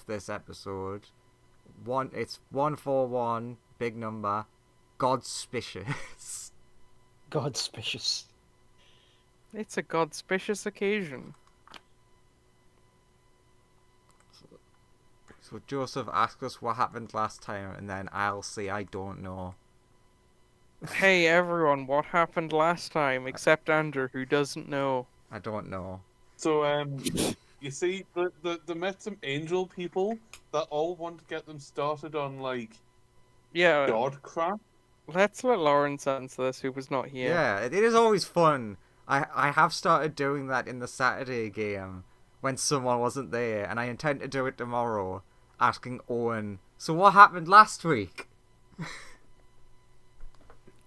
this episode. It's 141, big number. Godspicious. Godspicious. It's a godspicious occasion. So Joseph asked us what happened last time, and then I'll say I don't know. Hey everyone, what happened last time? Except Andrew, who doesn't know. I don't know. So, you see, they met some angel people that all want to get them started on, like, Yeah, God crap. let's let Lawrence answer this, who was not here. Yeah, it is always fun. I have started doing that in the Saturday game when someone wasn't there, and I intend to do it tomorrow, asking Owen, so what happened last week?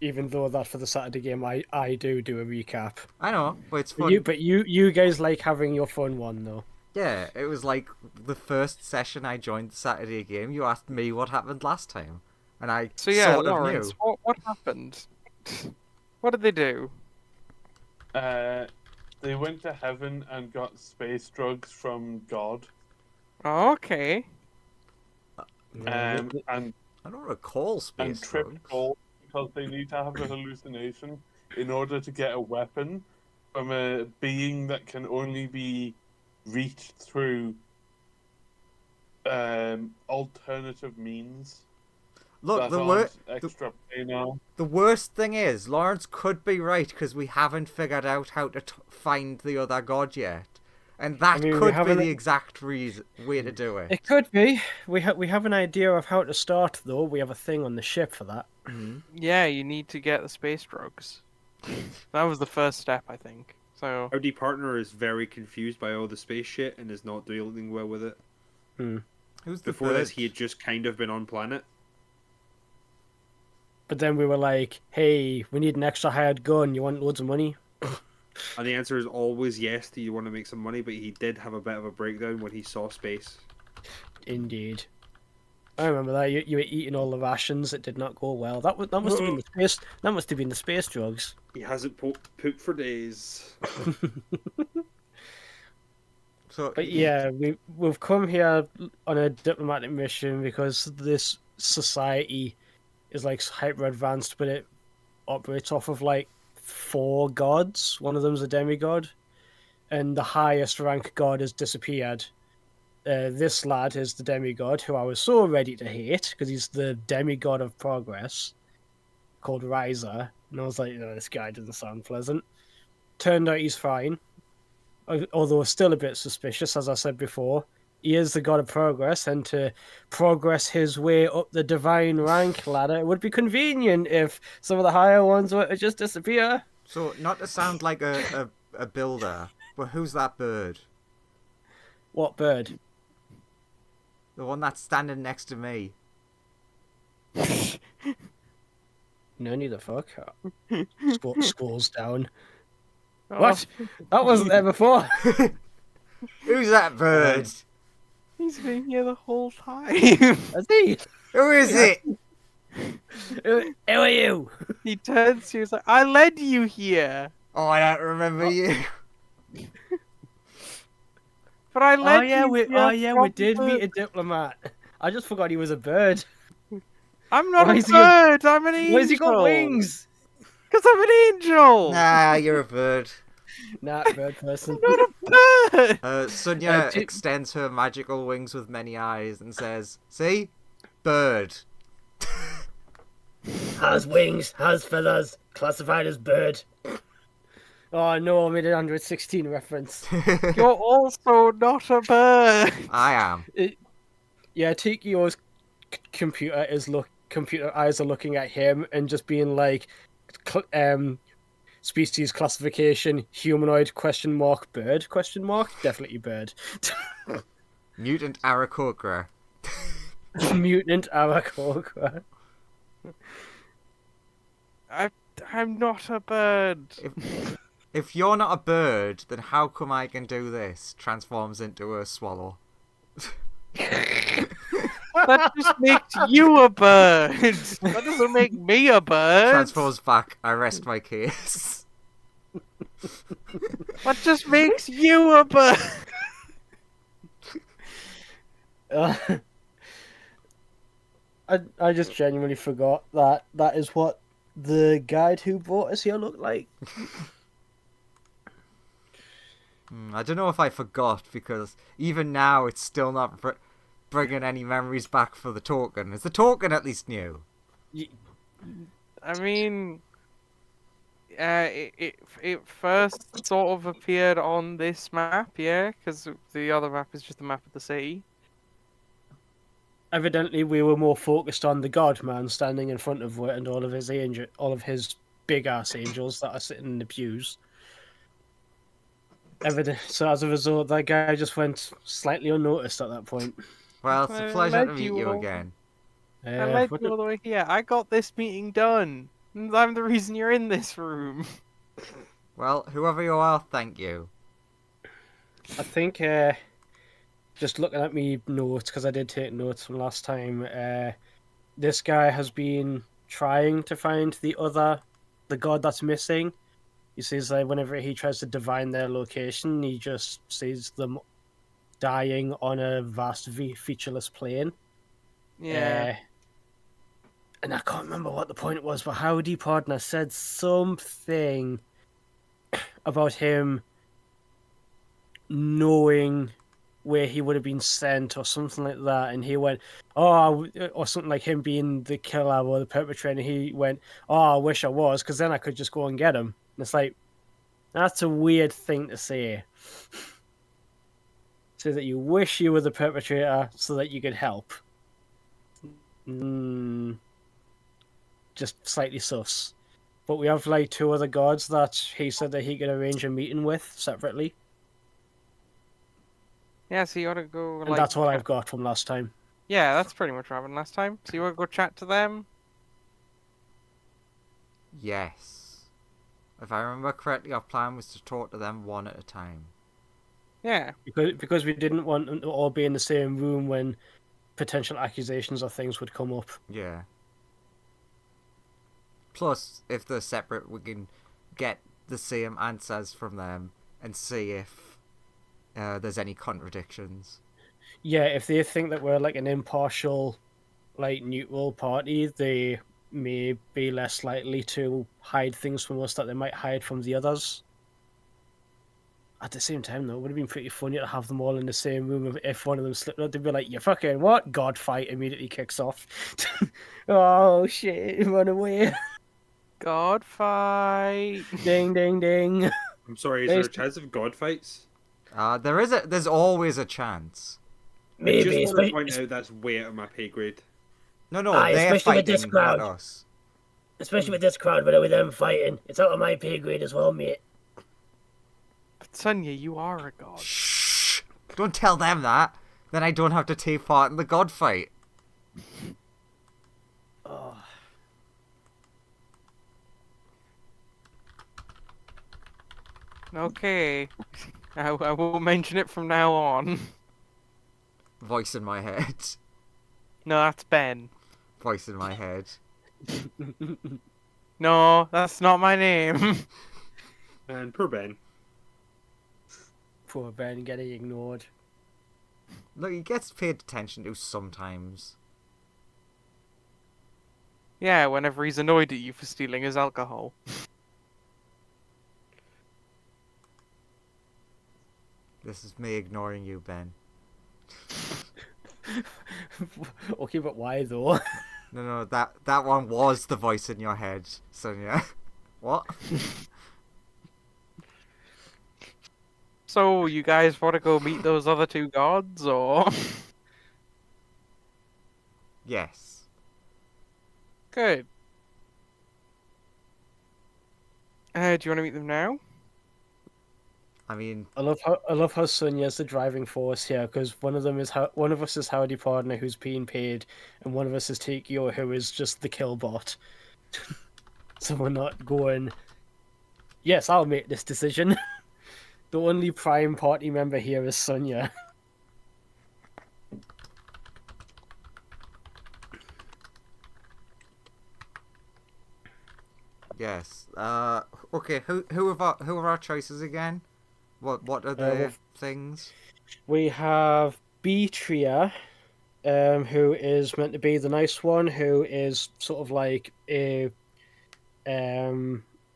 Even though that for the Saturday game, I do a recap. I know, but it's fun. But you guys like having your fun one, though. Yeah, it was like the first session I joined the Saturday game, you asked me what happened last time, and I So yeah, sort of Lawrence, knew. what happened? What did they do? They went to heaven and got space drugs from God. Oh, okay. And I don't recall space tripped drugs. Paul because they need to have a hallucination in order to get a weapon from a being that can only be reached through alternative means. Look, that aren't extra planar. the worst thing is, Lawrence could be right because we haven't figured out how to find the other god yet. And that could be the exact way to do it. It could be. We have an idea of how to start, though. We have a thing on the ship for that. Yeah, you need to get the space drugs. That was the first step, I think. So Our D partner is very confused by all the space shit and is not dealing well with it. Who's the Before bird? this, he had just kind of been on planet. But then we were like, hey, we need an extra hired gun. You want loads of money? And the answer is always yes, do you want to make some money? But he did have a bit of a breakdown when he saw space. Indeed. I remember that. You were eating all the rations. It did not go well. That must have been the space. That must have been the space drugs. He hasn't pooped for days. But yeah, we've come here on a diplomatic mission because this society is like hyper advanced, but it operates off of like 4 gods. One of them's a demigod, and the highest rank god has disappeared. This lad is the demigod, who I was so ready to hate because he's the demigod of progress, called Riser. And I was like, no, this guy doesn't sound pleasant. Turned out he's fine, although still a bit suspicious, as I said before. He is the god of progress, and to progress his way up the divine rank ladder, it would be convenient if some of the higher ones were to just disappear. So, not to sound like a builder, but who's that bird? What bird? The one that's standing next to me. None of the fuck. Scrolls down. Oh, What? That wasn't there before. Who's that bird? He's been here the whole time. Is he? Who is it? Who are you? He turns to you, he's like, I led you here. Oh, I don't remember you. But I led you we did meet a diplomat. I just forgot he was a bird. I'm not Why a is he bird, I'm an angel. Why has he got wings? Because I'm an angel. Nah, you're a bird. Nah, bird person. I'm not a bird. Sunya extends her magical wings with many eyes and says, see? Bird. Has wings, has feathers, classified as bird. Oh no, I made an Android 16 reference. You're also not a bird. I am. Yeah, Tikio's computer eyes are looking at him and just being like, species classification, humanoid, bird, definitely bird. Mutant Aarakocra. Mutant Aarakocra. I'm not a bird. If you're not a bird, then how come I can do this? Transforms into a swallow. That just makes you a bird. That doesn't make me a bird. Transforms back. I rest my case. That just makes you a bird. Uh, I just genuinely forgot that is what the guide who brought us here looked like. I don't know if I forgot, because even now it's still not bringing any memories back for the token. Is the token at least new? I mean, it first sort of appeared on this map, yeah, because the other map is just a map of the city. Evidently, we were more focused on the God Man standing in front of it and all of his big ass angels that are sitting in the pews. So as a result, that guy just went slightly unnoticed at that point. Well, it's a I pleasure to led meet you you all- again. I led What you the- all the way here. I got this meeting done. I'm the reason you're in this room. Well, whoever you are, thank you. I think just looking at me notes, because I did take notes from last time. This guy has been trying to find the god that's missing. He says that whenever he tries to divine their location, he just sees them dying on a vast featureless plain. Yeah. And I can't remember what the point was, but Howdy Partner said something about him knowing where he would have been sent or something like that, and he went, "Oh," or something like him being the killer or the perpetrator. He went, "Oh, I wish I was, because then I could just go and get him." And it's like, that's a weird thing to say. Say that you wish you were the perpetrator so that you could help. Just slightly sus. But we have like two other gods that he said that he could arrange a meeting with separately. Yeah, so you ought to go, And like... that's all I've got from last time. Yeah, that's pretty much what happened last time. So you want to go chat to them? Yes. If I remember correctly, our plan was to talk to them one at a time. Yeah. Because we didn't want them to all be in the same room when potential accusations or things would come up. Yeah. Plus, if they're separate, we can get the same answers from them and see if there's any contradictions. Yeah, if they think that we're like an impartial, like neutral party, they may be less likely to hide things from us that they might hide from the others. At the same time, though, it would have been pretty funny to have them all in the same room. If one of them slipped up, they'd be like, "You fucking what?" God fight immediately kicks off. Oh shit! Run away! God fight. Ding ding ding! I'm sorry, is there a chance of god fights? There's always a chance. I just want to point out that's way out of my pay grade. No, Aye, they're especially with this fighting, not crowd. us. Especially with this crowd, with them fighting. It's out of my pay grade as well, mate. But Sonia, you are a god. Shh! Don't tell them that. Then I don't have to take part in the god fight. Oh, Okay. I will mention it from now on. Voice in my head. No, that's Ben. Voice in my head. No, that's not my name. And poor Ben. Poor Ben getting ignored. Look, he gets paid attention to sometimes. Yeah, whenever he's annoyed at you for stealing his alcohol. This is me ignoring you, Ben. Okay, but why though? No, that one was the voice in your head, Sonia. What? So, you guys want to go meet those other two gods, or...? Yes. Good. Do you want to meet them now? I mean, I love how Sonia's the driving force here, because one of us is Howdy Partner, who's being paid, and one of us is Tikio, who is just the kill bot. So we're not going, yes, I'll make this decision. The only prime party member here is Sonia. yes. Okay. Who are our choices again? What are the things? We have Beatria, who is meant to be the nice one, who is sort of like a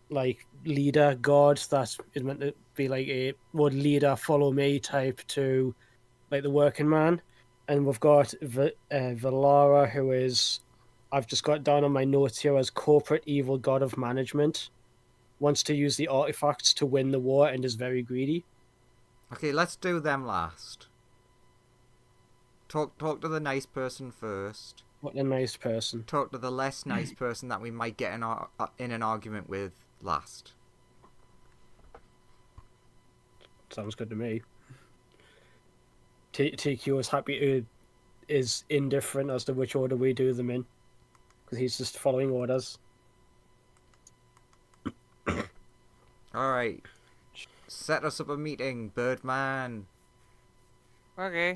like leader god that is meant to be like a would leader follow me type to like the working man, and we've got Valara, who is I've just got down on my notes here as corporate evil god of management, wants to use the artifacts to win the war and is very greedy. Okay, let's do them last. Talk to the nice person first. What a nice person. Talk to the less nice person that we might get in an argument with last. Sounds good to me. TQ is happy to is indifferent as to which order we do them in, because he's just following orders. Alright. Set us up a meeting, Birdman. Okay.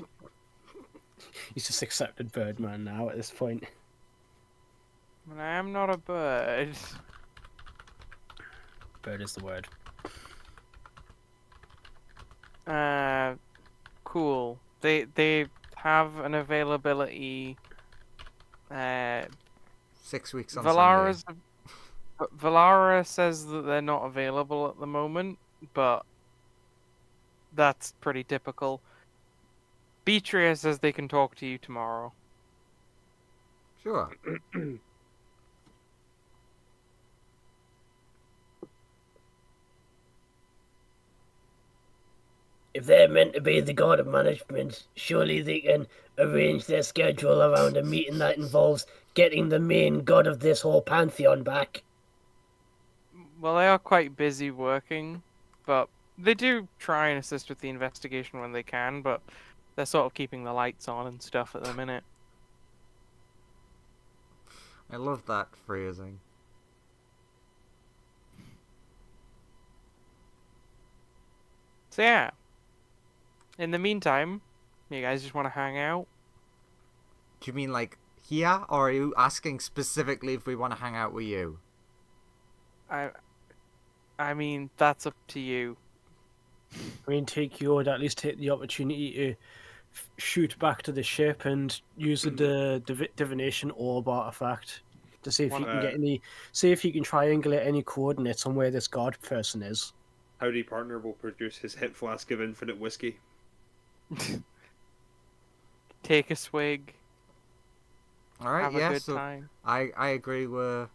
He's just accepted Birdman now at this point. But I am not a bird. Bird is the word. Cool. They have an availability. 6 weeks on Valara's Sunday. Valara says that they're not available at the moment, but that's pretty typical. Beatria says they can talk to you tomorrow. Sure. If they're meant to be the god of management, surely they can arrange their schedule around a meeting that involves getting the main god of this whole pantheon back. Well, they are quite busy working, but they do try and assist with the investigation when they can, but they're sort of keeping the lights on and stuff at the minute. I love that phrasing. So yeah. In the meantime, you guys just want to hang out? Do you mean like here, or are you asking specifically if we want to hang out with you? I mean, that's up to you. I mean, TQ would at least take the opportunity to shoot back to the ship and use the divination orb artifact to see if you can get any. See if you can triangulate any coordinates on where this god person is. Howdy Partner will produce his hip flask of infinite whiskey. Take a swig. Alright, Have a yeah, good so time. I agree with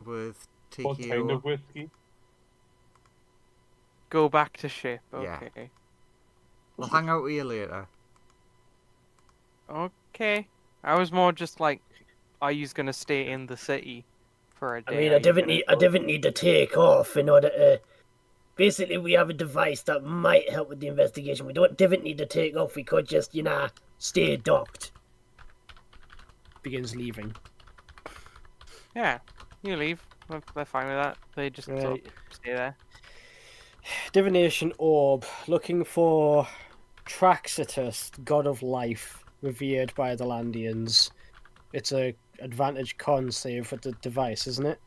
TQ. What kind of whiskey? Go back to ship. Yeah. Okay. We'll hang out with you later. Okay. I was more just like, are you gonna stay in the city for a day? I mean, Are I you didn't gonna need to take off in order to. Basically, we have a device that might help with the investigation. We didn't need to take off. We could just, stay docked. Begins leaving. Yeah, you leave. They're fine with that. They just sort of Right. stay there. Divination orb, looking for Traxitus, god of life, revered by the Landians. It's a advantage con save with the device, isn't it?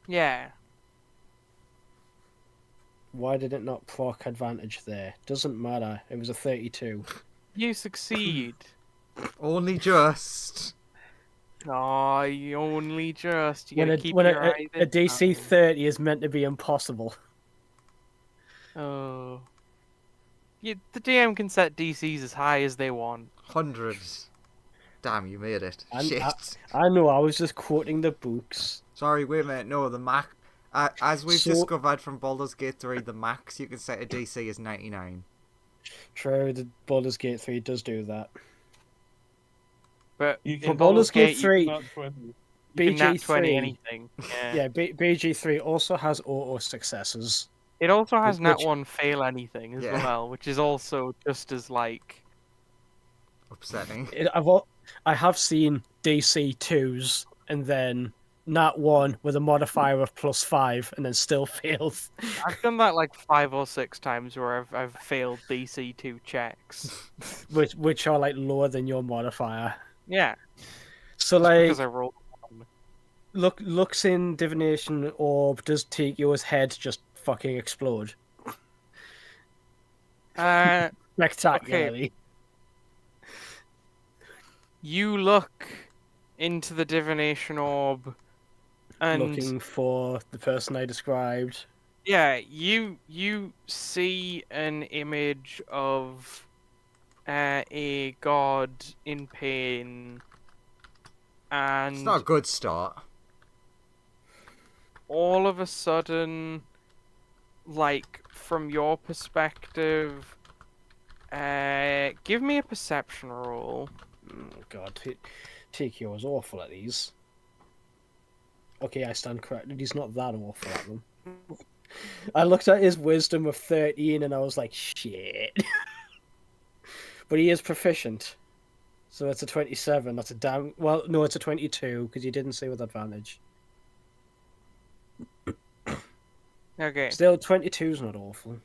Yeah. Why did it not proc advantage there? Doesn't matter. It was a 32. You succeed. Only just. Oh, you only just. You When gotta a, keep when your a, eye a this DC time. 30 is meant to be impossible. Oh. The DM can set DCs as high as they want. Hundreds. Damn, you made it. And Shit. I know, I was just quoting the books. Sorry, wait a minute. No, the max. As we've So- discovered from Baldur's Gate 3, the max you can set a DC is 99. True, the Baldur's Gate 3 does do that. But You for can Baldur's Gate you 3, Not 20. can nat 20 BG3, anything. Yeah. yeah, BG3 also has auto successes. It also has nat Which- 1 fail anything as Yeah. well, which is also just as like. Upsetting. I have seen DC 2s and then nat 1 with a modifier of +5 and then still fails. I've done that like 5 or 6 times where I've failed DC 2 checks. which are like lower than your modifier. Yeah. So Just like because I rolled. looks in divination orb, does Tikio's head just fucking explode Uh, spectacularly? you look into the divination orb, and Looking for the person I described. yeah, you see an image of a god in pain, It's not a and good start. all of a sudden, like from your perspective, give me a perception roll. Oh god, TQ was awful at these. Okay, I stand corrected. He's not that awful at them. I looked at his wisdom of 13 and I was like, shit. But he is proficient. So it's a 27. That's a damn. Well, no, it's a 22 because you didn't say with advantage. Okay, Still, 22 is not awful.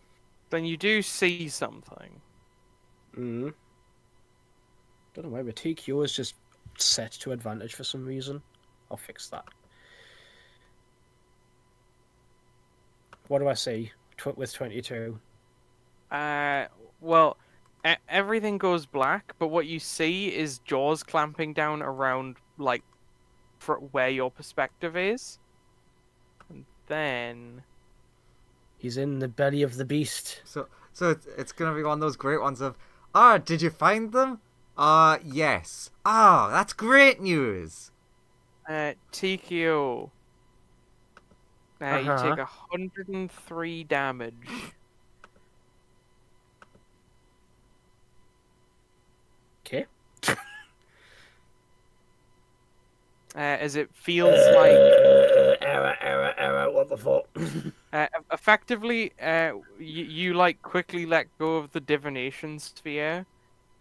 then you do see something. Mm-hmm. Don't know why, but TQ is just set to advantage for some reason. I'll fix that. What do I see with 22? Well, everything goes black, but what you see is jaws clamping down around, like, for where your perspective is. And then... He's in the belly of the beast. So it's gonna be one of those great ones of, did you find them? Yes. That's great news. TKO. You Uh-huh. take 103 damage. Okay. As it feels like... Error, what the fuck? effectively, you like quickly let go of the divination sphere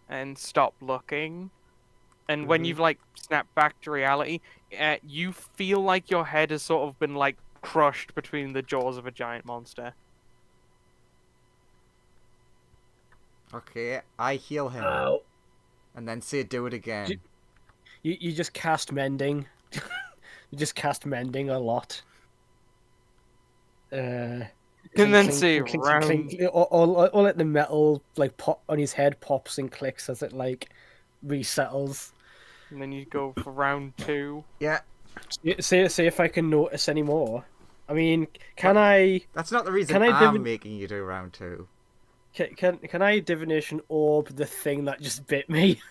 and stop looking. And when you've like snapped back to reality, you feel like your head has sort of been like crushed between the jaws of a giant monster. Okay, I heal him. Ow. And then say do it again. You just cast mending. You just cast mending a lot. And then say round. All like the metal like pop on his head pops and clicks as it like resettles. And then you go for round 2. Yeah. See if I can notice any more. I mean, can I? That's not the reason Can I I'm making you do round 2. Can I divination orb the thing that just bit me?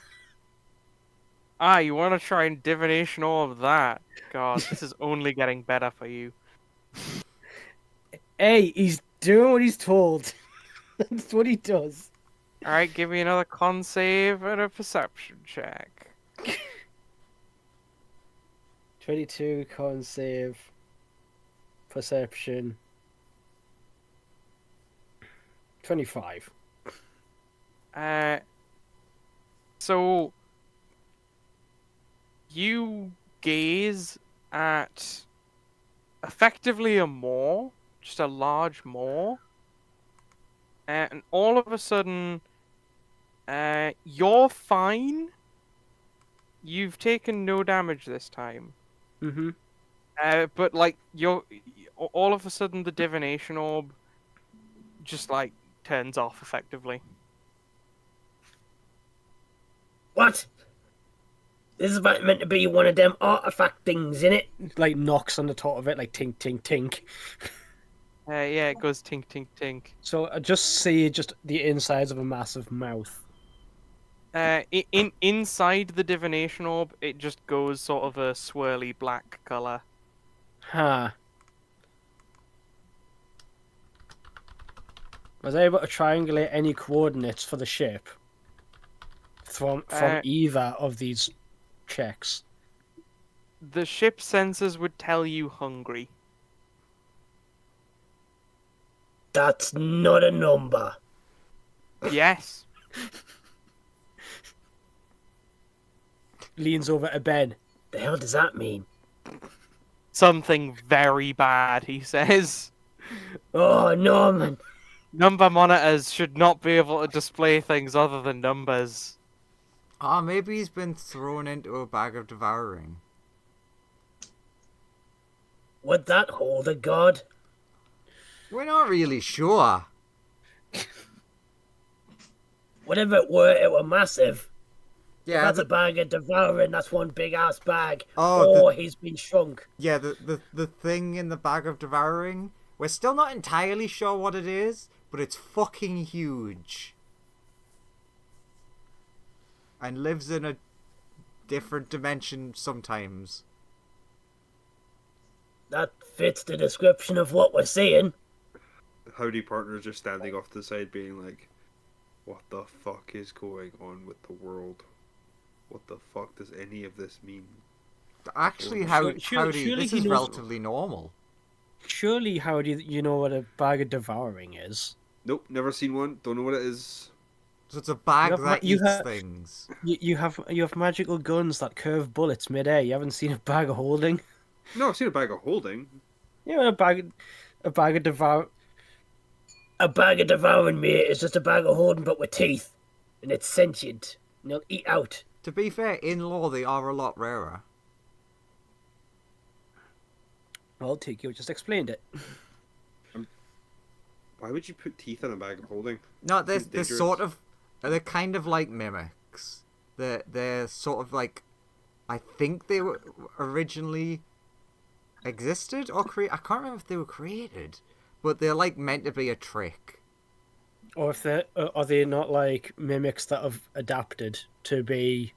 You want to try and divination all of that? God, this is only getting better for you. Hey, he's doing what he's told. That's what he does. Alright, give me another con save and a perception check. 22 con save. Perception. 25. So you gaze at effectively a maw, just a large maw, and all of a sudden, you're fine. You've taken no damage this time. Mm-hmm. But like all of a sudden the divination orb just like turns off effectively. What? This is meant to be one of them artifact things, innit? Like knocks on the top of it, like tink, tink, tink. Yeah, it goes tink, tink, tink. So I just see just the insides of a massive mouth. Inside the divination orb, it just goes sort of a swirly black color. Huh. Was I able to triangulate any coordinates for the ship from either of these checks? The ship sensors would tell you hungry. That's not a number. Yes. Leans over to Ben. The hell does that mean? Something very bad, he says. Oh, Norman. Number monitors should not be able to display things other than numbers. Maybe he's been thrown into a bag of devouring. Would that hold a god? We're not really sure. Whatever it were massive. Yeah, That's a bag of devouring. That's one big ass bag. Oh, He's been shrunk. yeah, the thing in the bag of devouring. We're still not entirely sure what it is, but it's fucking huge. And lives in a different dimension sometimes. That fits the description of what we're seeing. Howdy partners just standing off to the side being like, what the fuck is going on with the world? What the fuck does any of this mean? Actually, Surely Howdy, this he is knows- relatively normal. Surely, how do you know what a bag of devouring is? Nope, never seen one. Don't know what it is. So it's a bag that you eats have- things. You have magical guns that curve bullets midair. You haven't seen a bag of holding. No, I've seen a bag of holding. Yeah, a bag of devour. A bag of devouring, mate, is just a bag of holding, but with teeth, and it's sentient. And it'll eat out. To be fair, in law they are a lot rarer. Well, Tiki just explained it. Why would you put teeth in a bag of holding? No, they're Dangerous. sort of, they're kind of like mimics. They're sort of like, I think they were originally existed or I can't remember if they were created, but they're like meant to be a trick. Or if they are they not like mimics that have adapted to be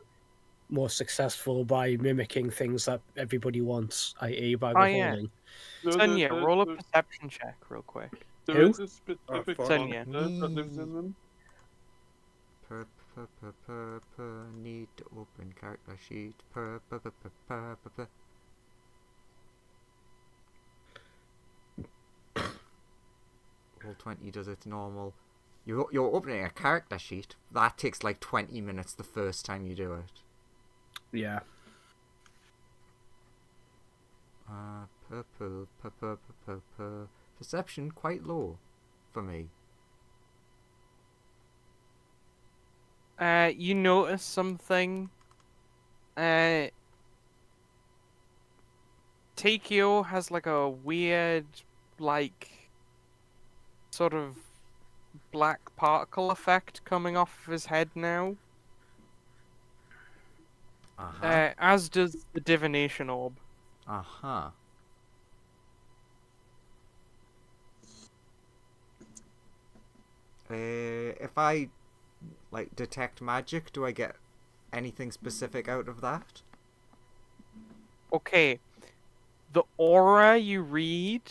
more successful by mimicking things that everybody wants, i.e., bag of yeah. holding. Sonia, roll a perception check real quick. There Who? is a specific fuck. Sonia. monster that lives in them. Need to open character sheet. Roll 20 does its normal. You're opening a character sheet. That takes like 20 minutes the first time you do it. Yeah. Perception quite low for me. You notice something. Takeo has like a weird, like, sort of black particle effect coming off of his head now. As does the divination orb. If I like detect magic, do I get anything specific out of that? Okay, the aura you read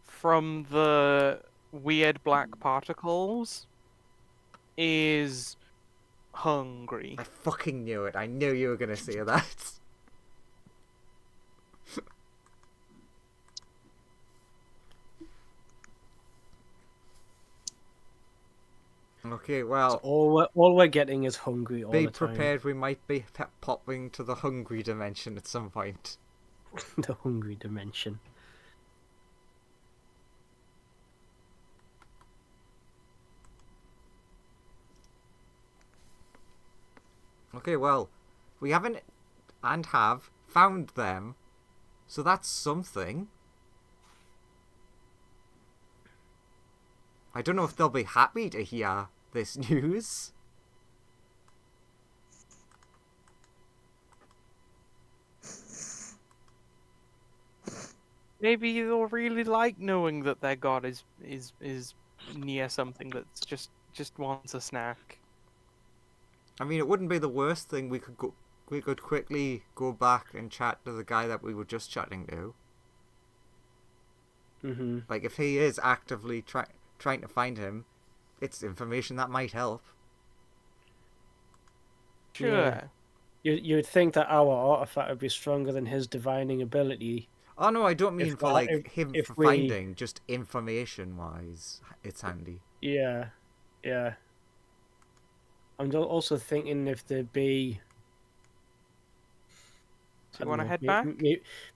from the weird black particles is hungry. I fucking knew it. I knew you were gonna say that. Okay, well, So all we're getting is hungry all be the time. prepared. We might be popping to the hungry dimension at some point. The hungry dimension. Okay, well, we haven't and have found them, so that's something. I don't know if they'll be happy to hear this news. Maybe they'll really like knowing that their god is near something that's just wants a snack. I mean, it wouldn't be the worst thing. We could quickly go back and chat to the guy that we were just chatting to. Mm-hmm. Like, if he is actively trying to find him, it's information that might help. Sure. Yeah. You'd think that our artifact would be stronger than his divining ability. Oh no, I don't mean If for not, like if- him if for we- finding, just information wise, it's handy. Yeah, yeah. I'm also thinking if there'd be. Do you want to head back? back?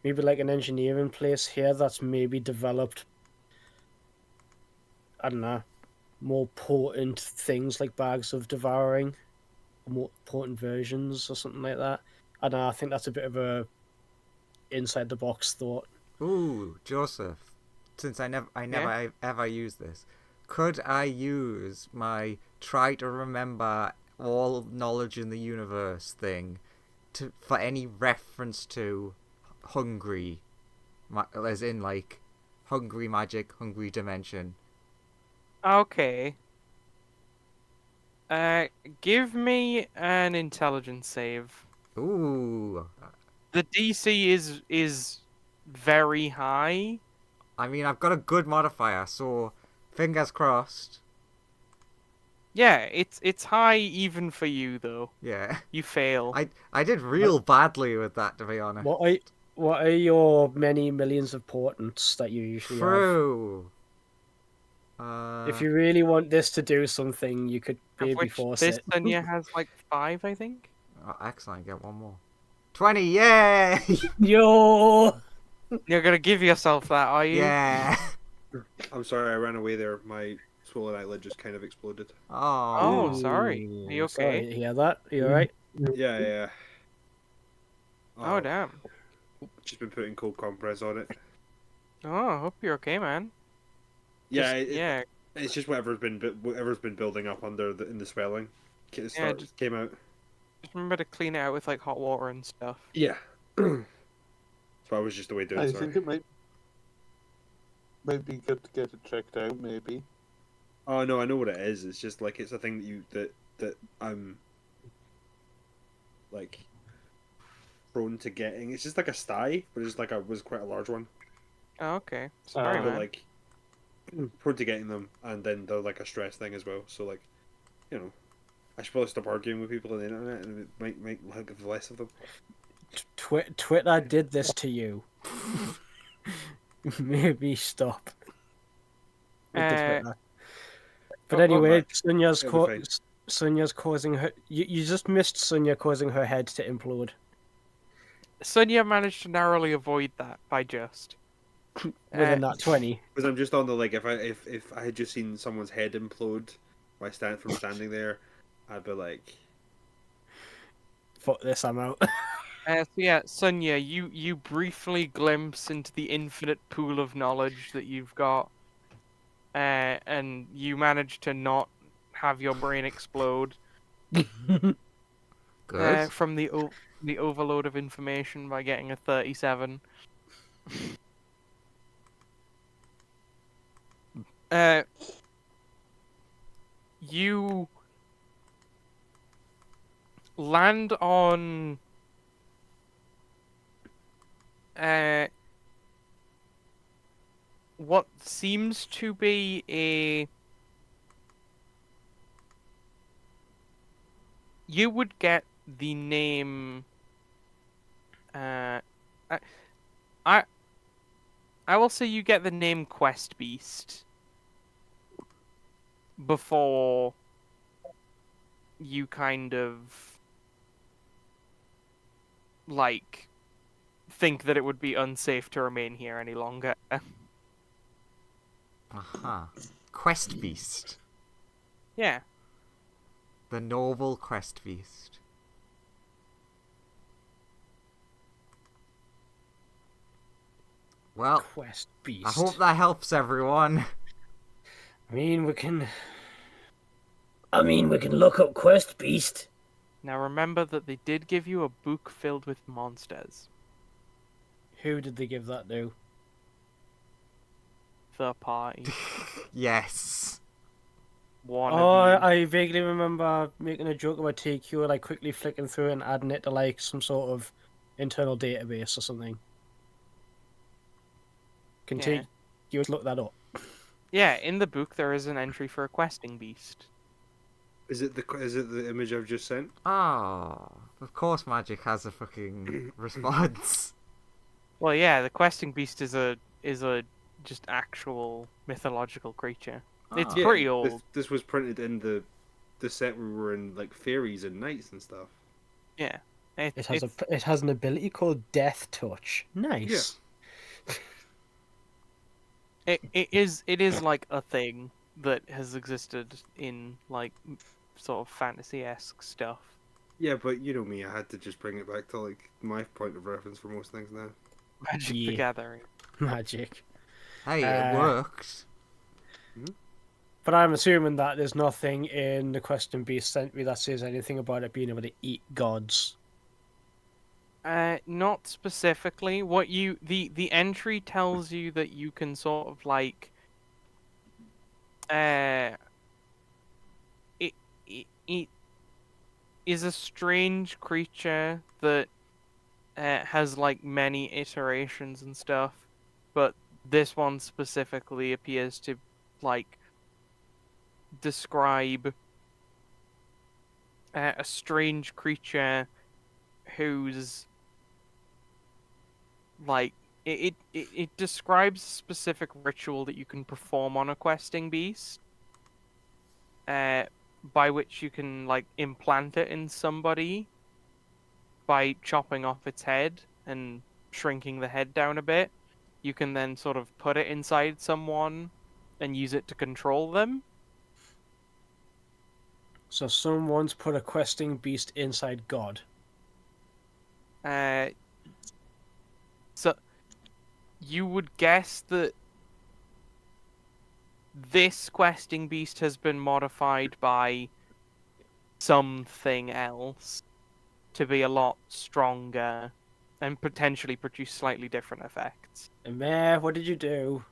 Maybe like an engineering place here that's maybe developed. I don't know, more potent things like bags of devouring, more potent versions or something like that. I don't know. I think that's a bit of a inside the box thought. Ooh, Joseph, since I never ever use this, could I use my try to remember all knowledge in the universe thing for any reference to hungry, as in like hungry magic, hungry dimension. Okay. Give me an intelligence save. Ooh. The DC is very high. I mean, I've got a good modifier, so fingers crossed. Yeah, it's high even for you though. Yeah. You fail. I did real badly with that, to be honest. What are your many millions of portents that you usually have? True. If you really want this to do something, you could Of maybe which force this it. Sunya has like 5, I think. Oh, excellent, get one more. 20, yay! Yo! You're gonna give yourself that, are you? Yeah. I'm sorry, I ran away there. My swollen eyelid just kind of exploded. Oh. Oh, sorry. Are you Sorry okay? to hear that. Are you alright? Yeah, yeah. Oh, damn. Just been putting cold compress on it. Oh, I hope you're okay, man. Yeah, Yeah. it's just whatever's been building up in the swelling. Just Came out. Just remember to clean it out with like hot water and stuff. Yeah. So I was just away doing I it. Sorry. think it might be good to get it checked out, maybe. Oh no, I know what it is. It's just like it's a thing that I'm like prone to getting. It's just like a sty, but it's like was quite a large one. Oh, okay. Sorry, But man. like prone to getting them, and then they're like a stress thing as well. So like, you know, I should probably stop arguing with people on the internet, and it might make like less of them. Twitter did this to you. Maybe stop. With the Twitter. But anyway, Sunya's causing her. You just missed Sunya causing her head to implode. Sunya managed to narrowly avoid that by just. Within that 20. Because I'm just on the like, if I had just seen someone's head implode by standing there, I'd be like, Fuck this, I'm out. So yeah, Sunya, you briefly glimpse into the infinite pool of knowledge that you've got, and you manage to not have your brain explode Good. from the overload of information by getting a 37. You land on what seems to be you would get the name I will say you get the name Quest Beast before you kind of like think that it would be unsafe to remain here any longer. Aha. Quest Beast. Yeah. The noble Quest Beast. Well, Quest Beast. I hope that helps everyone. I mean, we can look up Quest Beast. Now remember that they did give you a book filled with monsters. Who did they give that to? The party. Yes. One Oh, of you. I vaguely remember making a joke about TQ, like quickly flicking through and adding it to like some sort of internal database or something. Can Yeah. TQ look that up? Yeah, in the book there is an entry for a questing beast. is it the image I've just sent? Oh, of course magic has a fucking response. Well, yeah, the questing beast is a just actual mythological creature. It's Ah. pretty old. This was printed in the set we were in, like fairies and knights and stuff. Yeah. It has an ability called Death Touch. Nice. It is like a thing that has existed in like sort of fantasy-esque stuff. Yeah, but you know me, I had to just bring it back to like my point of reference for most things now. Magic the Yeah. Gathering. Magic. Hey, it worked. But I'm assuming that there's nothing in the question beast sent me that says anything about it being able to eat gods. Not specifically. What the entry tells you that you can sort of like it it is a strange creature that has like many iterations and stuff, but this one specifically appears to like describe a strange creature whose like it describes a specific ritual that you can perform on a questing beast, by which you can like implant it in somebody by chopping off its head and shrinking the head down a bit. You can then sort of put it inside someone and use it to control them. So someone's put a questing beast inside God. So you would guess that this questing beast has been modified by something else to be a lot stronger and potentially produce slightly different effects. And Mare, what did you do?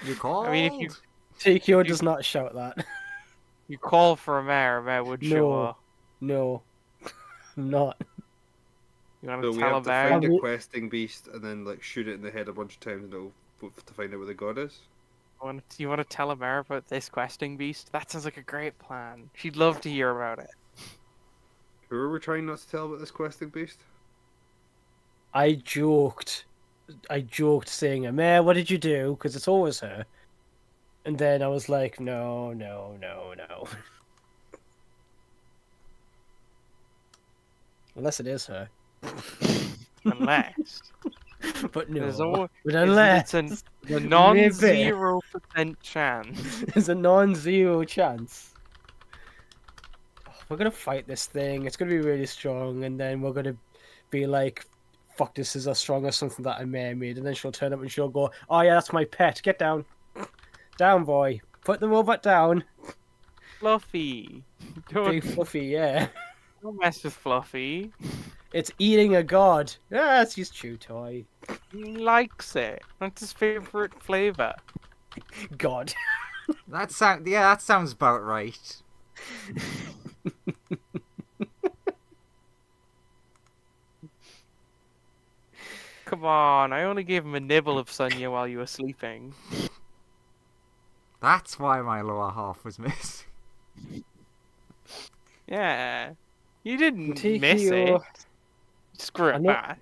You called? I mean, if you TKO does not shout that. you call for a mare would show No. up. No. I'm not. You want So to we tell have a to mare? find a questing beast and then like shoot it in the head a bunch of times and to find out where the god is. You want to tell a mare about this questing beast? That sounds like a great plan. She'd love to hear about it. Who are we trying not to tell about this questing beast? I joked saying, Mare, what did you do? Because it's always her. And then I was like, no. Unless it is her. Unless. But no. There's always, But unless. it's a non-0% chance. There's a non-zero chance. We're gonna fight this thing. It's gonna be really strong, and then we're gonna be like, "Fuck, this is as strong as something that I made." And then she'll turn up and she'll go, "Oh yeah, that's my pet. Get down, down, boy. Put the robot down." Fluffy. Big Fluffy, yeah. Don't mess with Fluffy. It's eating a god. Ah, it's his chew toy. He likes it. That's his favorite flavor. God. That sounds about right. Come on, I only gave him a nibble of Sonia while you were sleeping. That's why my lower half was missing. Yeah. You didn't TKO. miss it. Screw I it know- back.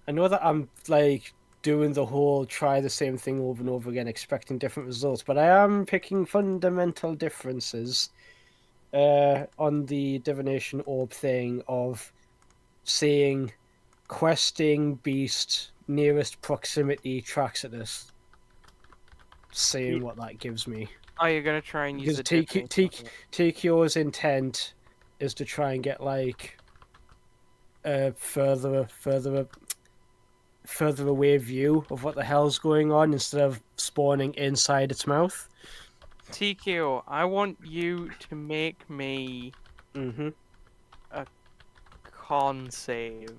I know that I'm like doing the whole try the same thing over and over again, expecting different results, but I am picking fundamental differences on the divination orb thing of saying questing beast nearest proximity Traxidus. Seeing what that gives me. Oh, you're gonna try and use Because the TKO's intent is to try and get like a further away view of what the hell's going on instead of spawning inside its mouth. TKO, I want you to make me Mm-hmm. a con save.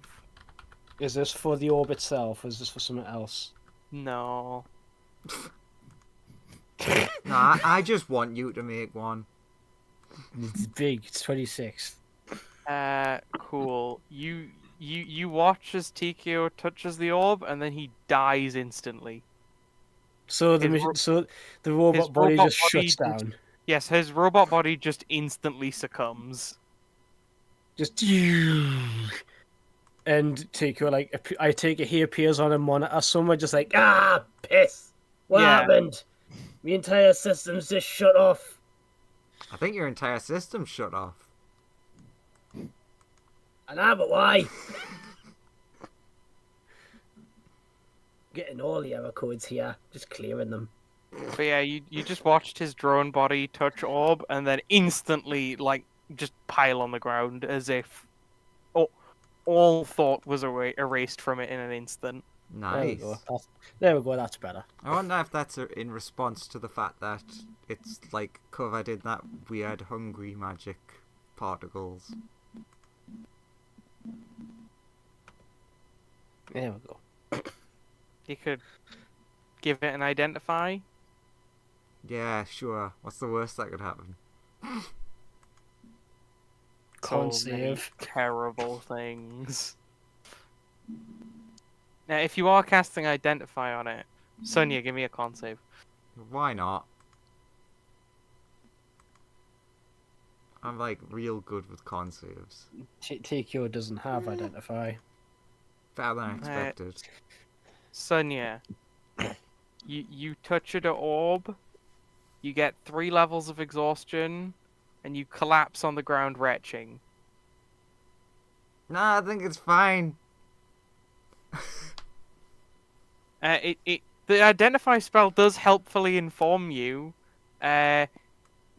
Is this for the orb itself, or is this for something else? No. Nah, I just want you to make one. It's big. It's 26. Cool. You watch as TKO touches the orb, and then he dies instantly. So the robot body robot just body shuts just- down. Yes, his robot body just instantly succumbs. Just and TKO I take it he appears on a monitor somewhere, just like Ah, piss! What Yeah. happened? The entire system's just shut off. I think your entire system shut off. And but why? Getting all the error codes here, just clearing them. But yeah, you just watched his drone body touch orb, and then instantly, like, just pile on the ground as if all thought was erased from it in an instant. There we go. Nice. There we go. That's better. I wonder if that's in response to the fact that it's like covered in that weird hungry magic particles. There we go. You could give it an identify. Yeah, sure. What's the worst that could happen? Can't So many save. terrible things. Now, if you are casting identify on it, Sonia, give me a con save. Why not? I'm like real good with con saves. TQ doesn't have identify. Better than expected. Sonia, you touch an orb, you get 3 levels of exhaustion, and you collapse on the ground retching. Nah, I think it's fine. The identify spell does helpfully inform you that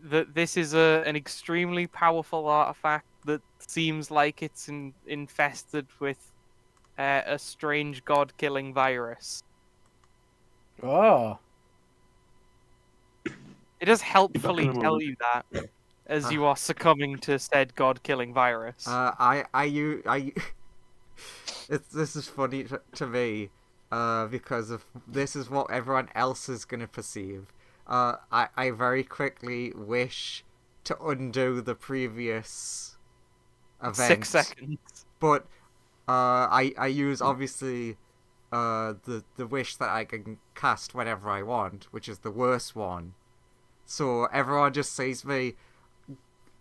this is an extremely powerful artifact that seems like it's infested with a strange god-killing virus. Oh. It does helpfully Back in a tell moment. you that as you are succumbing to said god-killing virus. This is funny to me, because of this is what everyone else is gonna perceive. I very quickly wish to undo the previous event. 6 seconds. But I use obviously the wish that I can cast whenever I want, which is the worst one. So everyone just sees me.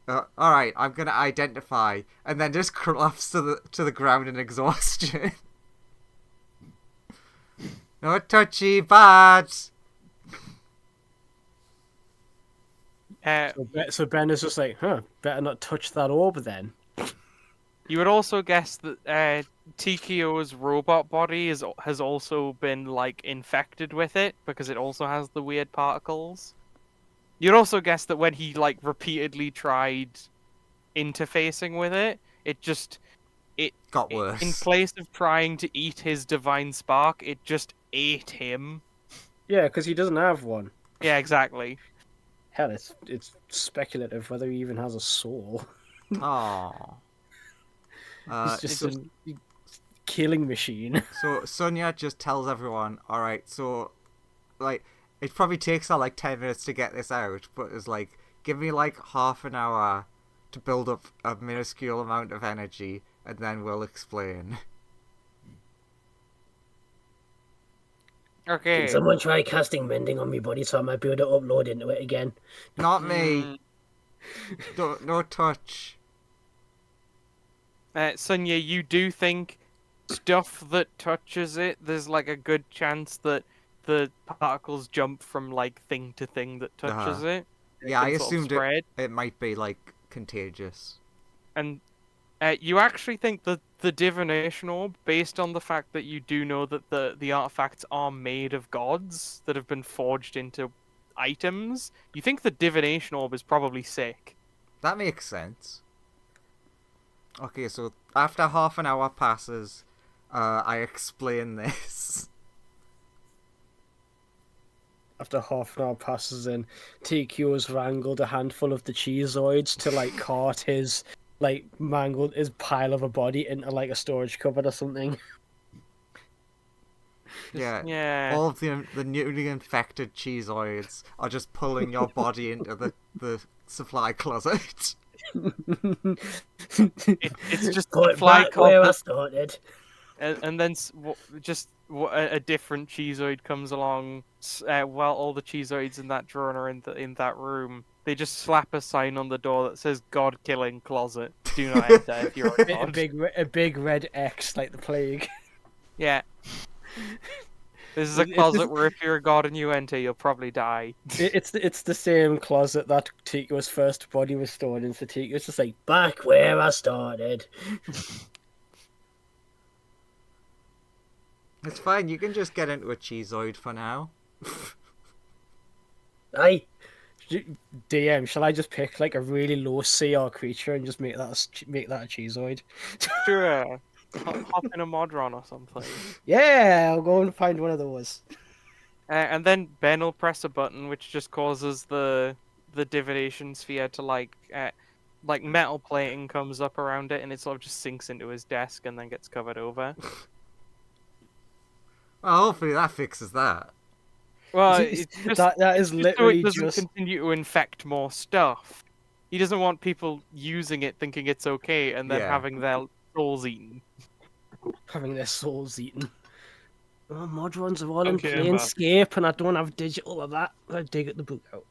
Alright, I'm gonna identify, and then just collapse to the ground in exhaustion. No touchy, bad. So Ben is just like, better not touch that orb then. You would also guess that Tikio's robot body has also been like infected with it because it also has the weird particles. You'd also guess that when he like repeatedly tried interfacing with it, it Got worse. in place of trying to eat his divine spark, it just ate him. Yeah, because he doesn't have one. Yeah, exactly. Hell, it's speculative whether he even has a soul. Aww. He's just a killing machine. So Sonia just tells everyone, alright, so, like, it probably takes her, like, 10 minutes to get this out, but it's like, give me, like, half an hour to build up a minuscule amount of energy, and then we'll explain. Okay. Can someone try casting mending on my body so I might be able to upload into it again? Not me! No touch. Sonia, you do think stuff that touches it, there's like a good chance that the particles jump from like thing to thing that touches it. Yeah, I Can sort of assumed spread. it might be, like, contagious. And you actually think that the divination orb, based on the fact that you do know that the artifacts are made of gods that have been forged into items, you think the divination orb is probably sick. That makes sense. Okay, so after half an hour passes, I explain this. After half an hour passes in, TQ has wrangled a handful of the cheeseoids to like cart his like mangled his pile of a body into like a storage cupboard or something. Yeah. Yeah. All of the newly infected cheeseoids are just pulling your body into the supply closet. It's just Put fly back where I closet, started. and then a different cheeseoid comes along while all the cheeseoids in that drawer are in that room. They just slap a sign on the door that says "God killing closet. Do not enter if you're a god." a big red X like the plague. Yeah. This is a It's closet just- where if you're a god and you enter, you'll probably die. It's the same closet that Tiko's first body was stored in. So Tiko's just like, Back where I started. It's fine, you can just get into a cheeseoid for now. Aye. DM, shall I just pick like a really low CR creature and just make that a cheeseoid? Sure. hop in a Modron or something. Yeah, I'll go and find one of those. And then Ben will press a button which just causes the divination sphere to like metal plating comes up around it and it sort of just sinks into his desk and then gets covered over. Well, hopefully that fixes that. Well, it's just that is so literally it doesn't just continue to infect more stuff. He doesn't want people using it thinking it's okay and then Yeah. having their souls eaten. having their souls eaten. Oh, Modrons are all in Okay, I'm back. Planescape, and I don't have digital of that. I dig at the book out.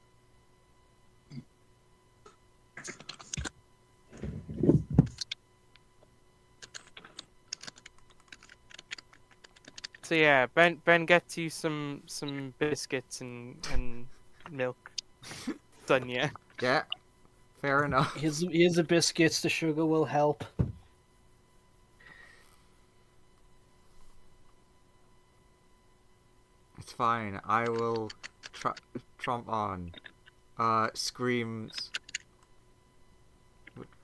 So yeah, Ben gets you some biscuits and milk. Done, yeah. Yeah, fair enough. Here's the biscuits. The sugar will help. It's fine. I will tromp on. Screams.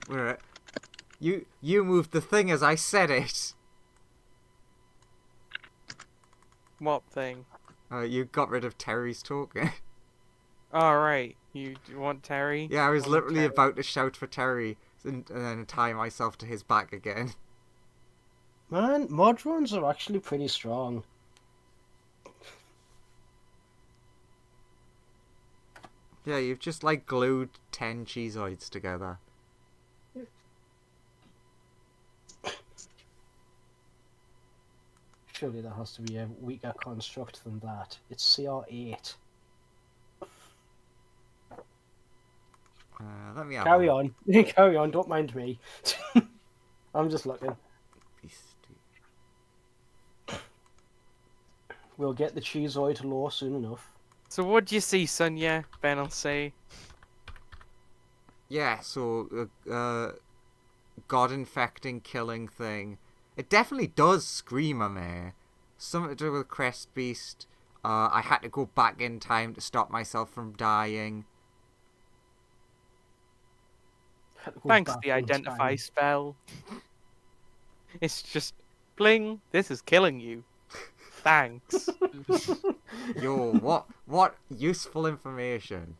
Where? You moved the thing as I said it. What thing? You got rid of Terry's token. All right, you want Terry? Yeah, I was Want literally Terry? about to shout for Terry and then tie myself to his back again. Man, Modrons are actually pretty strong. Yeah, you've just like glued 10 cheeseoids together. Surely there has to be a weaker construct than that. It's CR8. Let me have Carry a on. Carry on, don't mind me. I'm just looking. We'll get the cheeseoid law soon enough. So what do you see, Sonia? Ben will say. Yeah, so god infecting killing thing. It definitely does scream at me. Something to do with Crest Beast. I had to go back in time to stop myself from dying. Thanks, the identify spell. It's just bling. This is killing you. Thanks. Yo, what useful information.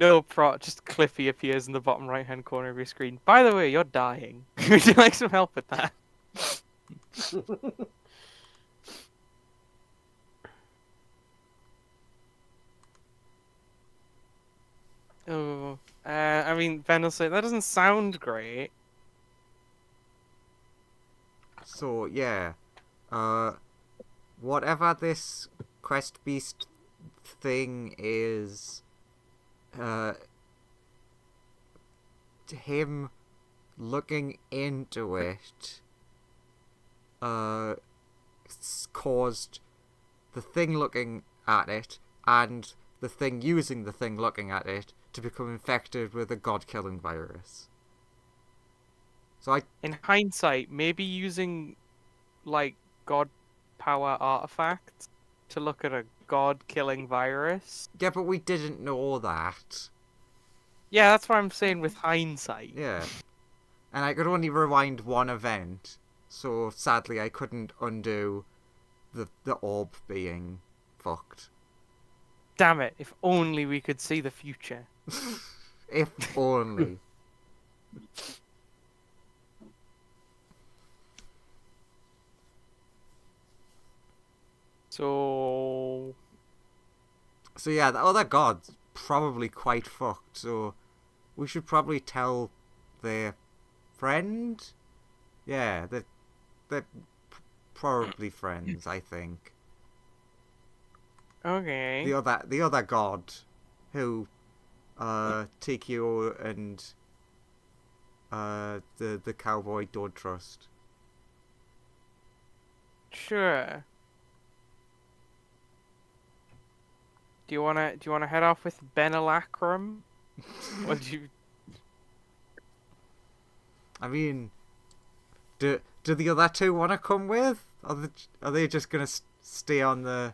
No just Cliffy appears in the bottom right hand corner of your screen. By the way, you're dying. Would you like some help with that? Oh, I mean, Ben will say that doesn't sound great. So yeah, whatever this Crest Beast thing is, him looking into it, caused the thing looking at it and the thing using the thing looking at it to become infected with a god-killing virus. So In hindsight, maybe using like god power artifacts to look at a god-killing virus. yeah, but we didn't know that. Yeah, that's what I'm saying with hindsight. Yeah. And I could only rewind one event, so sadly I couldn't undo the orb being fucked. Damn it, if only we could see the future. If only. So So yeah, the other god's probably quite fucked, so we should probably tell their friend? Yeah, they're probably friends, I think. okay. The other god who TQ and the cowboy don't trust. Sure. Do you wanna head off with Benelacrum? Or do you? I mean, do the other two want to come with? Are they just gonna stay on the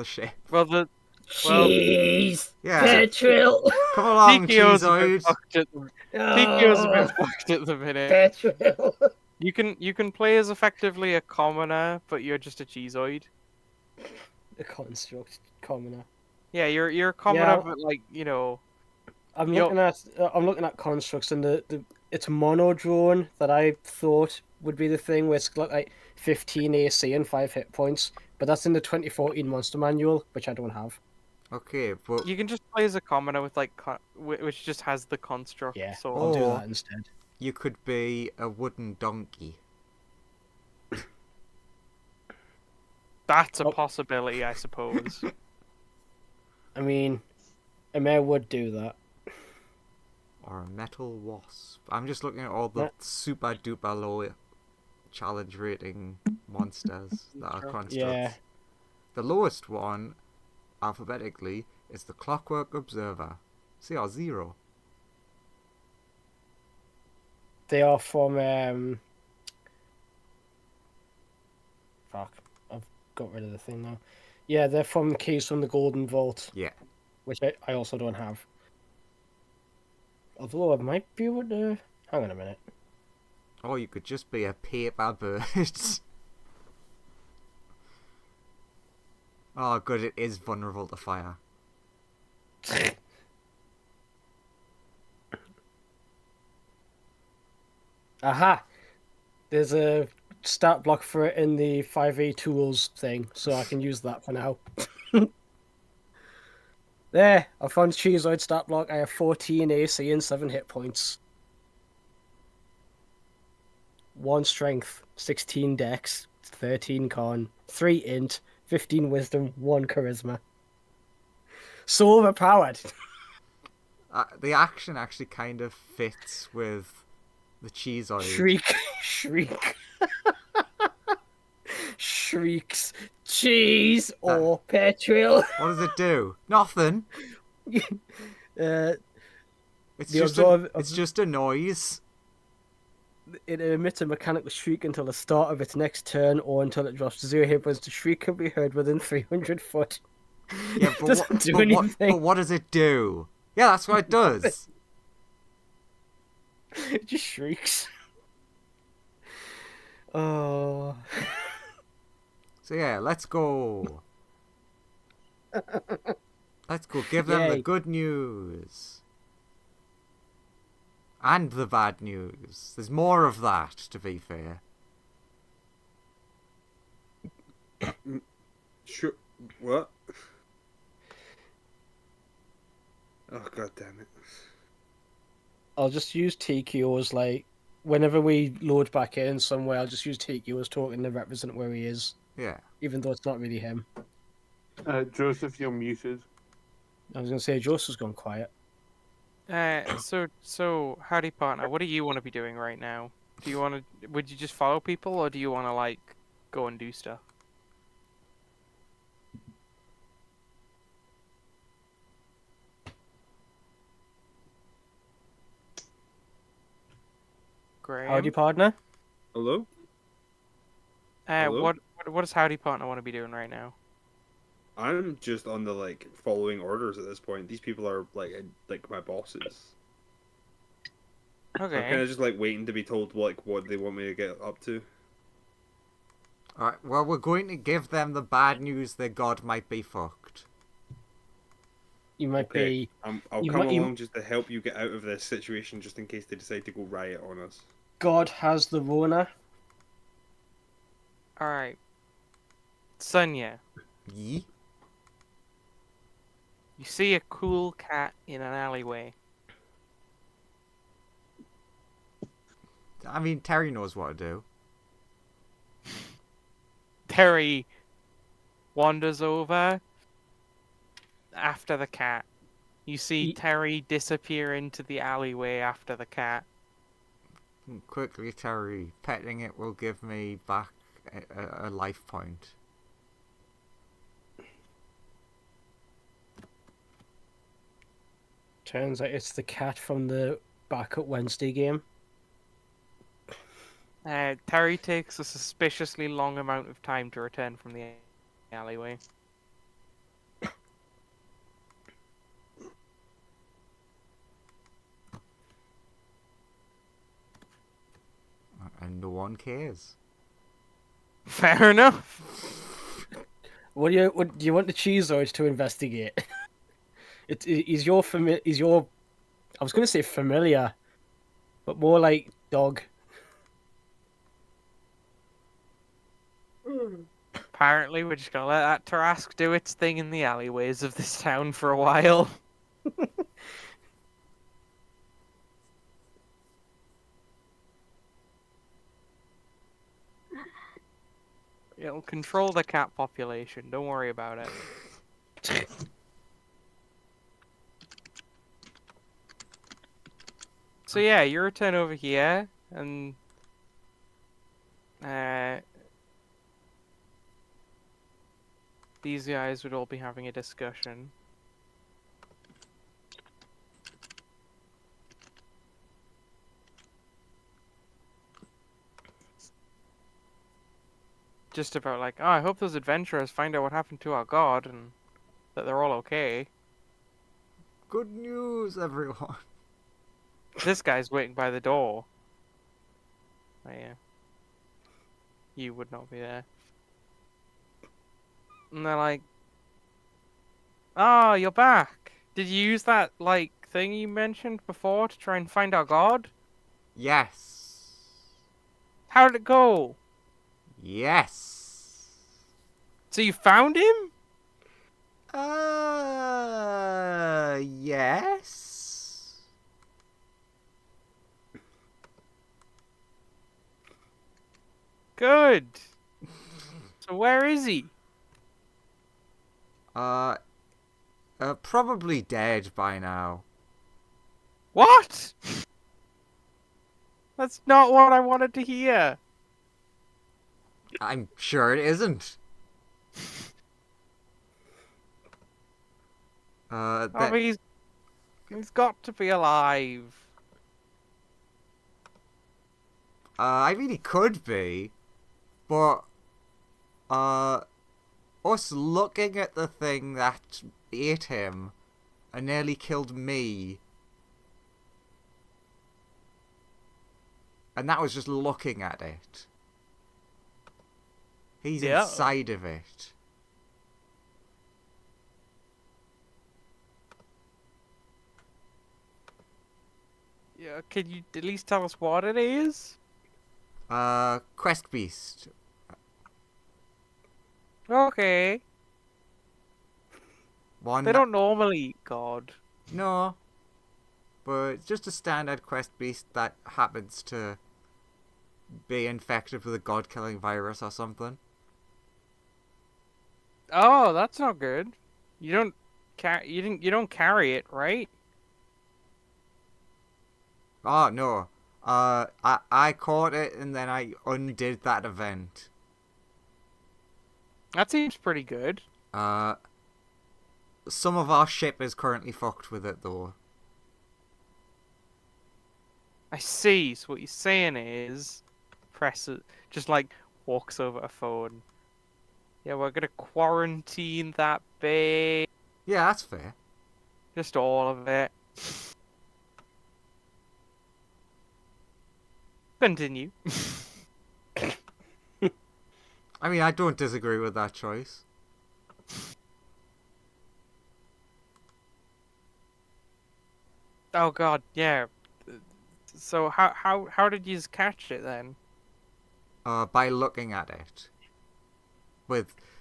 ship? Well, Well, Cheese. Yeah. Petrol. Come along, TKO's a bit Cheezoid. fucked at the TKO's a Oh, bit fucked at the minute. petrol. You can play as effectively a commoner, but you're just a cheeseoid. The construct commoner. Yeah, you're a commoner, Yeah. but like I'm Yo- looking at constructs, and it's mono drone that I thought would be the thing, where it's got like 15 AC and 5 hit points, but that's in the 2014 Monster Manual, which I don't have. Okay, but you can just play as a commoner with like which just has the construct. Yeah, So I'll do Oh. that instead. you could be a wooden donkey. that's a Oh. possibility, I suppose. I mean, a mare would do that. Or a metal wasp. I'm just looking at all the Yeah. super duper low challenge rating monsters that are constructs. Yeah. The lowest one, alphabetically, is the Clockwork Observer. CR0. They are from fuck, I've got rid of the thing now. Yeah, they're from Keys from the Golden Vault, Yeah. which I also don't have. Although I might be able to. Hang on a minute. Or you could just be a paper bird. Oh, good, it is vulnerable to fire. Aha! There's a stat block for it in the 5e tools thing, so I can use that for now. There, I found Cheezoid stat block. I have 14 AC and 7 hit points. 1 strength, 16 dex, 13 con, 3 int, 15 wisdom, 1 charisma. So overpowered. The action actually kind of fits with the Cheezoid. Shriek, shriek. Shrieks. Cheese or petrol. What does it do? Nothing. Uh, It's The just absorb- it's just a noise. It emits a mechanical shriek until the start of its next turn, or until it drops to 0 hit points. The shriek can be heard within 300 foot. Yeah, It but doesn't what, do but what, anything. but what does it do? Yeah, that's what it does. It just shrieks. Oh. So yeah, let's go. Let's go give them the Yay. good news. And the bad news. There's more of that, to be fair. Sure. What? Oh, god damn it. I'll just use TQOs, like, whenever we load back in somewhere, I'll just use TQOs talking to represent where he is, Yeah. even though it's not really him. Joseph, you're muted. I was going to say, Joseph's gone quiet. So howdy partner, what do you want to be doing right now? Do you want to? Would you just follow people, or do you want to like go and do stuff? Graham. Howdy, partner. Hello? Hello? What does howdy partner want to be doing right now? I'm just on the, like, following orders at this point. These people are, like my bosses. I'm kind Okay. of just, like, waiting to be told, like, what they want me to get up to. Alright, well, we're going to give them the bad news their god might be fucked. You might Okay. be. I'll You come might- you- along just to help you get out of this situation, just in case they decide to go riot on us. God has the Rona. All right. Sonia, Yee? you see a cool cat in an alleyway. I mean, Terry knows what to do. Terry wanders over after the cat. You see Ye- Terry disappear into the alleyway after the cat. Quickly, Terry. Petting it will give me back a life point. Turns out it's the cat from the Back at Wednesday game. Terry takes a suspiciously long amount of time to return from the alleyway. and no one cares. Fair enough. What do you want the Cheezoid to investigate? Is your I was going to say familiar, but more like dog. Apparently, we're just gonna let that Tarask do its thing in the alleyways of this town for a while. It'll control the cat population. Don't worry about it. So yeah, you return over here, and these guys would all be having a discussion. Just about like, oh, I hope those adventurers find out what happened to our god and that they're all okay. Good news, everyone. This guy's waiting by the door. Oh yeah. You would not be there. And they're like, oh, you're back. Did you use that, like, thing you mentioned before to try and find our god? Yes. How did it go? Yes. So you found him? Yes. Good. So where is he? Probably dead by now. What? That's not what I wanted to hear. I'm sure it isn't. I mean, he's got to be alive. I mean, he could be, but us looking at the thing that ate him and nearly killed me, and that was just looking at it. He's Yeah. inside of it. Yeah, can you at least tell us what it is? Quest Beast. Okay. One. They don't normally eat God. No. But it's just a standard quest beast that happens to be infected with a god-killing virus or something. Oh, that's not good. You don't you don't carry it, right? Oh, no. I caught it and then I undid that event. That seems pretty good. Some of our ship is currently fucked with it, though. I see. So what you're saying is, press it, just like walks over a phone. Yeah, we're gonna quarantine that bay. Yeah, that's fair. Just all of it. Continue. I mean, I don't disagree with that choice. Oh God, yeah. So how did you catch it then? By looking at it.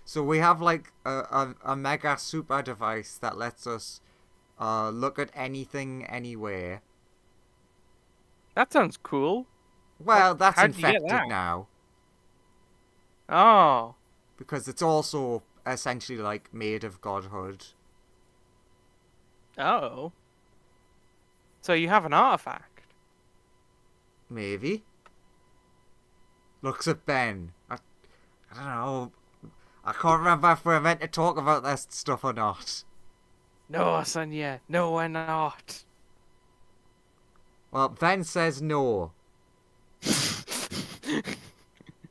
So we have like a mega super device that lets us look at anything anywhere. That sounds cool. Well, that's how'd you get infected that? now Oh. because it's also essentially like made of godhood. Oh. So you have an artifact. Maybe. Looks at Ben. I don't know. I can't remember if we're meant to talk about this stuff or not. No, Sonia. No, we're not. Well, Ben says no.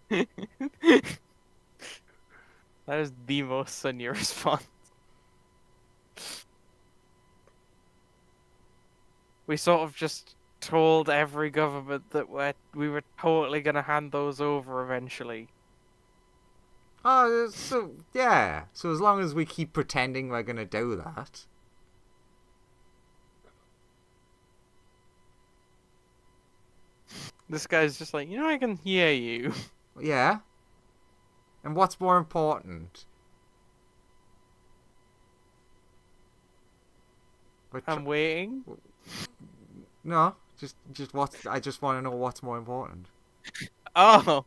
That is the most Sonia response. We sort of just told every government that we were totally gonna hand those over eventually. Oh, so yeah. So as long as we keep pretending we're gonna do that. This guy's just like, I can hear you. Yeah. And what's more important? I'm waiting. No, just what's. I just want to know what's more important. Oh.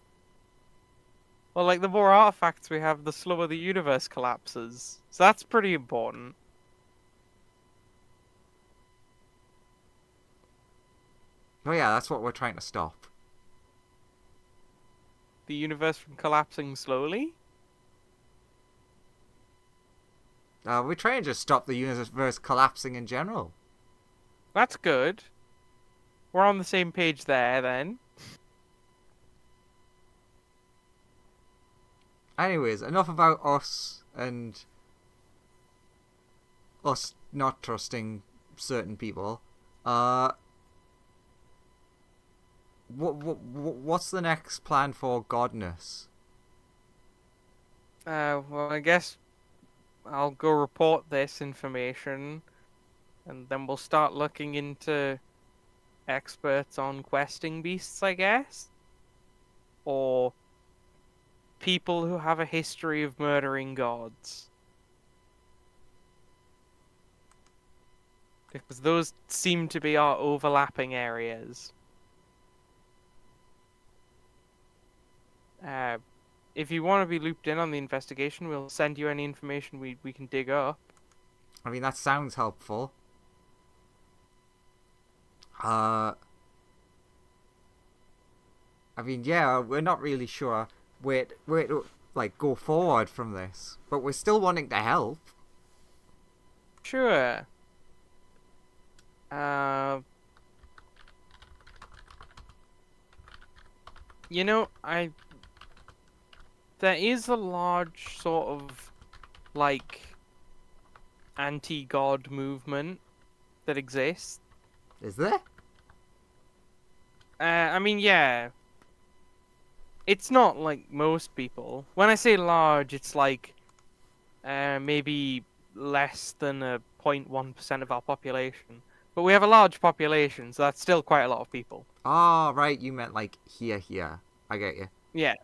Well, like, the more artifacts we have, the slower the universe collapses. So that's pretty important. Oh yeah, that's what we're trying to stop. The universe from collapsing slowly? We're trying to just stop the universe collapsing in general. That's good. We're on the same page there, then. Anyways, enough about us and us not trusting certain people. What's the next plan for Godness? Well, I guess I'll go report this information, and then we'll start looking into experts on questing beasts, I guess? Or people who have a history of murdering gods. Because those seem to be our overlapping areas. If you want to be looped in on the investigation, we'll send you any information we can dig up. I mean, that sounds helpful. I mean, yeah, we're not really sure where to, like, go forward from this, but we're still wanting to help. Sure. There is a large sort of, like, anti-god movement that exists. Is there? I mean, yeah. It's not like most people. When I say large, it's like maybe less than 0.1% of our population. But we have a large population, so that's still quite a lot of people. Oh, right, you meant, like, here. I get you. Yeah.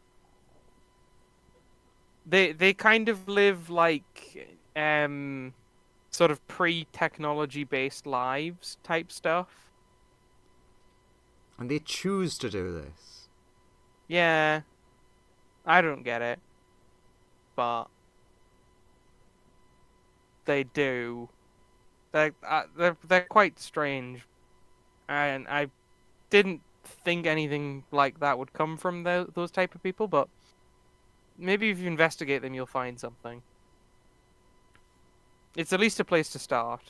They kind of live like sort of pre-technology based lives type stuff. And they choose to do this. Yeah. I don't get it. But they do. They're quite strange. And I didn't think anything like that would come from those type of people, but maybe if you investigate them, you'll find something. It's at least a place to start.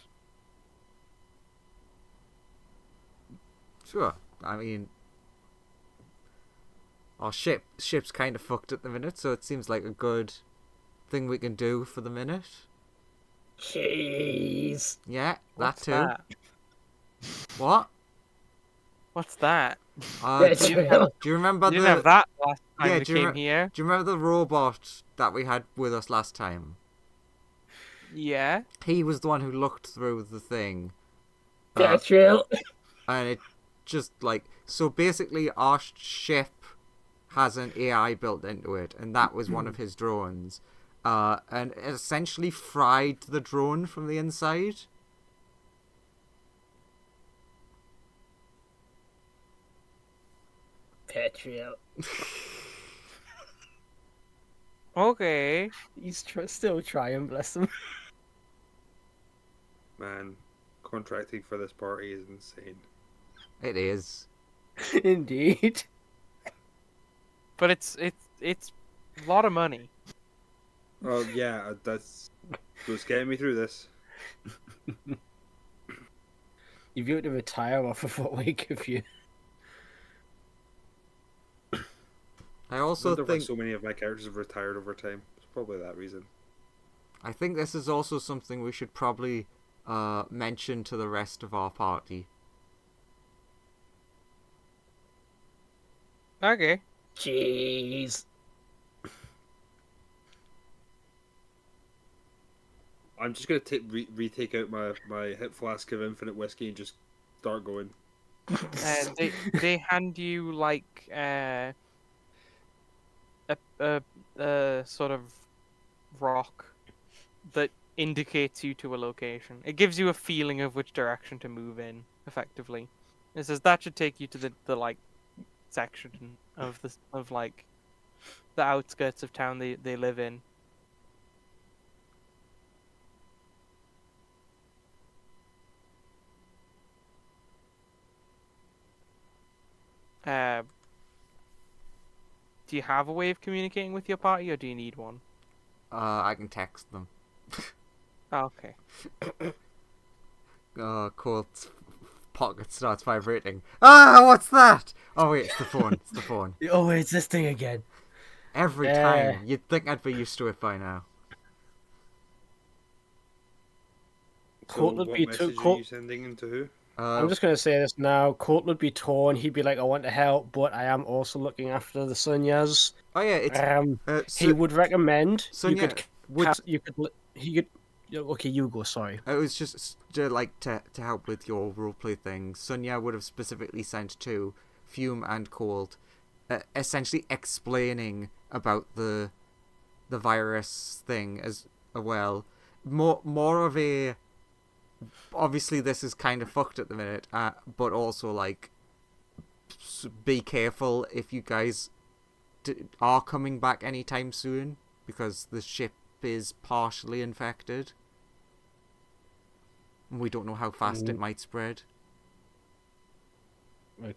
Sure. I mean, our ship's kind of fucked at the minute, so it seems like a good thing we can do for the minute. Jeez. Yeah, What's that too. that? What? What's that? That's Do real. you remember You didn't have that last time Yeah, we do you came here. Do you remember the robot that we had with us last time? Yeah. He was the one who looked through the thing. That's real. And it just, like... So basically, our ship has an AI built into it, and that was one of his drones. And it essentially fried the drone from the inside. That's real. Okay. He's still trying, bless him. Man, contracting for this party is insane. It is. Indeed. But it's a lot of money. Well, yeah, that's what's getting me through this. You've got to retire off of what we give you. I also wonder why think... so many of my characters have retired over time. It's probably that reason. I think this is also something we should probably mention to the rest of our party. Okay. Jeez. I'm just gonna retake out my hip flask of infinite whiskey and just start going. They hand you like a sort of rock that indicates you to a location. It gives you a feeling of which direction to move in, effectively. It says that should take you to the like section of like the outskirts of town they live in. Uh, do you have a way of communicating with your party, or do you need one? I can text them. Okay. Colt's pocket starts vibrating. Ah, what's that? Oh wait, it's the phone. It's the phone. Oh, it's this thing again. Every time. You'd think I'd be used to it by now. So Colt would what be message too. are you sending into who? I'm just going to say this now. Colt would be torn. He'd be like, I want to help, but I am also looking after the Sunyas. Oh yeah, it's He would recommend Sonya he could. Okay, you go. Sorry. It was just to help with your roleplay thing. Sonya would have specifically sent to Fume and Cold, essentially explaining about the virus thing as well. More of a, obviously this is kind of fucked at the minute, but also like be careful if you guys are coming back anytime soon, because the ship is partially infected. We don't know how fast it might spread.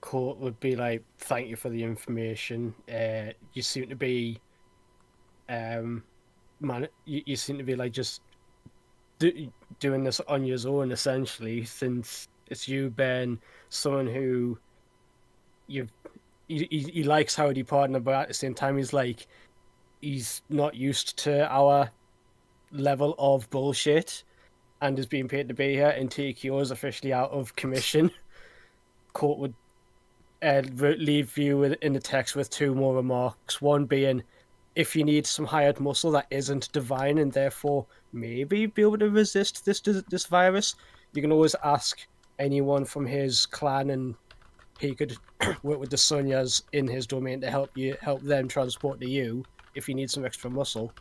Colt would be like, thank you for the information. You seem to be, you seem to be like just doing this on your own, essentially, since it's you, Ben, someone who he likes Howdy Partner, but at the same time he's not used to our level of bullshit and is being paid to be here, and TQ is officially out of commission. Court would leave you in the text with two more remarks. One being, if you need some hired muscle that isn't divine and therefore maybe be able to resist this virus, you can always ask anyone from his clan, and he could work with the Sunyas in his domain to help them transport to you if you need some extra muscle.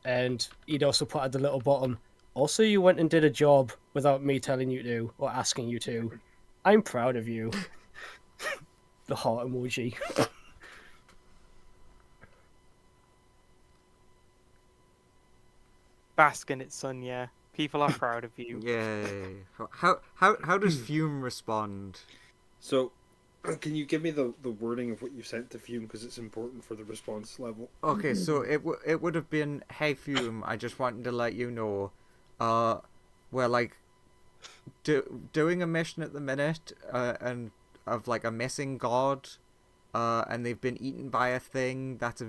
And he'd also put at the little bottom, also you went and did a job without me telling you to or asking you to. I'm proud of you. The heart emoji. Bask in it, son. Yeah, people are proud of you. Yay! How does Fume respond? So, can you give me the wording of what you sent to Fume, because it's important for the response level? Okay, so it would have been, hey Fume, I just wanted to let you know, we're like doing a mission at the minute, and of like a missing god, and they've been eaten by a thing that's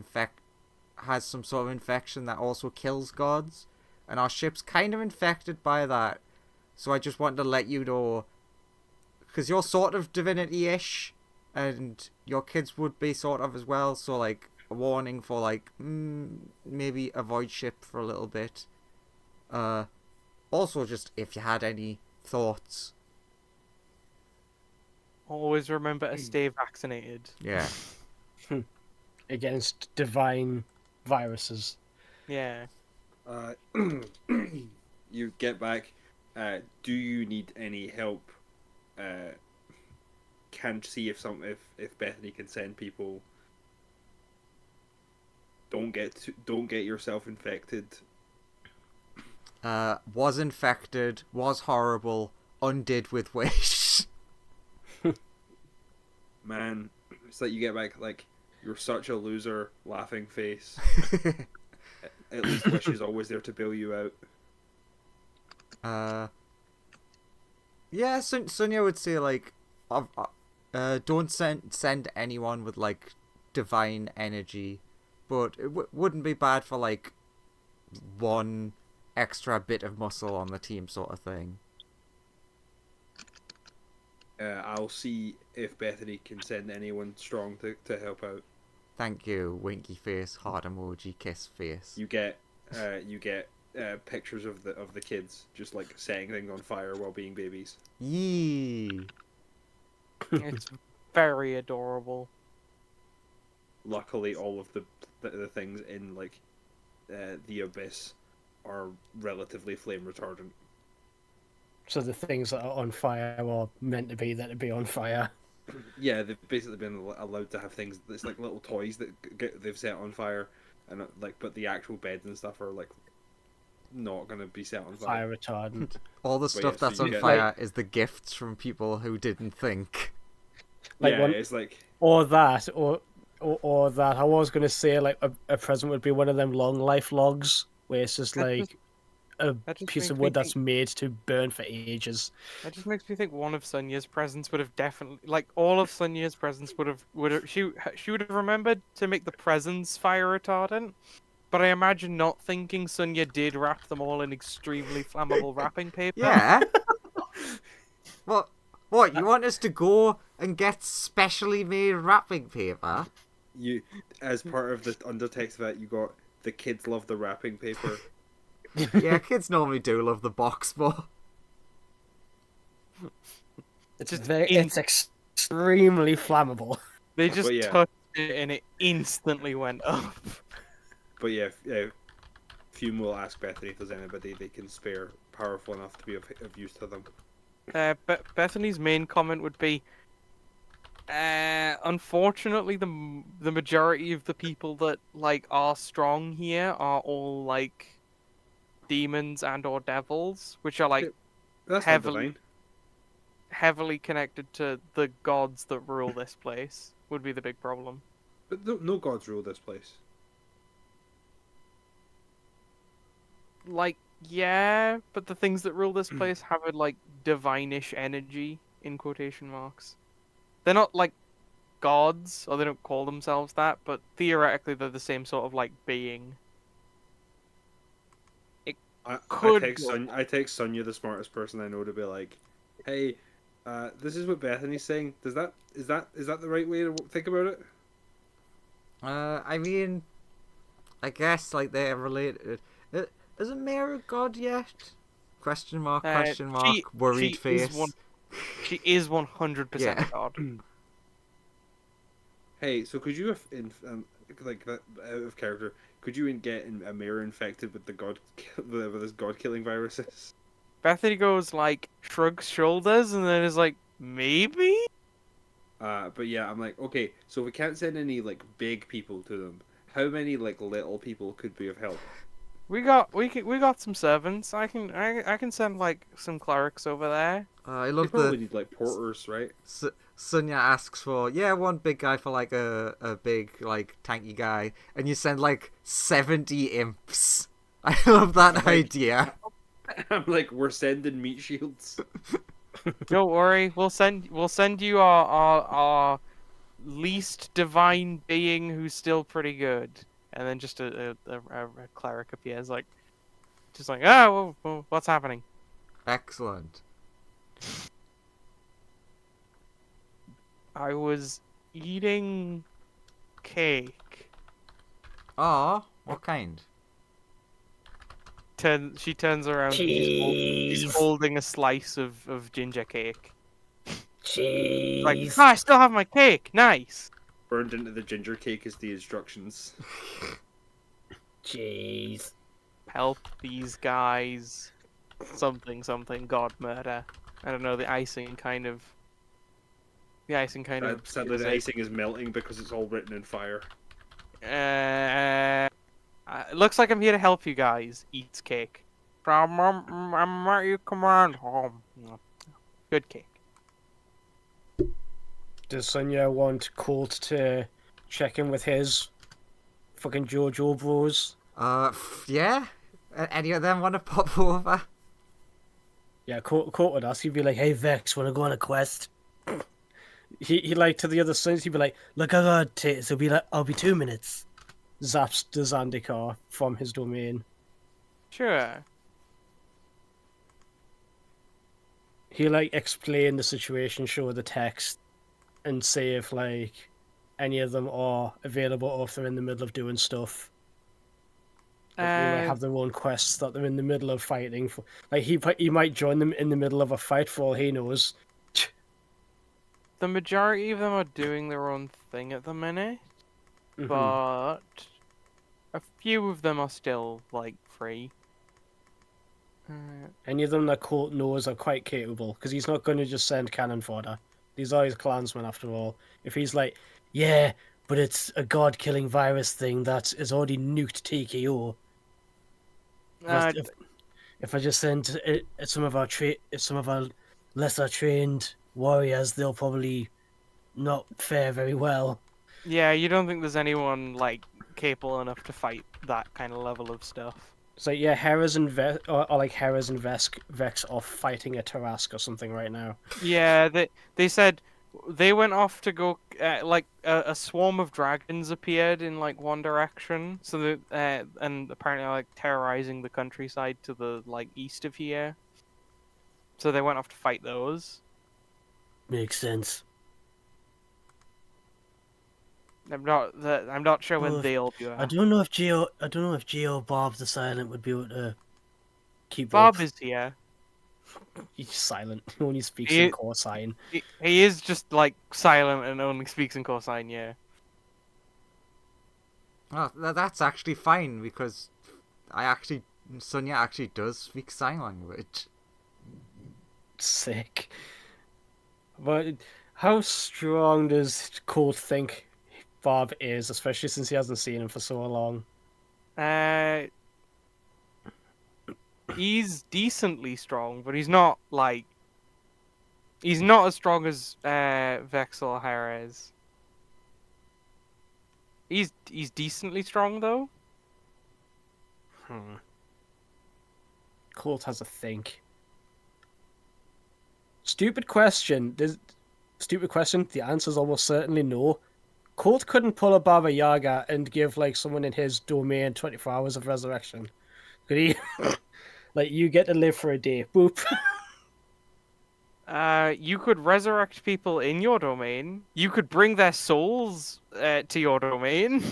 has some sort of infection that also kills gods, and our ship's kind of infected by that. So I just wanted to let you know, because you're sort of divinity-ish, and your kids would be sort of as well. So like a warning for like maybe avoid ship for a little bit. Also, just if you had any thoughts. Always remember to stay vaccinated. Yeah. Against divine viruses. Yeah. You get back. Do you need any help? Can see if Bethany can send people. Don't get yourself infected. Was infected. Was horrible. Undid with wish. Man, it's like you get back like, you're such a loser, laughing face. At least Wish is always there to bail you out. Yeah, Sonya would say like, don't send anyone with like divine energy, but it wouldn't be bad for like one extra bit of muscle on the team, sort of thing. I'll see if Bethany can send anyone strong to help out. Thank you, winky face, heart emoji, kiss face. You get pictures of the kids just like setting things on fire while being babies. Yee. It's very adorable. Luckily, all of the things in like the abyss are relatively flame retardant. So the things that are on fire are meant to be there to be on fire. Yeah, they've basically been allowed to have things. It's like little toys that they've set on fire, and but the actual beds and stuff are like not gonna be set on fire. Fire retardant. All the But stuff yeah, so that's you on get, fire is the gifts from people who didn't think. Like yeah, one- it's like Or that, or that. I was going to say, like, a present would be one of them long life logs, where it's just That like a that just piece makes of me wood that's think- made to burn for ages. That just makes me think one of Sonia's presents would have definitely, like, all of Sonia's presents would have she would have remembered to make the presents fire retardant. But I imagine not thinking Sonia did wrap them all in extremely flammable wrapping paper. Yeah. What? You want us to go and get specially made wrapping paper? you, as part of the undertext of that, you got the kids love the wrapping paper. Yeah, kids normally do love the box more. It's Just it's extremely flammable. They just But yeah. touched it and it instantly went up. But yeah, Fume will ask Bethany if there's anybody they can spare powerful enough to be of use to them. Bethany's main comment would be, unfortunately, the majority of the people that like are strong here are all like demons and or devils, which are like That's heavily- not divine. heavily connected to the gods that rule this place. Would be the big problem. But no gods rule this place. Like, yeah, but the things that rule this place have a like divine-ish energy in quotation marks. They're not like gods, or they don't call themselves that, but theoretically they're the same sort of like being. Could I text Sonia, the smartest person I know, to be like, "Hey, this is what Bethany's saying. Is that the right way to think about it?" I mean, I guess like they're related. Is Amira a god yet? Question mark? Question mark? Worried face. She is 100% Yeah. god. Hey, so could you, like that out of character, could you get a mirror infected with with this god killing viruses? Bethany goes like shrugs shoulders and then is like maybe. But yeah, I'm like, okay, so we can't send any like big people to them. How many like little people could be of help? We got some servants. I can send like some clerics over there. I They love probably the need like porters, right? Sonia asks for one big guy for like a big like tanky guy, and you send like 70 imps. I love that idea. I'm like, we're sending meat shields. Don't worry, we'll send you our least divine being who's still pretty good, and then just a cleric appears like, just like well, what's happening? Excellent. I was eating cake. Oh, what kind? She turns around. And she's Cheese. holding a slice of ginger cake. Cheese. Like, I still have my cake. Nice. Burned into the ginger cake is the instructions. Cheese. Help these guys. Something. God murder. I don't know. The icing kind of. Sadly, the icing is melting because it's all written in fire. It looks like I'm here to help you guys. Eats cake. I'm at your command. Good cake. Does Sonia want Colt to check in with his fucking JoJo bros? Yeah. Any of them want to pop over? Yeah, Colt would ask. He'd be like, "Hey Vex, wanna go on a quest?" He like to the other sons. He'd be like, "Look, I got tits." He'll be like, "I'll be 2 minutes." Zaps the Zandikar from his domain. Sure. He'll like explain the situation, show the text, and see if like any of them are available or if they're in the middle of doing stuff. Like, they might have their own quests that they're in the middle of fighting for. Like he might join them in the middle of a fight for all he knows. The majority of them are doing their own thing at the minute, but a few of them are still like free. Any of them that Colt knows are quite capable, because he's not going to just send cannon fodder. These are his clansmen after all. If he's like, yeah, but it's a god-killing virus thing that has already nuked TKO. If I just send some of our lesser trained warriors, they'll probably not fare very well. Yeah, you don't think there's anyone like capable enough to fight that kind of level of stuff? It's like, yeah, Heras and Heras and Vex off fighting a Tarask or something right now. Yeah, they said they went off to go. Like a swarm of dragons appeared in like one direction, so that and apparently like terrorizing the countryside to the like east of here. So they went off to fight those. Makes sense. I'm not sure when Well, they'll do that. I don't know if Geo Bob the Silent would be able to keep Bob up. is here. He's silent. He only speaks in cosine. He is just like silent and only speaks in cosine. Yeah. Oh, that's actually fine because Sonia actually does speak sign language. Sick. But how strong does Colt think Bob is, especially since he hasn't seen him for so long? He's decently strong, but he's not as strong as Vex or Jerez. He's decently strong though. Colt has a think. Stupid question. The answer's almost certainly no. Colt couldn't pull a Baba Yaga and give like someone in his domain 24 hours of resurrection. Could he? Like, you get to live for a day. Boop. You could resurrect people in your domain. You could bring their souls to your domain.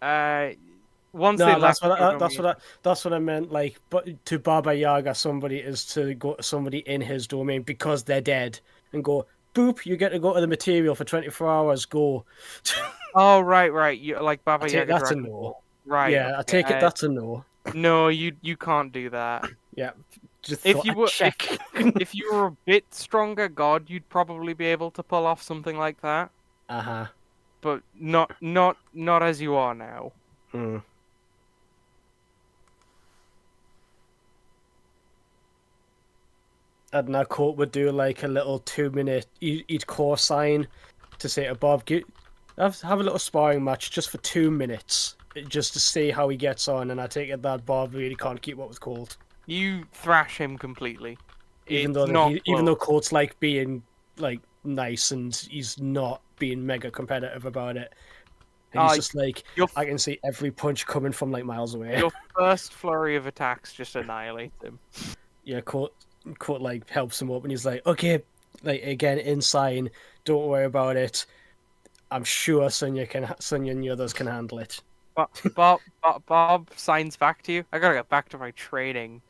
Once they left your domain. That's what I meant. Like, but to Baba Yaga, somebody is to go to somebody in his domain because they're dead and go. Boop! You get to go to the material for 24 hours. Go. Oh right. You like Baba Yaga. That's a no. Right. Yeah, I take it that's a no. No, you can't do that. Yeah. Just If you were check. if you were a bit stronger god, you'd probably be able to pull off something like that. But not as you are now. And now Colt would do like a little 2-minute each core sign to say to Bob, have a little sparring match just for 2 minutes, just to see how he gets on. And I take it that Bob really can't keep up with Colt. You thrash him completely. Even though Colt's like being like nice and he's not being mega competitive about it. And he's just like, I can see every punch coming from like miles away. Your first flurry of attacks just annihilates him. Yeah, Colt like helps him up and he's like, okay, like again in sign, don't worry about it. I'm sure Sonia and the others can handle it. Bob signs back to you. I gotta get back to my training.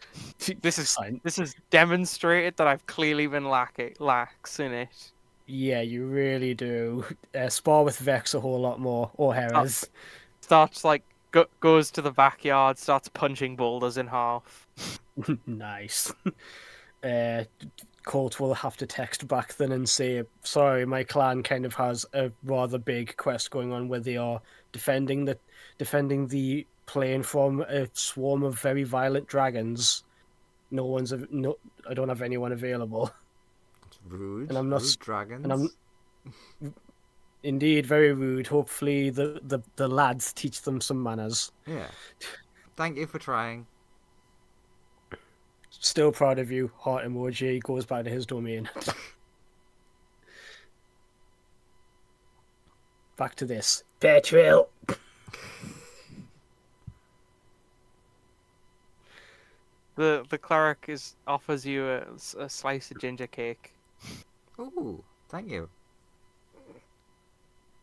This is demonstrated that I've clearly been lax in it. Yeah, you really do. Spar with Vex a whole lot more, or Jerez. Starts like goes to the backyard, starts punching boulders in half. Nice. Colt will have to text back then and say, sorry, my clan kind of has a rather big quest going on where they are defending the plane from a swarm of very violent dragons. I don't have anyone available. It's rude. And I'm not rude dragons. And I'm indeed very rude. Hopefully the lads teach them some manners. Yeah. Thank you for trying. Still proud of you. Heart emoji goes back to his domain. Back to this. Petrol. The cleric offers you a slice of ginger cake. Ooh, thank you.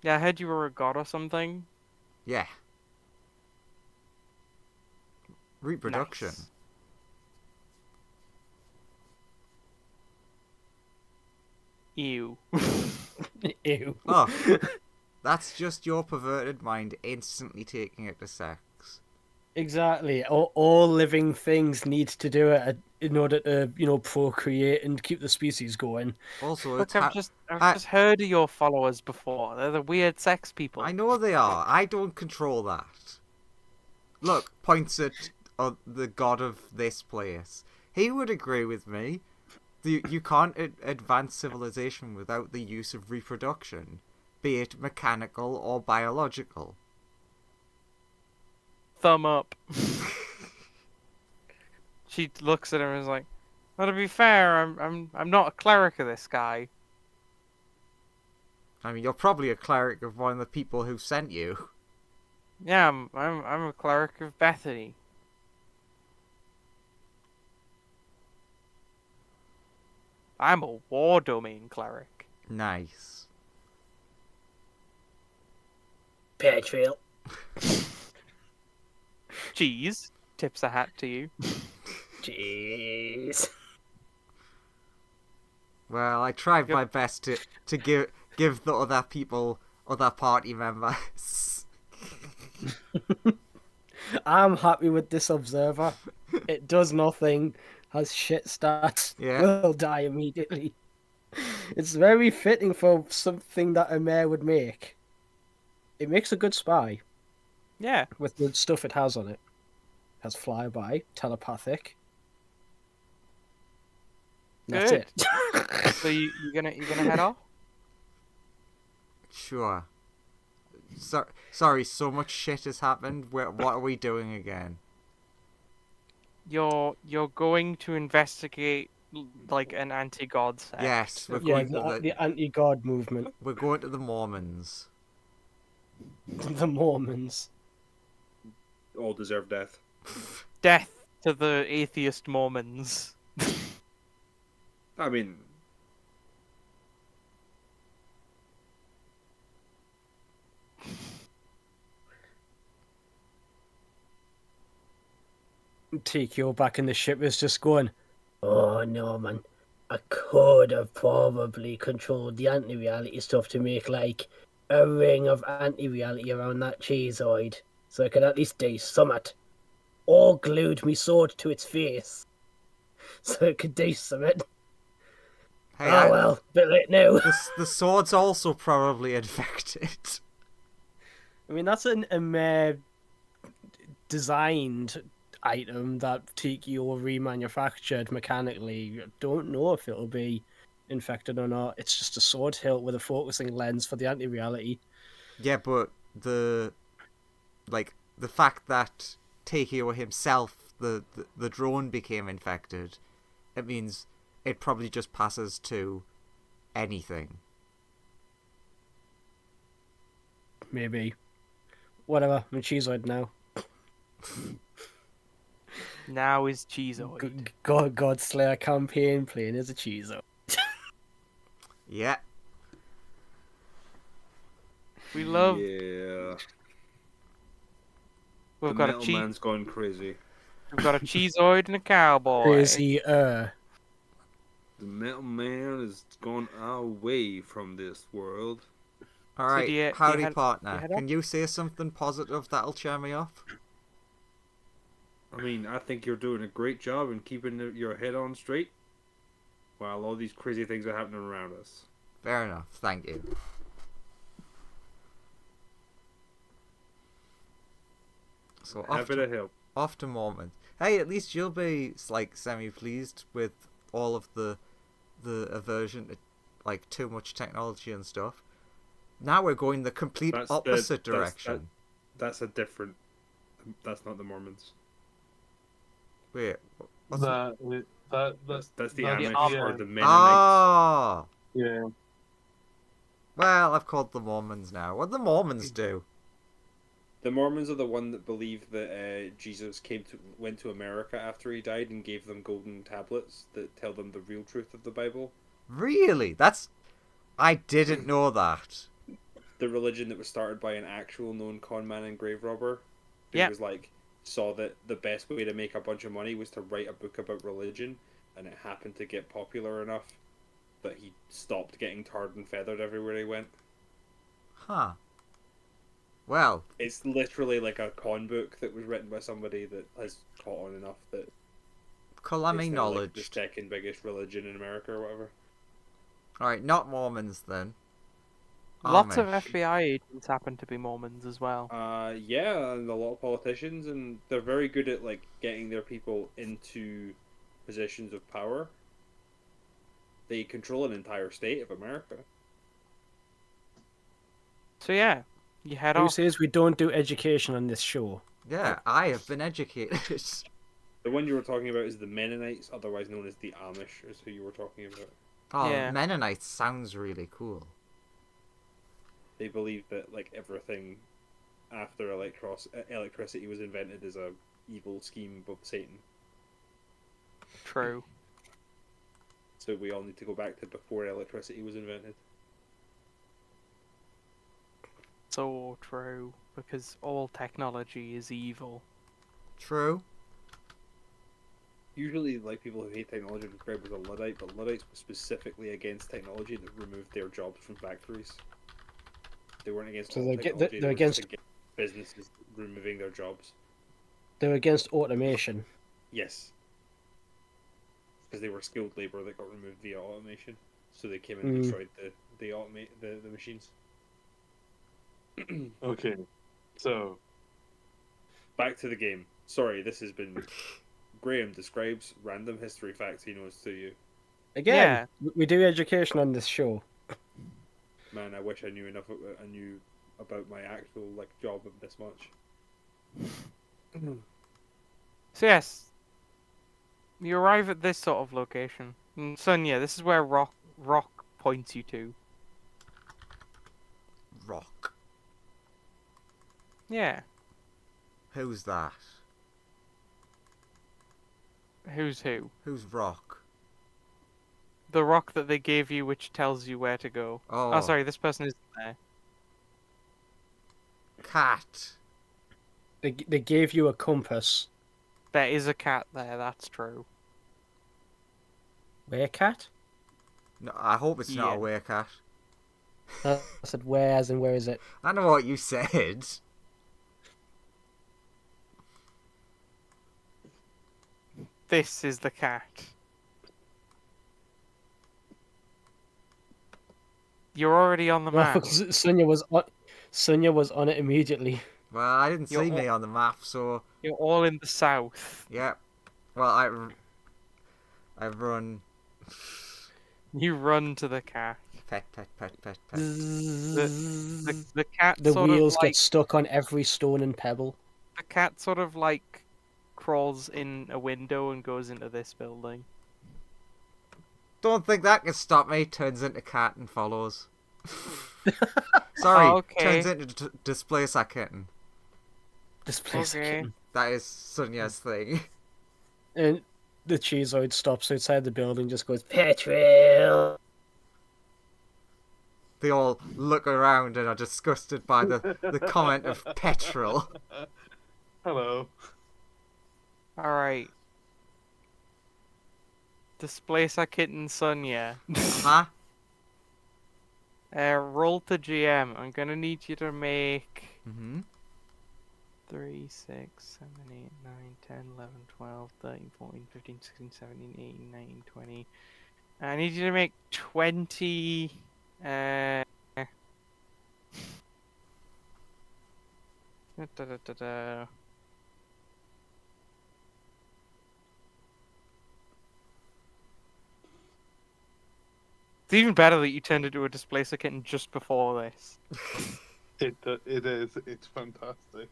Yeah, I heard you were a god or something. Yeah. Reproduction. Nice. Ew. Ew. Oh, that's just your perverted mind instantly taking it to sex. Exactly. All living things need to do it in order to, procreate and keep the species going. Also, Look, it's I've I- just heard of your followers before. They're the weird sex people. I know they are. I don't control that. Look, points at the god of this place. He would agree with me. You can't advance civilization without the use of reproduction, be it mechanical or biological. Thumb up. She looks at him and is like, "Well, to be fair, I'm not a cleric of this guy." I mean, you're probably a cleric of one of the people who sent you. Yeah, I'm a cleric of Bethany. I'm a war domain cleric. Nice. Patriot. Cheese tips a hat to you. Jeez. Well, I tried my best to give the other people, other party members. I'm happy with this observer. It does nothing, has shit stats, Yeah. will die immediately. It's very fitting for something that a mayor would make. It makes a good spy Yeah. with the stuff it has on it. It has flyby, telepathic. That's Good. it. So you gonna head off? Sure. Sorry, so much shit has happened. What are we doing again? You're going to investigate like an anti-god sect. Yes, we're Yeah, going to the anti-god movement. we're going to the Mormons. The Mormons. All deserve death. Death to the atheist Mormons. I mean, Tikio back in the ship is just going, Oh no, man. I could have probably controlled the anti-reality stuff to make like a ring of anti-reality around that cheeseoid, so I could at least do summit. Or glued me sword to its face, so it could do summit. Hey, Oh well, bit late now. the sword's also probably infected. I mean, that's a mayor designed item that Tikio remanufactured mechanically. I don't know if it'll be infected or not. It's just a sword hilt with a focusing lens for the anti-reality. Yeah, but the fact that Takeo himself, the drone, became infected, it means it probably just passes to anything. Maybe. Whatever, I'm a cheeseoid now. Now is Cheezoid. Godslayer campaign playing as a cheeseoid. Yeah. We love. yeah. We've The got a metal man's gone crazy. We've got a Cheezoid and a cowboy. Crazy, The metal man is gone away from this world. All So right, do you howdy, head- partner. you head Can you say something positive that'll cheer me up? I mean, I think you're doing a great job in keeping your head on straight while all these crazy things are happening around us. Fair enough. Thank you. So Happy to help. off to Mormons. Hey, at least you'll be like semi-pleased with all of the aversion to like too much technology and stuff. Now we're going the complete opposite direction. That's a different. That's not the Mormons. Wait, what's That's That's the that's Amish the, or the Mennonites. Ah, yeah. well, I've called the Mormons now. What do the Mormons do? The Mormons are the one that believe that Jesus went to America after he died and gave them golden tablets that tell them the real truth of the Bible. Really? I didn't know that. The religion that was started by an actual known con man and grave robber, who Yeah. was like, saw that the best way to make a bunch of money was to write a book about religion, and it happened to get popular enough that he stopped getting tarred and feathered everywhere he went. Huh. Well, It's literally like a con book that was written by somebody that has caught on enough that Kalami it's now like the knowledge. second biggest religion in America or whatever. Alright, not Mormons then. Lots of Amish. FBI agents happen to be Mormons as well. Yeah, and a lot of politicians, and they're very good at like getting their people into positions of power. They control an entire state of America. So yeah, you head Who off. says we don't do education on this show? Yeah, I have been educated. The one you were talking about is the Mennonites, otherwise known as the Amish, is who you were talking about. Oh, Yeah. Mennonites sounds really cool. They believe that like everything after electricity was invented is a evil scheme of Satan. True. So we all need to go back to before electricity was invented. So true. Because all technology is evil. True. Usually, like people who hate technology are described as a Luddite, but Luddites were specifically against technology that removed their jobs from factories. They weren't against So all they're technology. they're They were just against- businesses removing their jobs. They're against automation. Yes, because they were skilled labor that got removed via automation. So they came in and destroyed the machines. Okay, so Back to the game. Sorry, this has been. Graham describes random history facts he knows to you. Again, we do education on this show. Man, I wish I knew enough. I knew about my actual like job of this much. So yes, you arrive at this sort of location. And Sonia, this is where rock points you to. Rock. Yeah. Who's that? Who's who? Who's Rock? The rock that they gave you, which tells you where to go. Oh, Oh, sorry, this person isn't there. Cat. They gave you a compass. There is a cat there. That's true. Where cat? No, I hope it's not Yeah. a werecat. I said where, as in where is it? I know what you said. This is the cat. You're already on the map. Sonia was on it immediately. Well, I didn't You're see me all- on the map, so You're all in the south. yeah. Well, I run. You run to the cat. Pet, pet, pet, pet, pet. The cat The sort wheels of like get stuck on every stone and pebble. the cat sort of like crawls in a window and goes into this building. Don't think that can stop me. Turns into cat and follows. Sorry, Okay. turns into displacer kitten. This place Okay. kitten. That is Sonia's thing. And the cheeseoid stops outside the building, just goes, Petrol. They all look around and are disgusted by the comment of petrol. hello. Alright. Displacer kitten Sonia. Huh? Roll to GM. I'm gonna need you to make Mm-hmm. 3, 6, 7, 8, 9, 10, 11, 12, 13, 14, 15, 16, 17, 18, 19, 20. I need you to make 20. Da-da-da-da. It's even better that you turned into a displacer kitten just before this. It is. It's fantastic.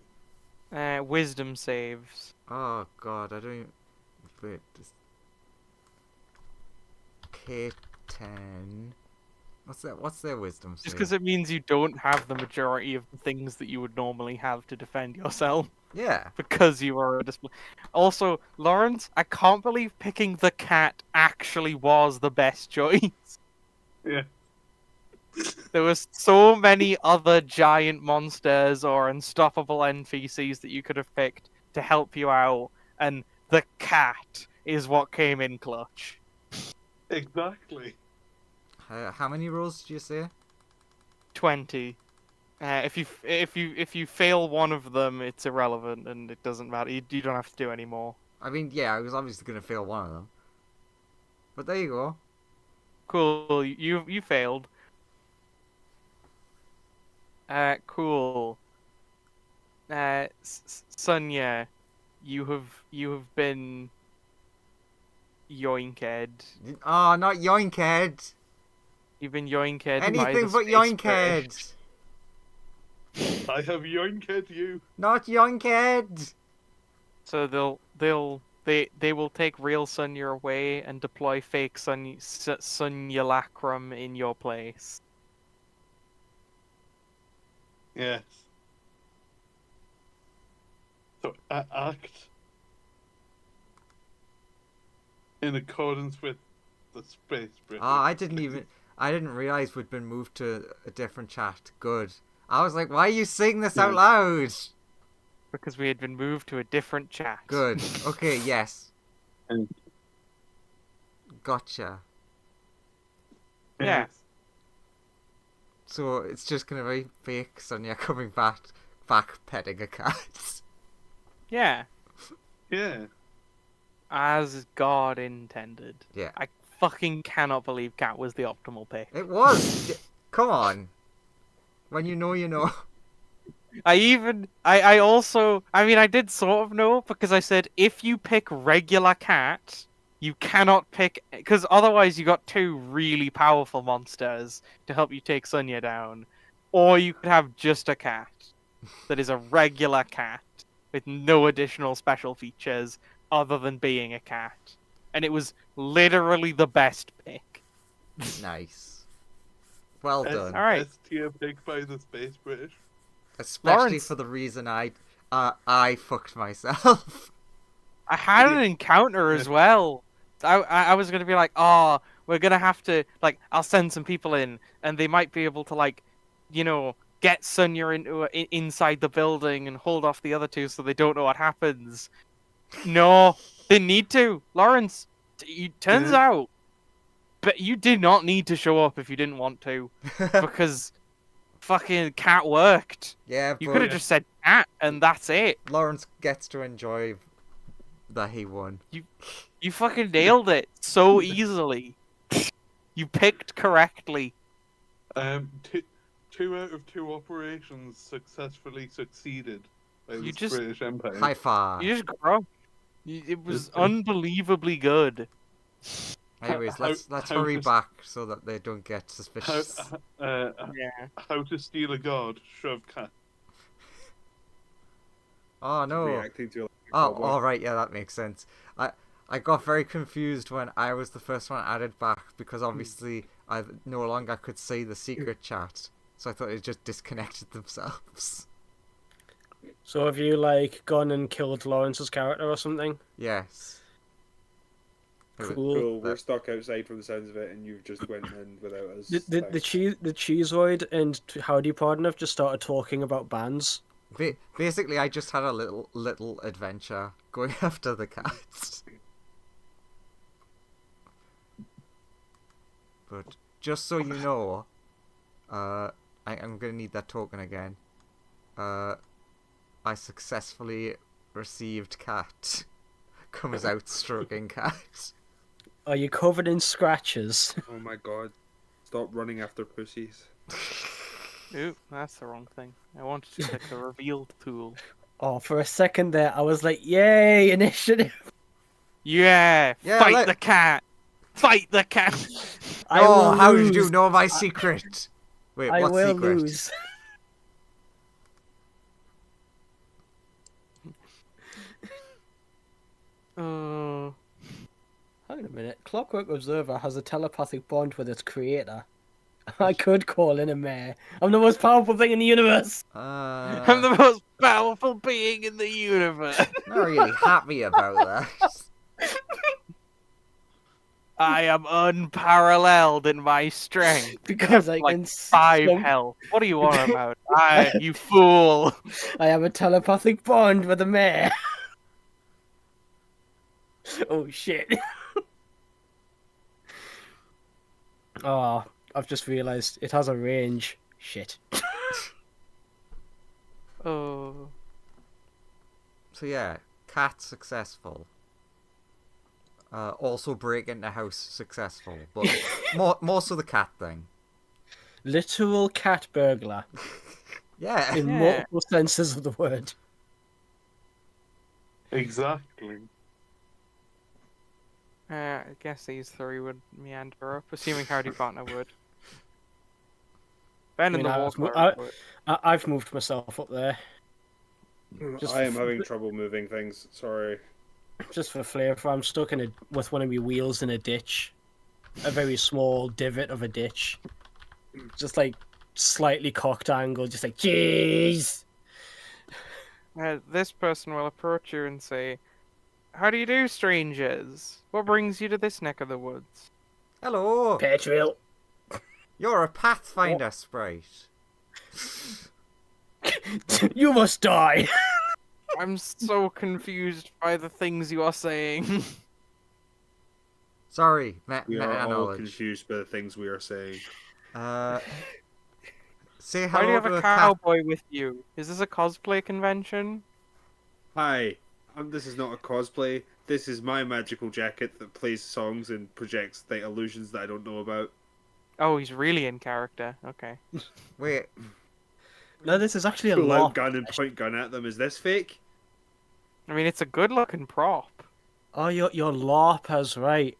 Wisdom saves. Oh god, I don't even... Wait, this... K10... What's their wisdom Just save? because it means you don't have the majority of the things that you would normally have to defend yourself. Yeah. Because you are a display. Also, Lawrence, I can't believe picking the cat actually was the best choice. Yeah. There was so many other giant monsters or unstoppable NPCs that you could have picked to help you out, and the cat is what came in clutch. Exactly. How many rolls did you say? 20. If you fail one of them, it's irrelevant and it doesn't matter. You don't have to do any more. I mean, yeah, I was obviously gonna fail one of them. But there you go. Cool. You failed. Cool. Sonia, you have been yoinked. Oh, not yoinked. You've been yoinked by Anything the but space yoinked. I have yoinked you. Not yoinked. So they will take real Sonia away and deploy fake Sonialacrum in your place. Yes. So act in accordance with the space British. I didn't realize we'd been moved to a different chat. Good. I was like, why are you saying this out loud? Because we had been moved to a different chat. Good. Okay, yes. And- Gotcha. Yeah. So it's just gonna be fake Sonia coming back petting a cat. Yeah. Yeah. As God intended. Yeah. I fucking cannot believe Cat was the optimal pick. It was. Come on. When you know, you know. I mean, I did sort of know because I said if you pick regular cat, you cannot pick because otherwise you got two really powerful monsters to help you take Sonia down, or you could have just a cat that is a regular cat with no additional special features other than being a cat, and it was literally the best pick. Nice. Well done. All right. S-tier pick by the space British. Especially Lawrence. for the reason I fucked myself. I had an encounter as well. I was gonna be like, oh, we're gonna have to like, I'll send some people in, and they might be able to like, get Sonia inside the building and hold off the other two so they don't know what happens. No, they need to, Lawrence. Turns out, but you did not need to show up if you didn't want to, because fucking cat worked. Yeah, You but could have just said cat, and that's it. Lawrence gets to enjoy that he won. You fucking nailed it so easily. You picked correctly. 2 out of 2 operations successfully succeeded by the You just- British Empire. High five. You just crushed. It was unbelievably good. Anyways, let's how hurry to- back so that they don't get How, suspicious. Yeah. how to steal a god? Shove cat. Oh no. Reacting to Oh, all right. Yeah, that makes sense. I got very confused when I was the first one added back because obviously I no longer could see the secret chat, so I thought it just disconnected themselves. So have you like gone and killed Lawrence's character or something? Yes. Cool. Cool, we're stuck outside from the sounds of it, and you've just went in without us. The cheeseoid and Howdy Pardon have just started talking about bands. Basically, I just had a little adventure going after the cats. But just so you know, I'm gonna need that token again. I successfully received cat. Comes out stroking cat. Are you covered in scratches? Oh my god. Stop running after pussies. Ooh, that's the wrong thing. I wanted to click the revealed tool. Oh, for a second there, I was like, yay, initiative! Yeah, Yeah, fight the cat! Fight the cat! I Oh, will how lose. did you know my secret? Wait, I what will secret? lose. Hang on a minute. Clockwork Observer has a telepathic bond with its creator. I could call in a mayor. I'm the most powerful thing in the universe. I'm the most powerful being in the universe. Not really happy about that. I am unparalleled in my strength. Because I like can 5 health. What do you want about? You fool. I have a telepathic bond with the mayor. Oh shit. Oh, I've just realised it has a range. Shit. Oh. So yeah, cat successful. Also break into house successful, but more so the cat thing. Literal cat burglar Yeah. in Yeah. multiple senses of the word. Exactly. I guess these 3 would meander up, assuming Hardy Partner would. Ben and the Walker would. I've moved myself up there. Just I am for- having trouble moving things. Sorry. Just for flavour, I'm stuck with one of my wheels in a ditch. A very small divot of a ditch. Just like slightly cocked angle, just like, jeez! This person will approach you and say, "How do you do, strangers? What brings you to this neck of the woods?" Hello. Petril. You're a pathfinder sprite. You must die! I'm so confused by the things you are saying. Sorry, We are all knowledge. confused by the things we are saying. Say Why do hello you have to a a cat. cowboy with you? Is this a cosplay convention? Hi, this is not a cosplay. This is my magical jacket that plays songs and projects like illusions that I don't know about. Oh, he's really in character. Okay. Wait, No, this is actually a Pull law. out gun and point gun at them. Is this fake? I mean, it's a good-looking prop. Oh, your LARPer's right.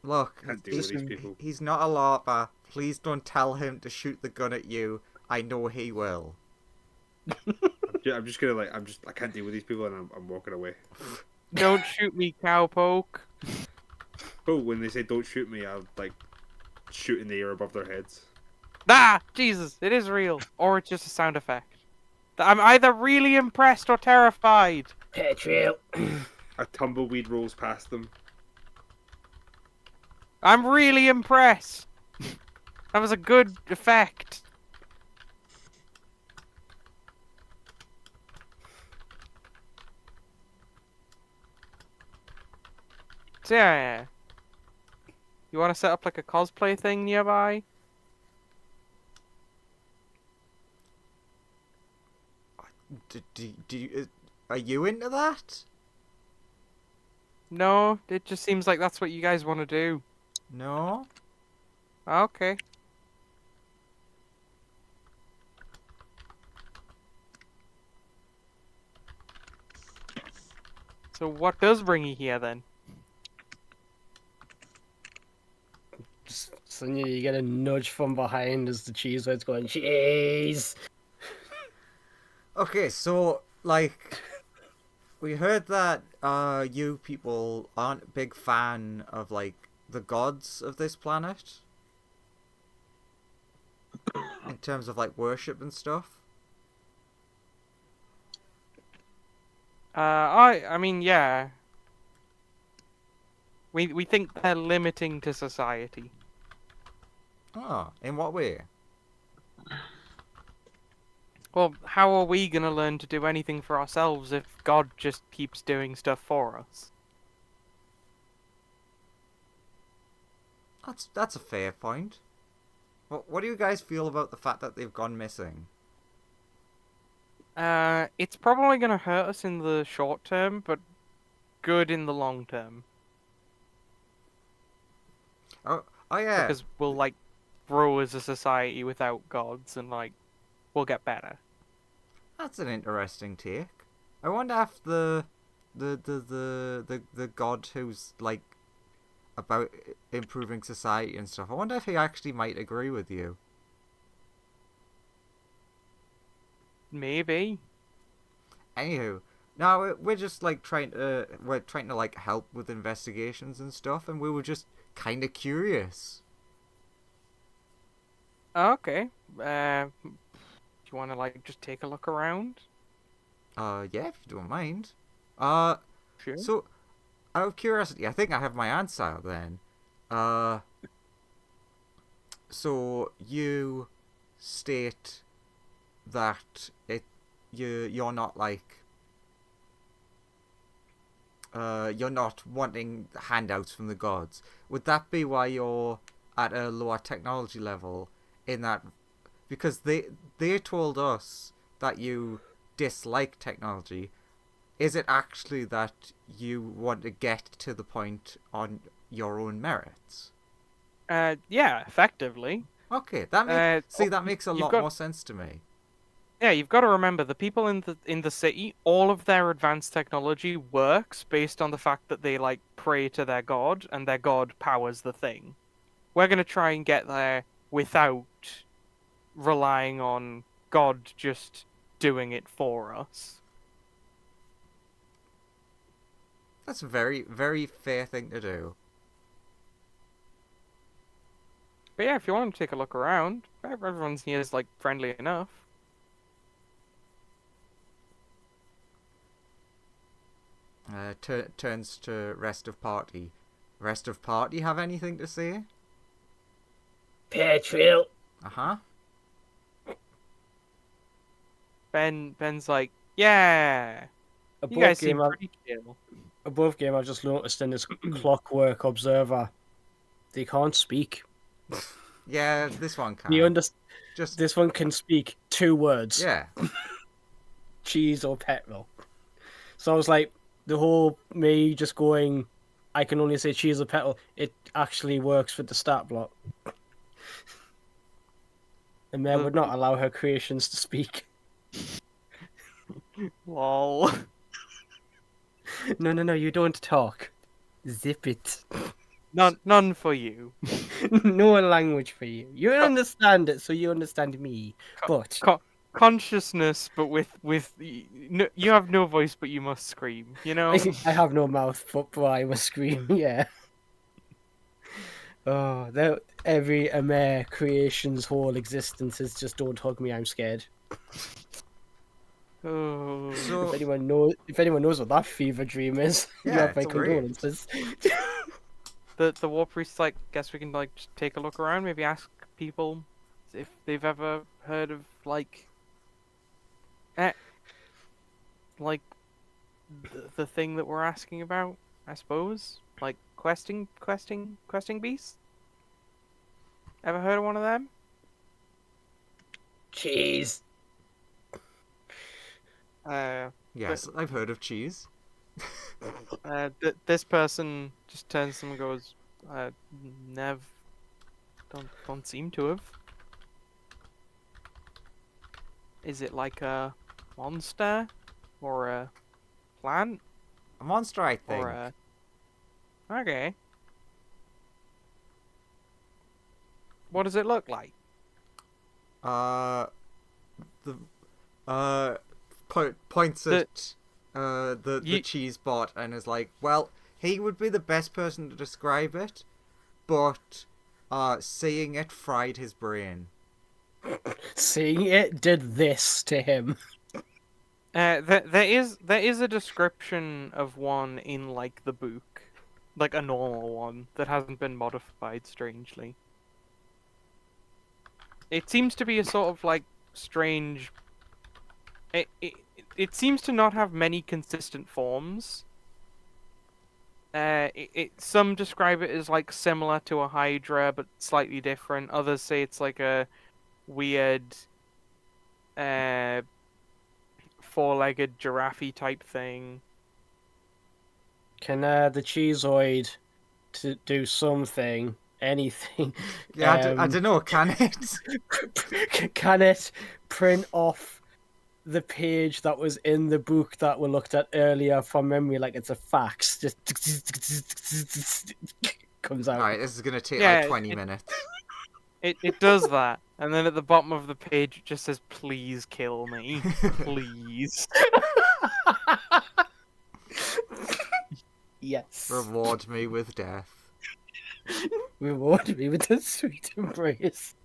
look, Can't deal with these people. he's not a LARPer. Please don't tell him to shoot the gun at you. I know he will. I'm just gonna I can't deal with these people, and I'm walking away. Don't shoot me, cowpoke. Oh, when they say don't shoot me, I'll shoot in the air above their heads. Ah, Jesus, it is real. Or it's just a sound effect. I'm either really impressed or terrified. Petril. A tumbleweed rolls past them. I'm really impressed. That was a good effect. So yeah. You want to set up like a cosplay thing nearby? Do you, are you into that? No, it just seems like that's what you guys want to do. No. Okay. So what does bring you here then? Suddenly you get a nudge from behind as the cheese head's going, cheese! Okay, so like, we heard that you people aren't a big fan of like the gods of this planet in terms of like worship and stuff. I mean, yeah. We think they're limiting to society. Oh, in what way? Well, how are we gonna learn to do anything for ourselves if God just keeps doing stuff for us? That's a fair point. What do you guys feel about the fact that they've gone missing? It's probably gonna hurt us in the short term, but good in the long term. Oh yeah. Because we'll like grow as a society without gods, and like we'll get better. That's an interesting take. I wonder if the god who's like about improving society and stuff, I wonder if he actually might agree with you. Maybe. Anywho, now we're just like trying to like help with investigations and stuff, and we were just kind of curious. Okay. Do you want to like just take a look around? Yeah, if you don't mind. Sure. So out of curiosity, I think I have my answer then. Uh, so you state that you're not like you're not wanting handouts from the gods. Would that be why you're at a lower technology level in that because they told us that you dislike technology. Is it actually that you want to get to the point on your own merits? Yeah, effectively. Okay, that makes a You've lot got more sense to me. Yeah, you've got to remember the people in the city, all of their advanced technology works based on the fact that they like pray to their god and their god powers the thing. We're going to try and get there without relying on God just doing it for us. That's a very, very fair thing to do. But yeah, if you want to take a look around, everyone's here is like friendly enough. Turns to rest of party. Rest of party have anything to say? Petrol. Uh-huh. Ben's like, yeah, you guys seem pretty chill. Above game, I've just noticed in this clockwork observer, they can't speak. Yeah, this one can. You understand? Just This one can speak 2 words: yeah. cheese or petrol. So I was like, the whole me just going, I can only say cheese or petrol. It actually works for the stat block, and Mare would not allow her creations to speak. Lol. No, you don't talk. Zip it. None for you. No language for you. You understand it, so you understand me. But Consciousness, but with you have no voice, but you must scream. You know. I have no mouth, but I must scream. Yeah. Oh, every Amare creation's whole existence is just don't hug me, I'm scared. Oh. So If anyone knows what that fever dream is, you Yeah, have my it's great. condolences. The war priest's like, guess we can like just take a look around, maybe ask people if they've ever heard of like the thing that we're asking about, I suppose. Like questing beasts? Ever heard of one of them? Cheese. yes, I've heard of cheese. This person just turns to them and goes, nev don't seem to have. Is it like a monster or a plant A monster, I think. or a Okay. What does it look like? Points The- at the You- cheese bot and is like, well, he would be the best person to describe it, but seeing it fried his brain. Seeing it did this to him. There is a description of one in like the book, like a normal one that hasn't been modified strangely. It seems to be a sort of like strange. It seems to not have many consistent forms. Some describe it as like similar to a hydra but slightly different. Others say it's like a weird four-legged giraffe type thing. Can the cheeseoid to do something, anything? Yeah, I don't know, can it? Can it print off the page that was in the book that we looked at earlier from memory, like it's a fax? Just comes out. Alright, this is gonna take Yeah, like 20 minutes. It does that, and then at the bottom of the page it just says, "Please kill me, please." Yes. Reward me with death. Reward me with a sweet embrace.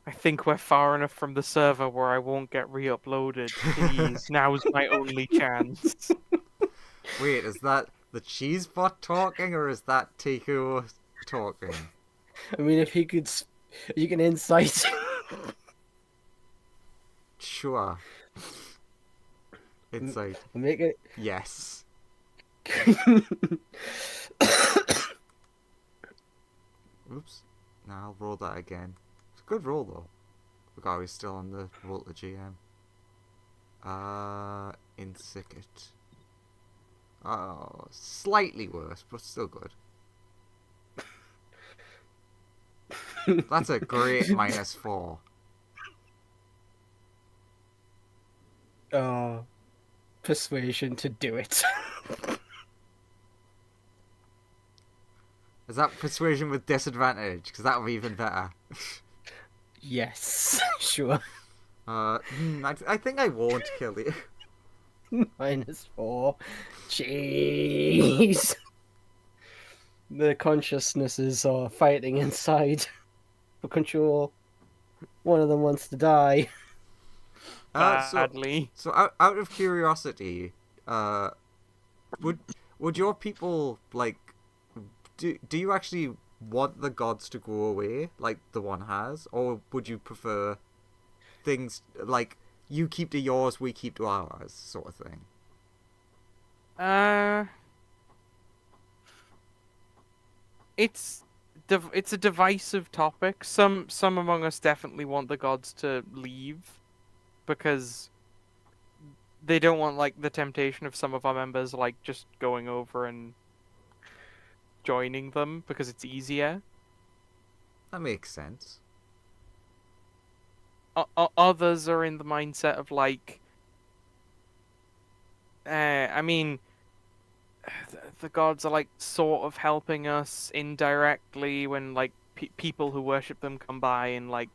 I think we're far enough from the server where I won't get re-uploaded. Please, now's my only chance. Wait, is that the cheese bot talking, or is that Tiku talking? I mean, if you can insight. Sure. Insight. Make it. Yes. Oops. Now I'll roll that again. It's a good roll though. Forgot he's still on the roll to GM. Insicate. Oh, slightly worse, but still good. That's a great -4. Persuasion to do it. Is that persuasion with disadvantage? Because that would be even better. Yes, sure. I think I won't kill you. -4. Jeez. The consciousnesses are fighting inside for control. One of them wants to die. Badly. So out of curiosity, would your people like do you actually want the gods to go away like the one has, or would you prefer things like you keep to yours, we keep to ours, sort of thing? It's a divisive topic. Some among us definitely want the gods to leave because they don't want like the temptation of some of our members like just going over and joining them because it's easier. That makes sense. Others are in the mindset of like, I mean, the gods are like sort of helping us indirectly when like people who worship them come by and like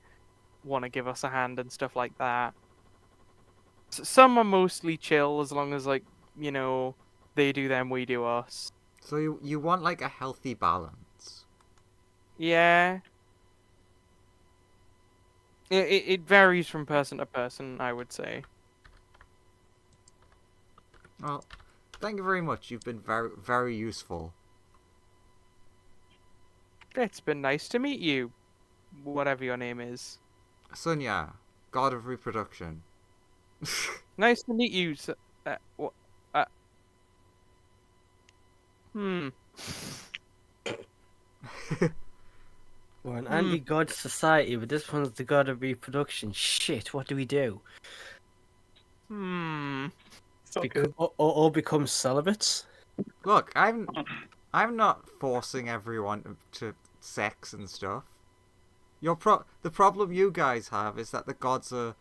want to give us a hand and stuff like that. Some are mostly chill as long as like, you know, they do them, we do us. So you want like a healthy balance. Yeah. It varies from person to person, I would say. Well, thank you very much. You've been very, very useful. It's been nice to meet you, whatever your name is. Sunya, god of reproduction. Nice to meet you. We're an anti-god society, but this one's the god of reproduction. Shit, what do we do? All become celibates? Look, I'm not forcing everyone to sex and stuff. The problem you guys have is that the gods are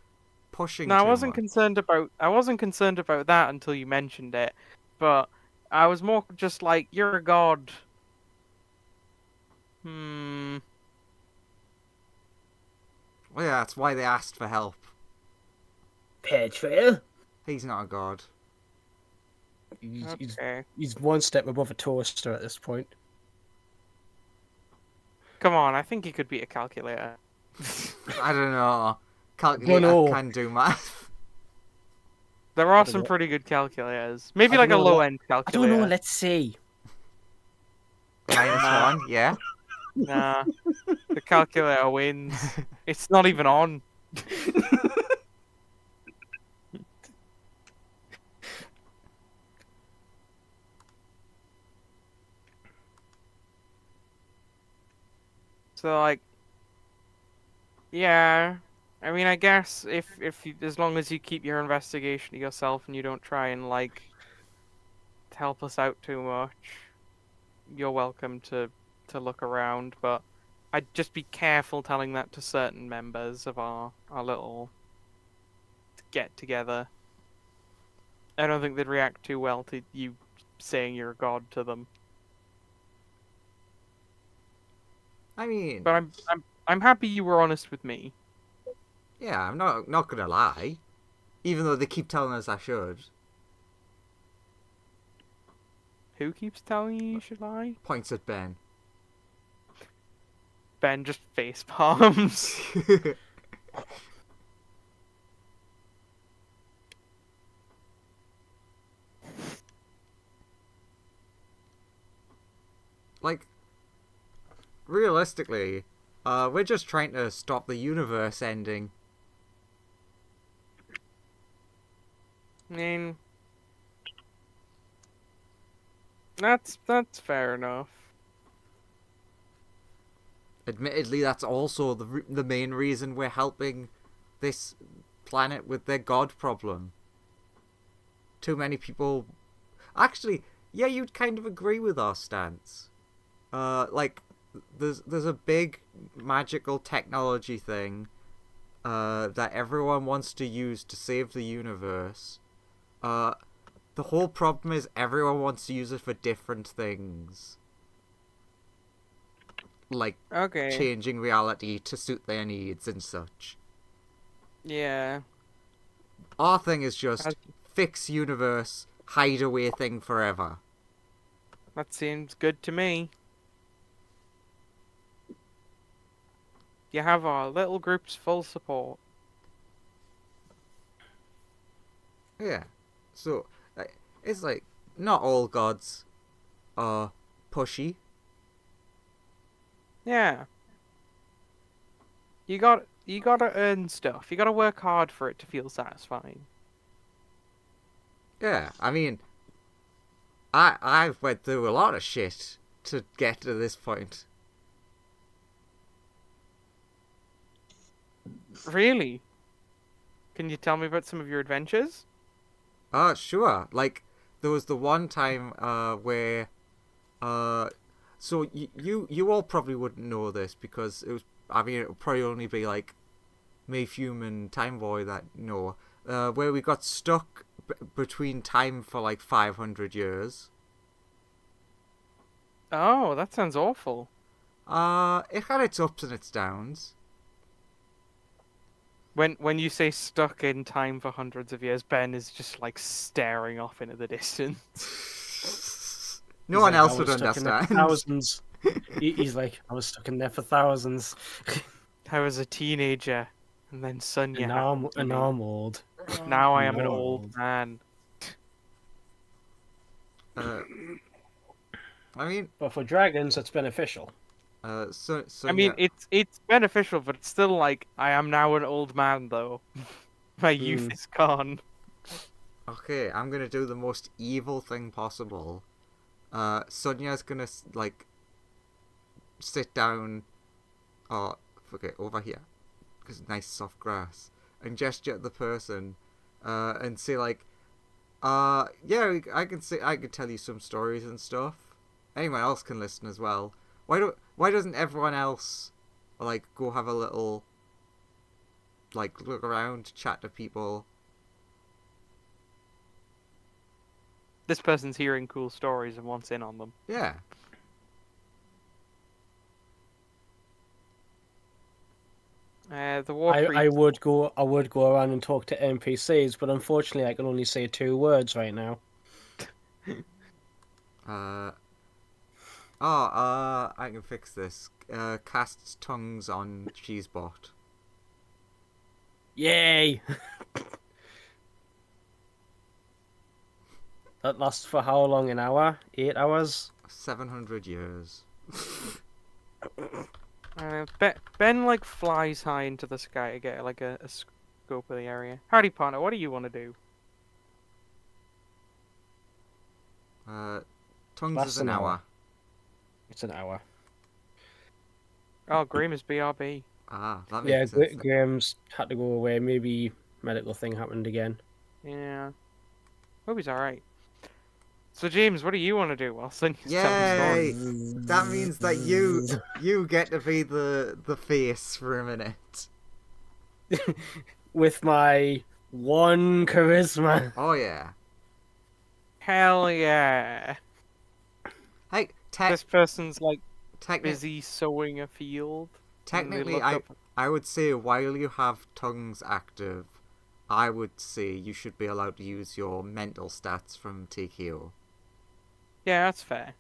pushing. No, I too wasn't much. concerned about that until you mentioned it. But I was more just like, you're a god. Well, yeah, that's why they asked for help. Petra? He's not a god. Okay. He's one step above a toaster at this point. Come on, I think he could be a calculator. I don't know. Calculator can do math. There are some pretty good calculators. Maybe I like a don't know, low-end I calculator. don't know, let's see. -1, yeah. Nah, the calculator wins. It's not even on. So like, yeah. I mean, I guess if as long as you keep your investigation to yourself and you don't try and like help us out too much, you're welcome to look around. But I'd just be careful telling that to certain members of our little get together. I don't think they'd react too well to you saying you're a god to them. I mean, But I'm happy you were honest with me. yeah, I'm not gonna lie, even though they keep telling us I should. Who keeps telling you should lie? Points at Ben. Ben just face palms. realistically, we're just trying to stop the universe ending. I mean, that's fair enough. Admittedly, that's also the main reason we're helping this planet with their god problem. Too many people... Actually, yeah, you'd kind of agree with our stance. Like, there's a big magical technology thing that everyone wants to use to save the universe. The whole problem is everyone wants to use it for different things. Like, Okay. changing reality to suit their needs and such. Yeah. Our thing is just As- fix universe, hide away thing forever. That seems good to me. You have our little group's full support. Yeah. So, it's like, not all gods are pushy. Yeah. You gotta earn stuff. You gotta work hard for it to feel satisfying. Yeah, I mean, I've went through a lot of shit to get to this point. Really? Can you tell me about some of your adventures? Sure. Like, there was the one time, where, so you all probably wouldn't know this because it was, I mean, it would probably only be like Mayfume and Time Boy that know, where we got stuck between time for like 500 years. Oh, that sounds awful. It had its ups and its downs. When you say stuck in time for hundreds of years, Ben is just like staring off into the distance. No He's one like, else "I would was stuck in there for understand. thousands." He's like, I was stuck in there for thousands. I was a teenager, and then Sonya happened to me. now I'm old. Now I am an now I'm old old. man. I mean, But for dragons, it's beneficial. so I mean, yeah. it's beneficial, but it's still like I am now an old man though. My youth is gone. Okay, I'm gonna do the most evil thing possible. Sonya's gonna like sit down, or okay, over here, because nice soft grass, and gesture at the person, and say like, yeah, I can tell you some stories and stuff. Anyone else can listen as well. Why doesn't everyone else like go have a little like look around, chat to people? This person's hearing cool stories and wants in on them. Yeah. The war I priest. would go around and talk to NPCs, but unfortunately, I can only say 2 words right now. I can fix this. Casts tongues on Cheesebot. Yay! That lasts for how long? An hour? 8 hours? 700 years. Ben like flies high into the sky to get like a scope of the area. Howdy, partner. What do you want to do? Tongues Lasts is an an hour. hour. It's an hour. Oh, Graham is BRB. Ah, that Yeah, makes sense. Graham's had to go away. Maybe medical thing happened again. Yeah. Hope he's alright. So James, what do you want to do while Sonya's telling Yay! stories? That means that you get to be the face for a minute. With my 1 charisma. Oh yeah. Hell yeah! Hey, This person's like technically, busy sowing a field. and they technically, look I up- I would say while you have tongues active, I would say you should be allowed to use your mental stats from TKO. Yeah, that's fair.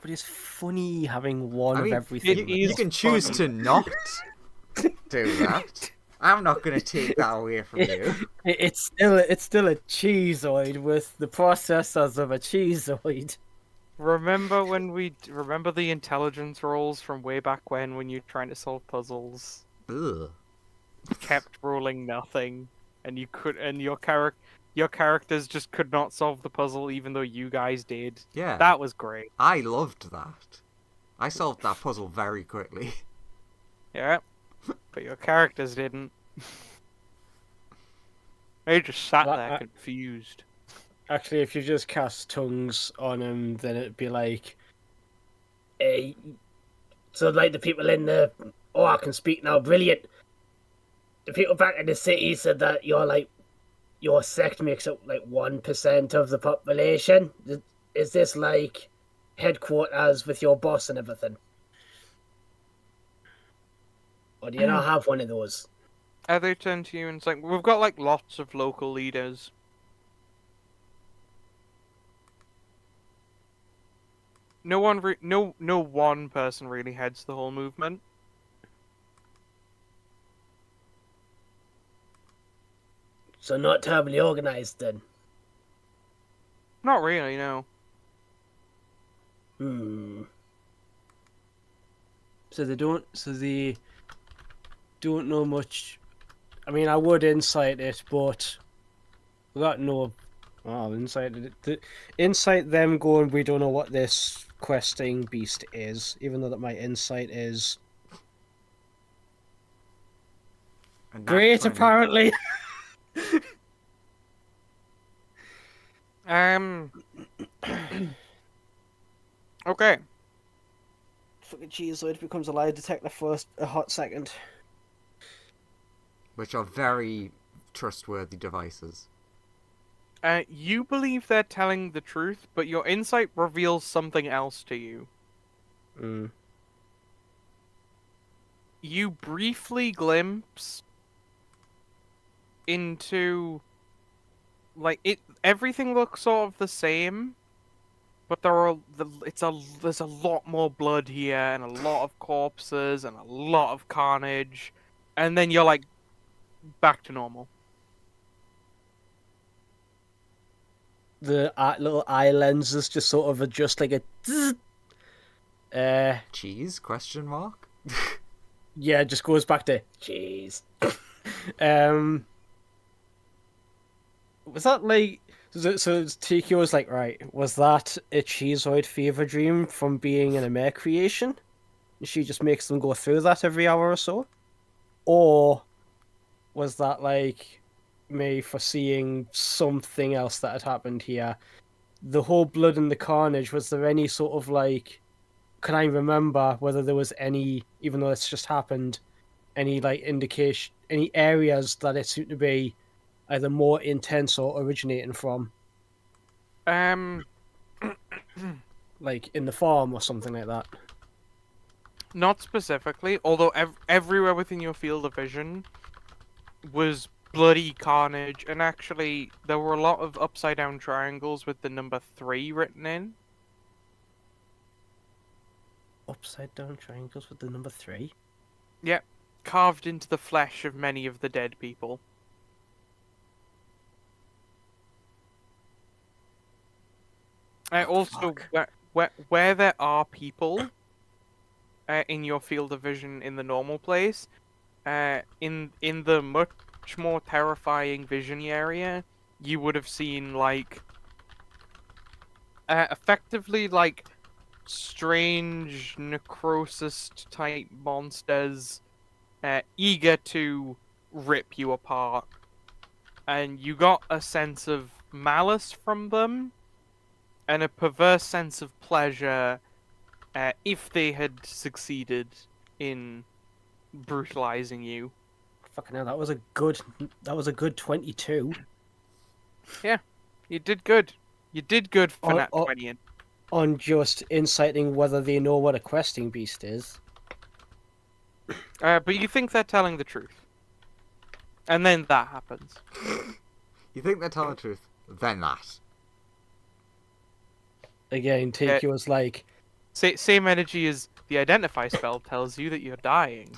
But it's funny having one I mean, of everything. you can choose to not do that. I'm not going to take that away from you. It's still a cheeseoid with the processors of a cheeseoid. Remember remember the intelligence rolls from way back when you're trying to solve puzzles? Ugh. Kept rolling nothing, and your characters just could not solve the puzzle even though you guys did. Yeah. That was great. I loved that. I solved that puzzle very quickly. Yeah. But your characters didn't. They just sat there confused. Actually, if you just cast tongues on him, then it'd be like, so like the people in the I can speak now, brilliant. The people back in the city said that your sect makes up like 1% of the population. Is this like headquarters with your boss and everything? Or do you not have one of those? They turn to you and it's like, we've got like lots of local leaders. No one person really heads the whole movement. So not terribly organized then. Not really, no. so they don't know much. I mean, I would insight it, but we got no. Oh, insight it. Insight them going. We don't know what this questing beast is, even though that my insight is great. 20. Apparently. Okay. Fucking cheeseoid becomes a lie detector for a hot second. Which are very trustworthy devices. You believe they're telling the truth, but your insight reveals something else to you. You briefly glimpse into everything looks sort of the same, but there's a lot more blood here and a lot of corpses and a lot of carnage, and then you're like back to normal. The little eye lenses just sort of adjust like a Cheese? Question mark? yeah, it just goes back to Jeez. Was that like so Tiki was like, right, was that a cheeseoid fever dream from being in a mare creation? She just makes them go through that every hour or so? Or was that like me foreseeing something else that had happened here? The whole blood and the carnage, was there any sort of like, can I remember whether there was any, even though it's just happened, any like indication, any areas that it seemed to be either more intense or originating from? Like in the farm or something like that? Not specifically, although everywhere within your field of vision was bloody carnage, and actually there were a lot of upside down triangles with the number 3 written in. Upside down triangles with the number 3? Yep, carved into the flesh of many of the dead people. Also, where there are people in your field of vision in the normal place, in the much more terrifying vision area, you would have seen like effectively like strange necrosis type monsters eager to rip you apart, and you got a sense of malice from them and a perverse sense of pleasure if they had succeeded in brutalizing you. Fucking hell, that was a good 22. Yeah, you did good. You did good for that 20. On just inciting whether they know what a questing beast is. But you think they're telling the truth. And then that happens. You think they're telling the truth? Then that. Again, Tiki was like... Same energy as the identify spell tells you that you're dying.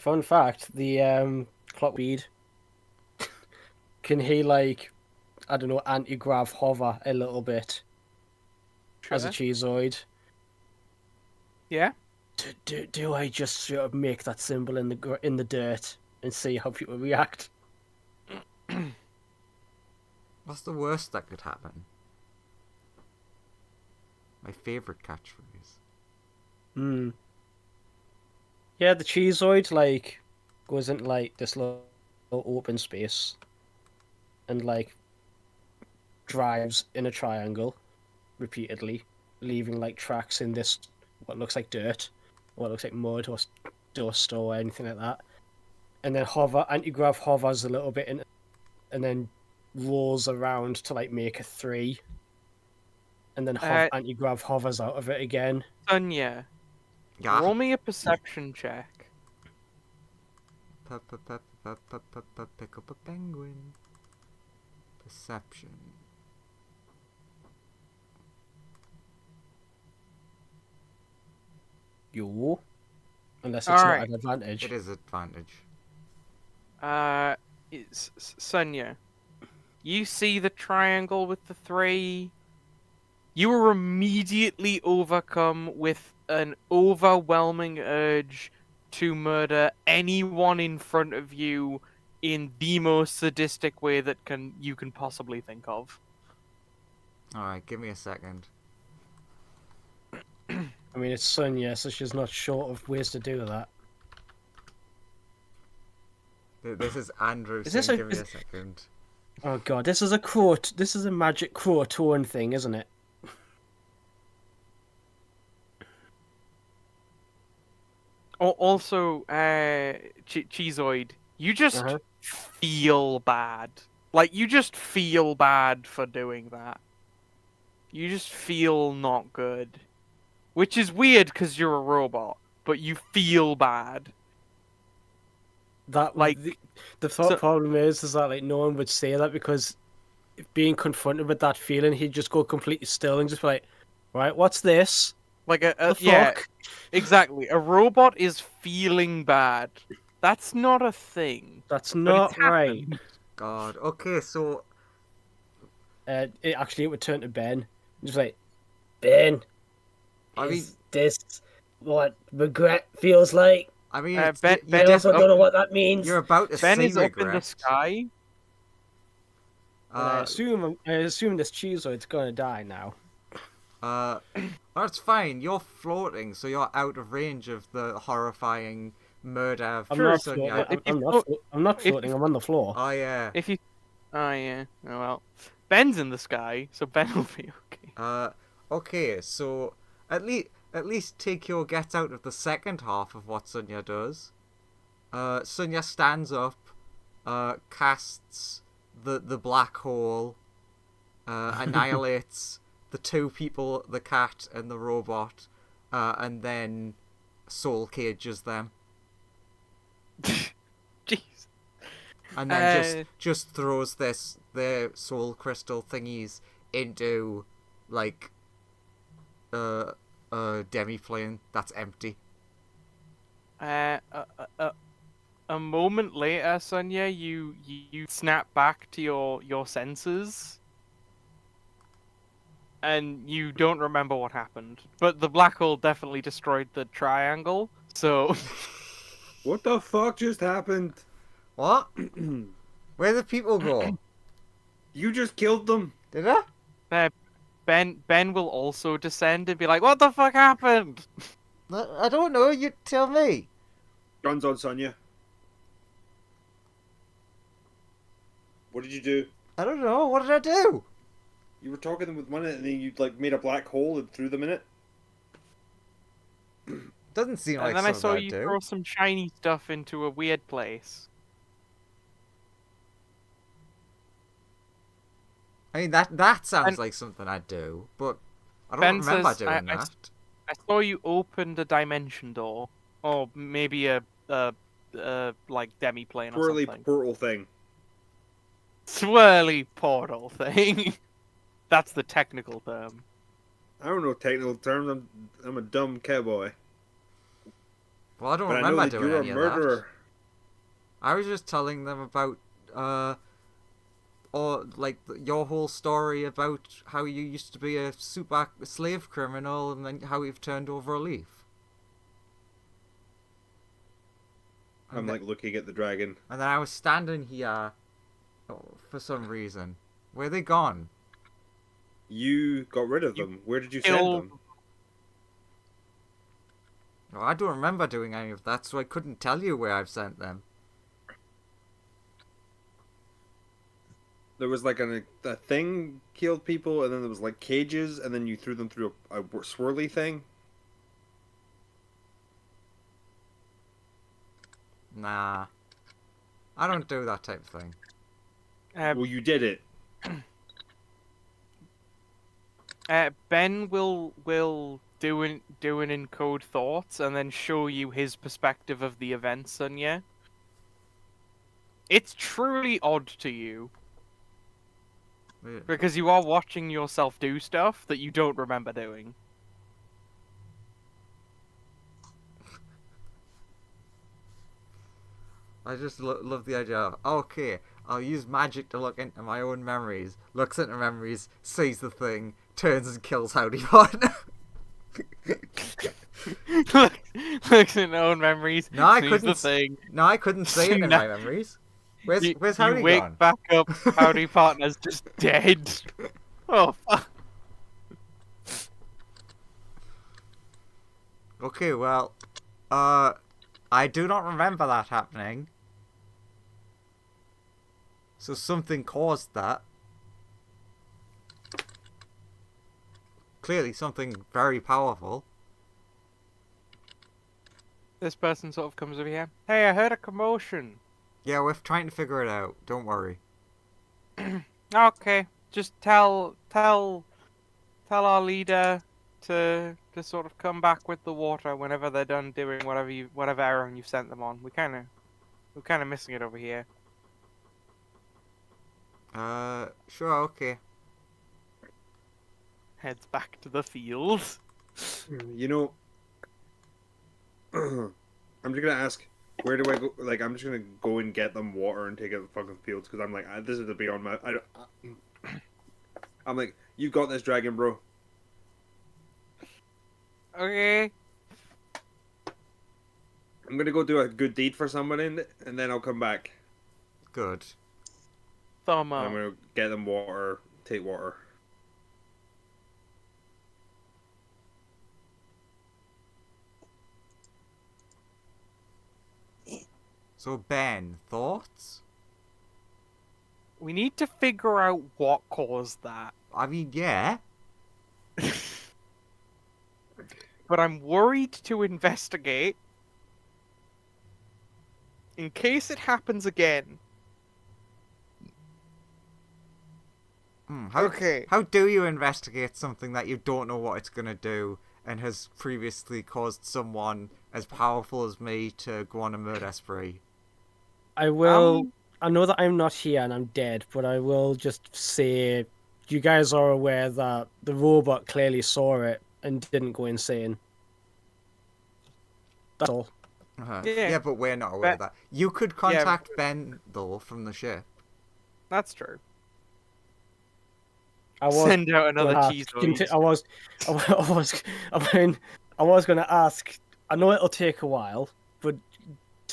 Fun fact: the clockweed can he like, I don't know, anti-grav hover a little bit as a Sure. cheeseoid. Yeah. Do I just sort of make that symbol in the dirt and see how people react? What's the worst that could happen? My favorite catchphrase. Hmm. Yeah, the cheeseoid like goes into like this little open space and like drives in a triangle repeatedly, leaving like tracks in this what looks like dirt, what looks like mud or dust or anything like that. And then anti-grav hovers a little bit and then rolls around to like make a 3. And then anti-grav hovers out of it again. Sonia, Yeah. roll me a perception check. Pick up a penguin. Perception. Yo. Unless it's All not right. an advantage. It is advantage. It's Sonia. You see the triangle with the 3. You are immediately overcome with an overwhelming urge to murder anyone in front of you in the most sadistic way that you can possibly think of. Alright, give me a second. I mean, it's Sonya, so she's not short of ways to do that. This is Andrew Is saying, this a- give me is- a second. Oh god, this is a magic crow tone thing, isn't it? Also, Cheezoid, you just Uh-huh. feel bad. Like, you just feel bad for doing that. You just feel not good. Which is weird because you're a robot, but you feel bad. That Like, the thought so- problem is that like no one would say that because being confronted with that feeling, he'd just go completely still and just be like, right, what's this? Like The yeah, fuck? exactly. A robot is feeling bad. That's not a thing. That's But not it's right. happened. God. Okay, so It would turn to Ben. Just like, Ben, I mean, Is this what regret feels like? it's, Ben- you Ben I is also up- don't know what that means. you're about to Ben say is up in the regret. sky. and I assume this cheeseoid's gonna die now. That's fine. You're floating, so you're out of range of the horrifying murder of I'm not Sonia. floating. If you I'm not. float- I'm not if you- floating. I'm on the floor. Oh yeah. If you, oh yeah, oh well, Ben's in the sky, so Ben will be okay. Okay, so at least take your get out of the second half of what Sonia does. Sonia stands up, casts the black hole, annihilates the 2 people, the cat and the robot, and then soul cages them, Jeez. and then Uh, just throws their soul crystal thingies into like a demi-plane that's empty. A moment later, Sonia, you snap back to your senses, and you don't remember what happened. But the black hole definitely destroyed the triangle. So What the fuck just happened? What? Where did people go? You just killed them. Did I? Ben will also descend and be like, "What the fuck happened?" I don't know. You tell me. Guns on Sonya. What did you do? I don't know. What did I do? You were talking to them with one and then you like made a black hole and threw them in it. Doesn't seem like And then I something saw I'd you do. throw some shiny stuff into a weird place. I mean that sounds And- like something I'd do, but I don't Ben remember says, doing I that. saw you opened a dimension door, or maybe a like demi-plane or Swirly something. portal thing. Swirly portal thing. That's the technical term. I don't know technical terms. I'm a dumb cowboy. Well, I don't But I know remember that doing you're a any of murderer. I was just telling them about, or like your whole story about how you used to be a super slave criminal and then how you've turned over a leaf. I'm like looking at the dragon. And then I was standing here for some reason. Where are they gone? You got rid of them. Where did you send them? Well, I don't remember doing any of that, so I couldn't tell you where I've sent them. There was like a thing killed people, and then there was like cages, and then you threw them through a swirly thing. Nah. I don't do that type of thing. Well, you did it. Ben will do an encode thoughts and then show you his perspective of the events, and yeah, it's truly odd to you because you are watching yourself do stuff that you don't remember doing. I just love the idea of, okay, I'll use magic to look into my own memories. Looks into memories, sees the thing, turns and kills Howdy Partner. Looks into own memories. No, I sees couldn't. The thing. No, I couldn't see it in No. my memories. Where's You Howdy wake gone? back up. Howdy Partner's just dead. Oh fuck. Okay, well, I do not remember that happening. So something caused that. Clearly something very powerful. This person sort of comes over here. Hey, I heard a commotion. Yeah, we're trying to figure it out. Don't worry. Okay, just tell our leader to sort of come back with the water whenever they're done doing whatever errand you've sent them on. We're kind of missing it over here. Sure, okay. Heads back to the field. You know, I'm just gonna ask, where do I go? Like, I'm just gonna go and get them water and take out the fucking fields because I'm like, this is beyond my. I'm like, you got this, dragon, bro. Okay. I'm gonna go do a good deed for somebody, and then I'll come back. Good. Thumb And up. I'm gonna get them water, take water. So, Ben, thoughts? We need to figure out what caused that. I mean, yeah. But I'm worried to investigate in case it happens again. Okay. How do you investigate something that you don't know what it's gonna do and has previously caused someone as powerful as me to go on a murder spree? I will. I know that I'm not here and I'm dead, but I will just say, you guys are aware that the robot clearly saw it and didn't go insane. That's all. Yeah. But we're not aware of that. You could contact Ben, though, from the ship. That's true. I was Send out another gonna cheese. ask- I was going to ask. I know it'll take a while, but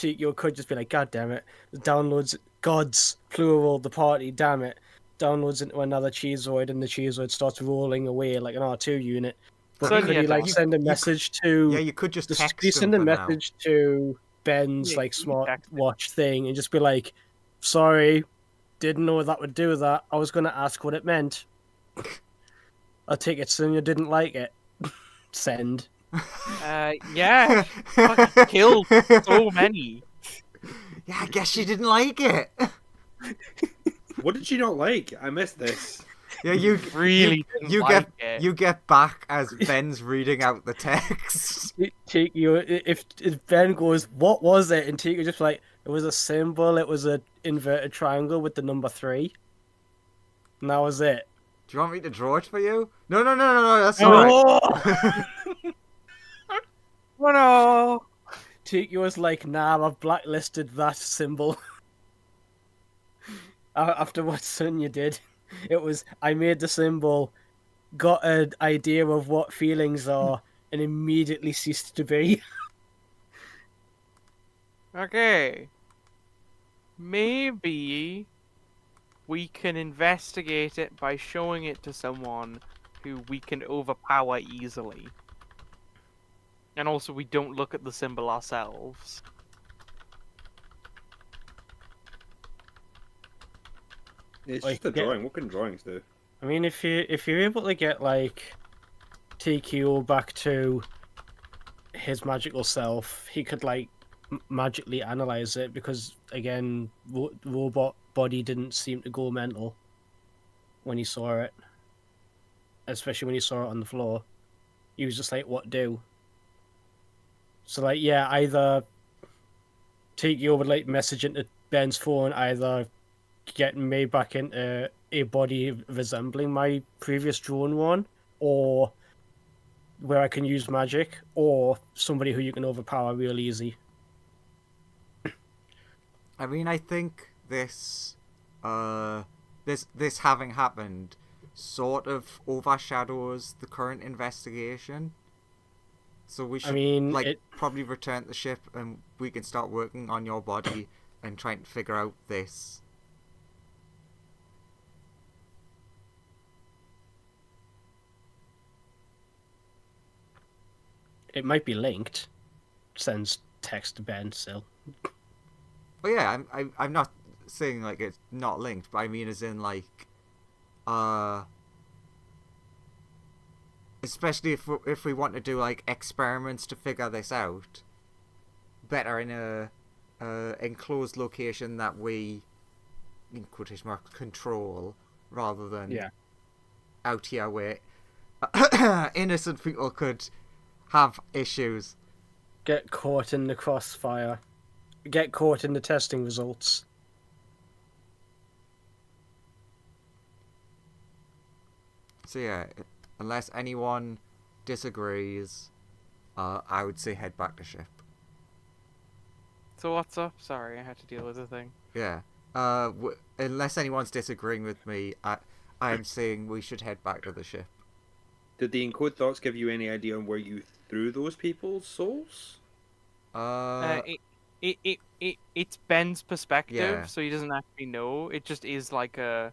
you could just be like, God damn it! It downloads gods plural the party. Damn it! Downloads into another cheeseoid, and the cheeseoid starts rolling away like an R2 unit. But So, could yeah, you like you- send a message to? Yeah, you could just text you him send a for now. message to Ben's Yeah, like you can text him. smartwatch thing and just be like, sorry, didn't know that would do that. I was going to ask what it meant. I take it soon you didn't like it. Send. Yeah. Fucking killed so many. Yeah, I guess she didn't like it. What did you not like? I missed this. Yeah, you Really didn't like it. you get back as Ben's reading out the text. If Ben goes, what was it? And Tika just like, it was a symbol, it was an inverted triangle with the number 3. And that was it. Do you want me to draw it for you? No, that's alright. Oh no! Tikio's like, nah, I've blacklisted that symbol. After what Sunya did, it was, I made the symbol, got an idea of what feelings are, and immediately ceased to be. Okay. Maybe we can investigate it by showing it to someone who we can overpower easily. And also, we don't look at the symbol ourselves. It's Like, just a get- drawing. What can drawings do? I mean, if you're able to get like TKO back to his magical self, he could like magically analyze it because again, robot body didn't seem to go mental when he saw it, especially when he saw it on the floor. He was just like, "What do?" So like, yeah, either TKO would like message into Ben's phone, either getting me back into a body resembling my previous drone one, or where I can use magic, or somebody who you can overpower real easy. I mean, I think this having happened sort of overshadows the current investigation. So we should probably return to the ship and we can start working on your body and trying to figure out this. It might be linked. Sends text to Ben still. Well, yeah, I'm not saying like it's not linked, but I mean as in like, especially if we want to do like experiments to figure this out, better in a enclosed location that we, in quotation marks, control rather than out here where innocent people could have issues. Get caught in the crossfire. Get caught in the testing results. So yeah, unless anyone disagrees, I would say head back to ship. So what's up? Sorry, I had to deal with a thing. Yeah. Unless anyone's disagreeing with me, I'm saying we should head back to the ship. Did the encode thoughts give you any idea on where you threw those people's souls? It's Ben's perspective, Yeah. so he doesn't actually know. It just is like a.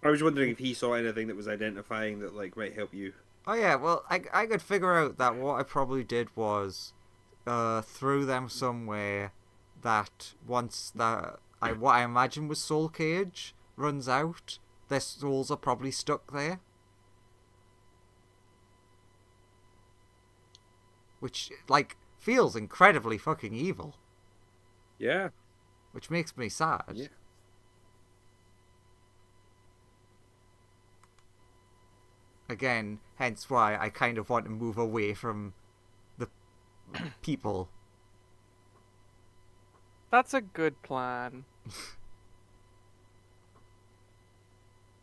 I was wondering if he saw anything that was identifying that like might help you. Oh yeah, well I could figure out that what I probably did was threw them somewhere that once what I imagine was Soul Cage runs out, their souls are probably stuck there. Which like feels incredibly fucking evil. Yeah. Which makes me sad. Yeah. Again, hence why I kind of want to move away from the people. That's a good plan.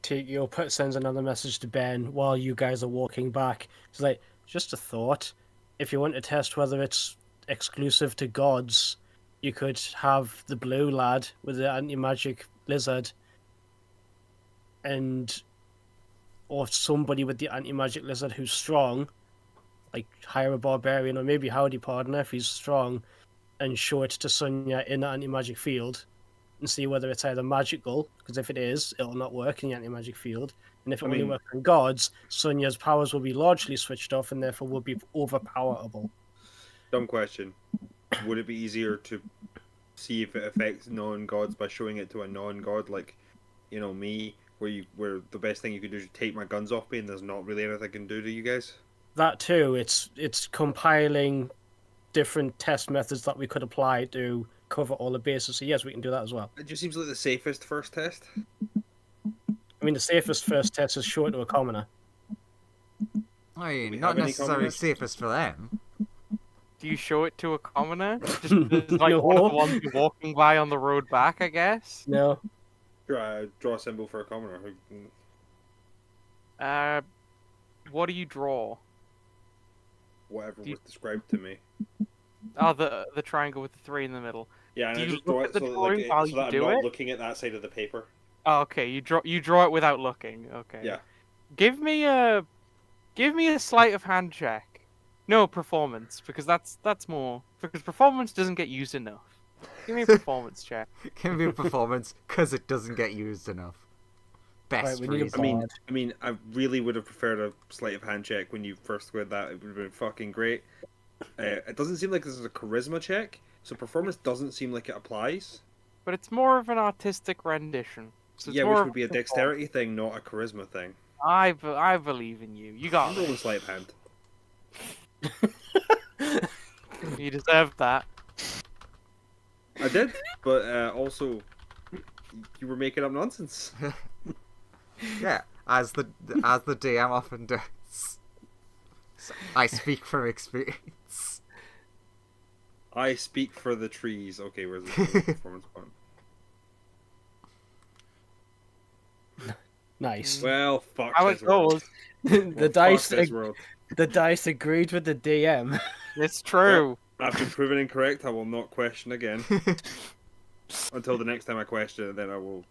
Tikio sends another message to Ben while you guys are walking back. It's like, just a thought. If you want to test whether it's exclusive to gods, you could have the blue lad with the anti-magic lizard or somebody with the anti-magic lizard who's strong, like hire a barbarian or maybe Howdy Partner if he's strong, and show it to Sunya in the anti-magic field and see whether it's either magical, because if it is, it'll not work in the anti-magic field, and if it only works on gods, Sunya's powers will be largely switched off and therefore will be overpowerable. Dumb question. Would it be easier to see if it affects non-gods by showing it to a non-god like, me, where the best thing you could do is take my guns off me and there's not really anything I can do to you guys? That too, it's compiling different test methods that we could apply to cover all the bases. So yes, we can do that as well. It just seems like the safest first test. I mean, the safest first test is show it to a commoner. I mean, not necessarily safest for them. Do you show it to a commoner? Just like one of the ones you're walking by on the road back, I guess? No. Draw a symbol for a commoner. What do you draw? Whatever was described to me. Oh, the triangle with the 3 in the middle. Yeah, and Do I you just look draw at it the so that, drawing while so you that I'm do not it? looking at that side of the paper. Oh, okay. You draw it without looking. Okay. Yeah. Give me a sleight of hand check. No, performance, because that's more, because performance doesn't get used enough. Give me a performance check. Can be a performance because it doesn't get used enough. Best we need a reason. I mean, I really would have preferred a sleight of hand check when you first read that. It would have been fucking great. It doesn't seem like this is a charisma check, so performance doesn't seem like it applies. But it's more of an artistic rendition. So it's Yeah, more which of would be a dexterity thing, not a charisma thing. I believe in you. You got I'm rolling this. sleight of hand. You deserve that. I did, but also you were making up nonsense. Yeah, as the DM often does. So I speak from experience. I speak for the trees. Okay, where's the performance point? Nice. Well, fuck How this it world. goes. the Well, dice, fuck this world. the dice agreed with the DM. It's true. I've been proven incorrect. I will not question again until the next time I question it. Then I will,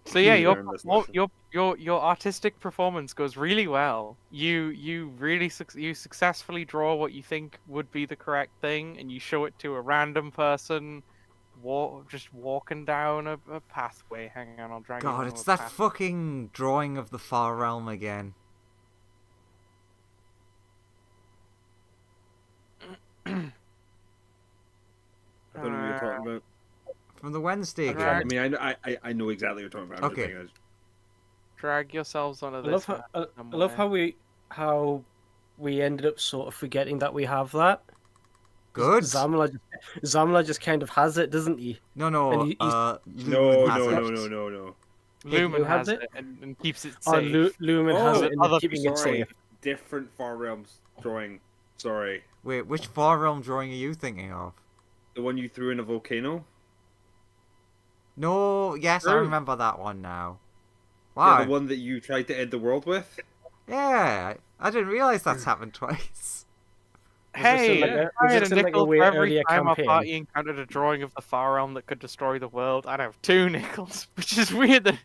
So yeah, learn this lesson. your artistic performance goes really well. You really you successfully draw what you think would be the correct thing, and you show it to a random person, just walking down a pathway. Hang on, I'll drag. God, you it's along a that path. fucking drawing of the Far Realm again. I don't know what you're talking about. From the Wednesday Alright. I game. mean, I know exactly what you're talking about. I'm Okay. just saying, Drag yourselves onto I this. love map I love somewhere. how we ended up sort of forgetting that we have that. Good. Zamla just kind of has it, doesn't he? No, no. And he's- Lumen has no, it. no. Lumen who has has it? it and keeps it Oh, safe. Lumen has Oh, it and other they're keeping it Sorry, safe. different Far Realms drawing. Sorry, Wait, which Far Realm drawing are you thinking of? the one you threw in a volcano. No, yes, I True. remember that one now. Yeah, Wow. the one that you tried to end the world with. Yeah, I didn't realize that's happened twice. Hey, like a- I was had this a in like a nickel way for every earlier time campaign? a party encountered a drawing of the Far Realm that could destroy the world. I'd have 2 nickels, which is weird.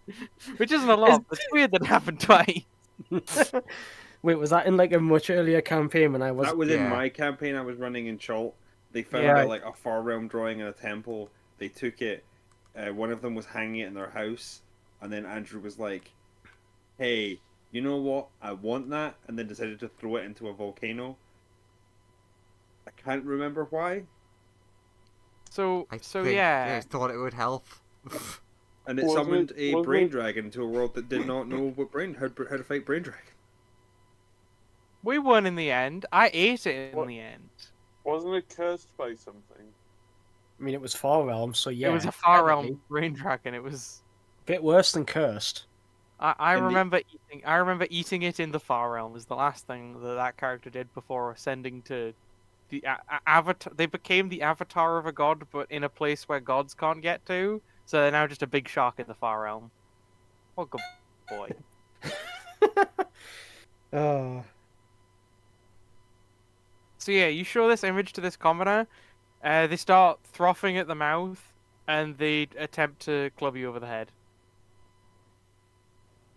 Which isn't a lot. But it's weird that it happened twice. Wait, was that in like a much earlier campaign when I was? That was in Yeah. my campaign I was running in Chult. They found Yeah. a Far Realm drawing in a temple. They took it. One of them was hanging it in their house, and then Andrew was like, "Hey, you know what? I want that," and then decided to throw it into a volcano. I can't remember why, So I so think yeah. I thought it would help. and it Wasn't summoned it- a wasn't brain it- dragon into a world that did not know how to fight brain dragon. We won in the end. I ate it in What? the end. Wasn't it cursed by something? I mean, it was Far Realm, so yeah. It was a Far technically. Realm brain dragon. It was. Bit worse than cursed. I In the- remember eating. I remember eating it in the Far Realm. Was the last thing that character did before ascending to the avatar. They became the avatar of a god, but in a place where gods can't get to. So they're now just a big shark in the Far Realm. What good boy. Oh. So yeah, you show this image to this commoner. They start frothing at the mouth, and they attempt to club you over the head.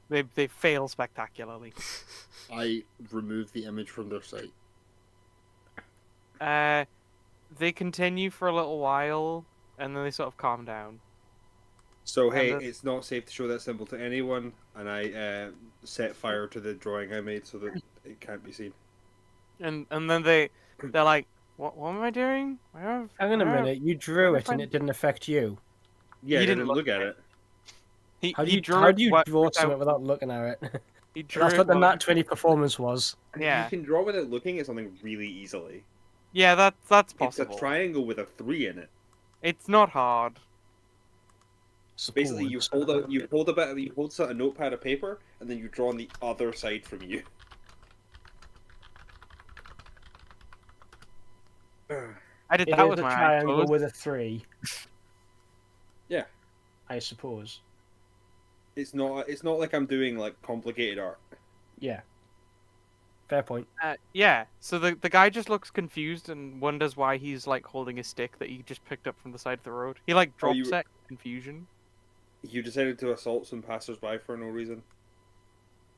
They fail spectacularly. I remove the image from their sight. They continue for a little while, and then they sort of calm down. So And hey, the- it's not safe to show that symbol to anyone, and I set fire to the drawing I made so that it can't be seen. And then they're like, what am I doing? Hang on a minute, you drew it and it didn't affect you. Yeah, He I didn't didn't look look at it. How do He you, drew how it do you wi- draw without- something without looking at it? He drew That's it what the while- Nat 20 performance was. Yeah. You can draw without looking at something really easily. Yeah, that's It's possible. a triangle with a 3 in it. It's not hard. Basically, you Suppose. hold a notepad of paper, and then you draw on the other side from you. I did It that is with a my eyes triangle closed. with a 3. Yeah. I suppose. It's not like I'm doing like complicated art. Yeah. Fair point. Yeah. So the guy just looks confused and wonders why he's like holding a stick that he just picked up from the side of the road. He like drops it in confusion. You decided to assault some passersby for no reason.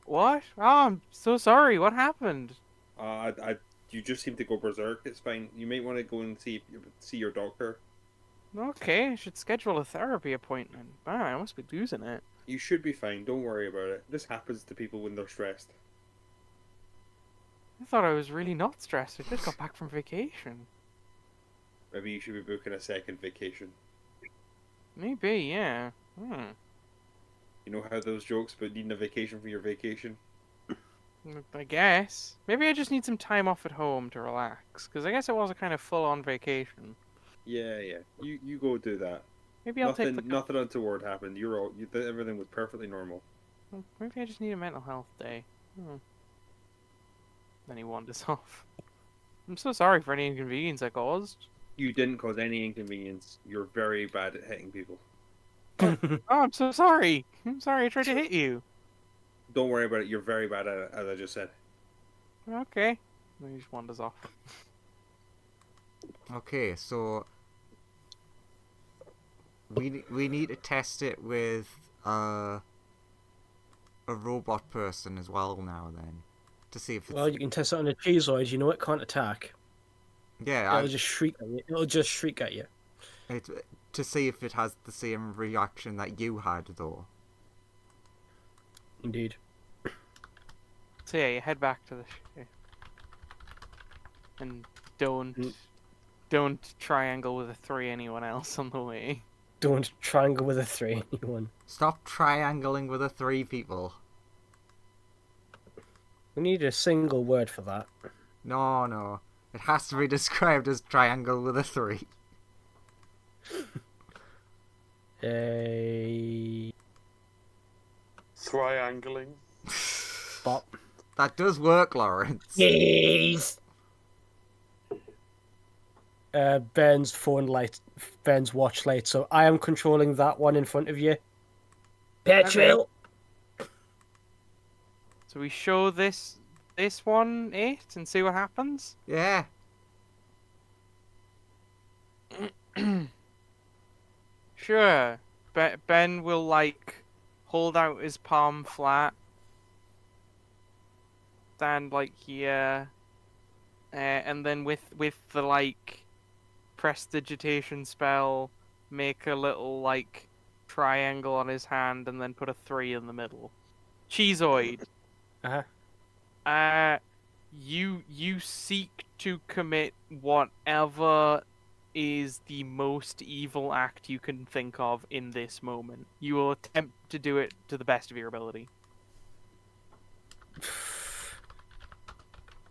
What? Oh, I'm so sorry. What happened? You just seem to go berserk. It's fine. You might want to go and see your doctor. Okay, I should schedule a therapy appointment. Man, I must be losing it. You should be fine. Don't worry about it. This happens to people when they're stressed. I thought I was really not stressed. I just got back from vacation. Maybe you should be booking a second vacation. Maybe, yeah. You know how those jokes about needing a vacation for your vacation? I guess. Maybe I just need some time off at home to relax. Because I guess it was a kind of full-on vacation. Yeah. You go do that. Maybe I'll take the... Nothing untoward happened. Everything was perfectly normal. Maybe I just need a mental health day. Then he wanders off. I'm so sorry for any inconvenience I caused. You didn't cause any inconvenience. You're very bad at hitting people. Oh, I'm so sorry. I'm sorry I tried to hit you. Don't worry about it. You're very bad at it, as I just said. Okay. Then he just wanders off. Okay, so we need to test it with a robot person as well now then, to see if it's... Well, you can test it on a cheeseoid. You know it can't attack. Yeah, It'll just shriek at you. It'll just shriek at you. To see if it has the same reaction that you had, though. Indeed. So yeah, you head back to the ship. And don't triangle with a 3 anyone else on the way. Don't triangle with a 3 anyone. Stop triangling with a 3, people. We need a single word for that. No. It has to be described as triangle with a 3. Triangling. Bop. That does work, Lawrence. Jeez. Ben's watch light. So I am controlling that one in front of you. Petrol. So we show this one it and see what happens? Yeah. Sure. Ben will like hold out his palm flat. Stand like here. And then with the like prestidigitation spell, make a little like triangle on his hand and then put a 3 in the middle. Cheeseoid. You seek to commit whatever is the most evil act you can think of in this moment. You will attempt to do it to the best of your ability.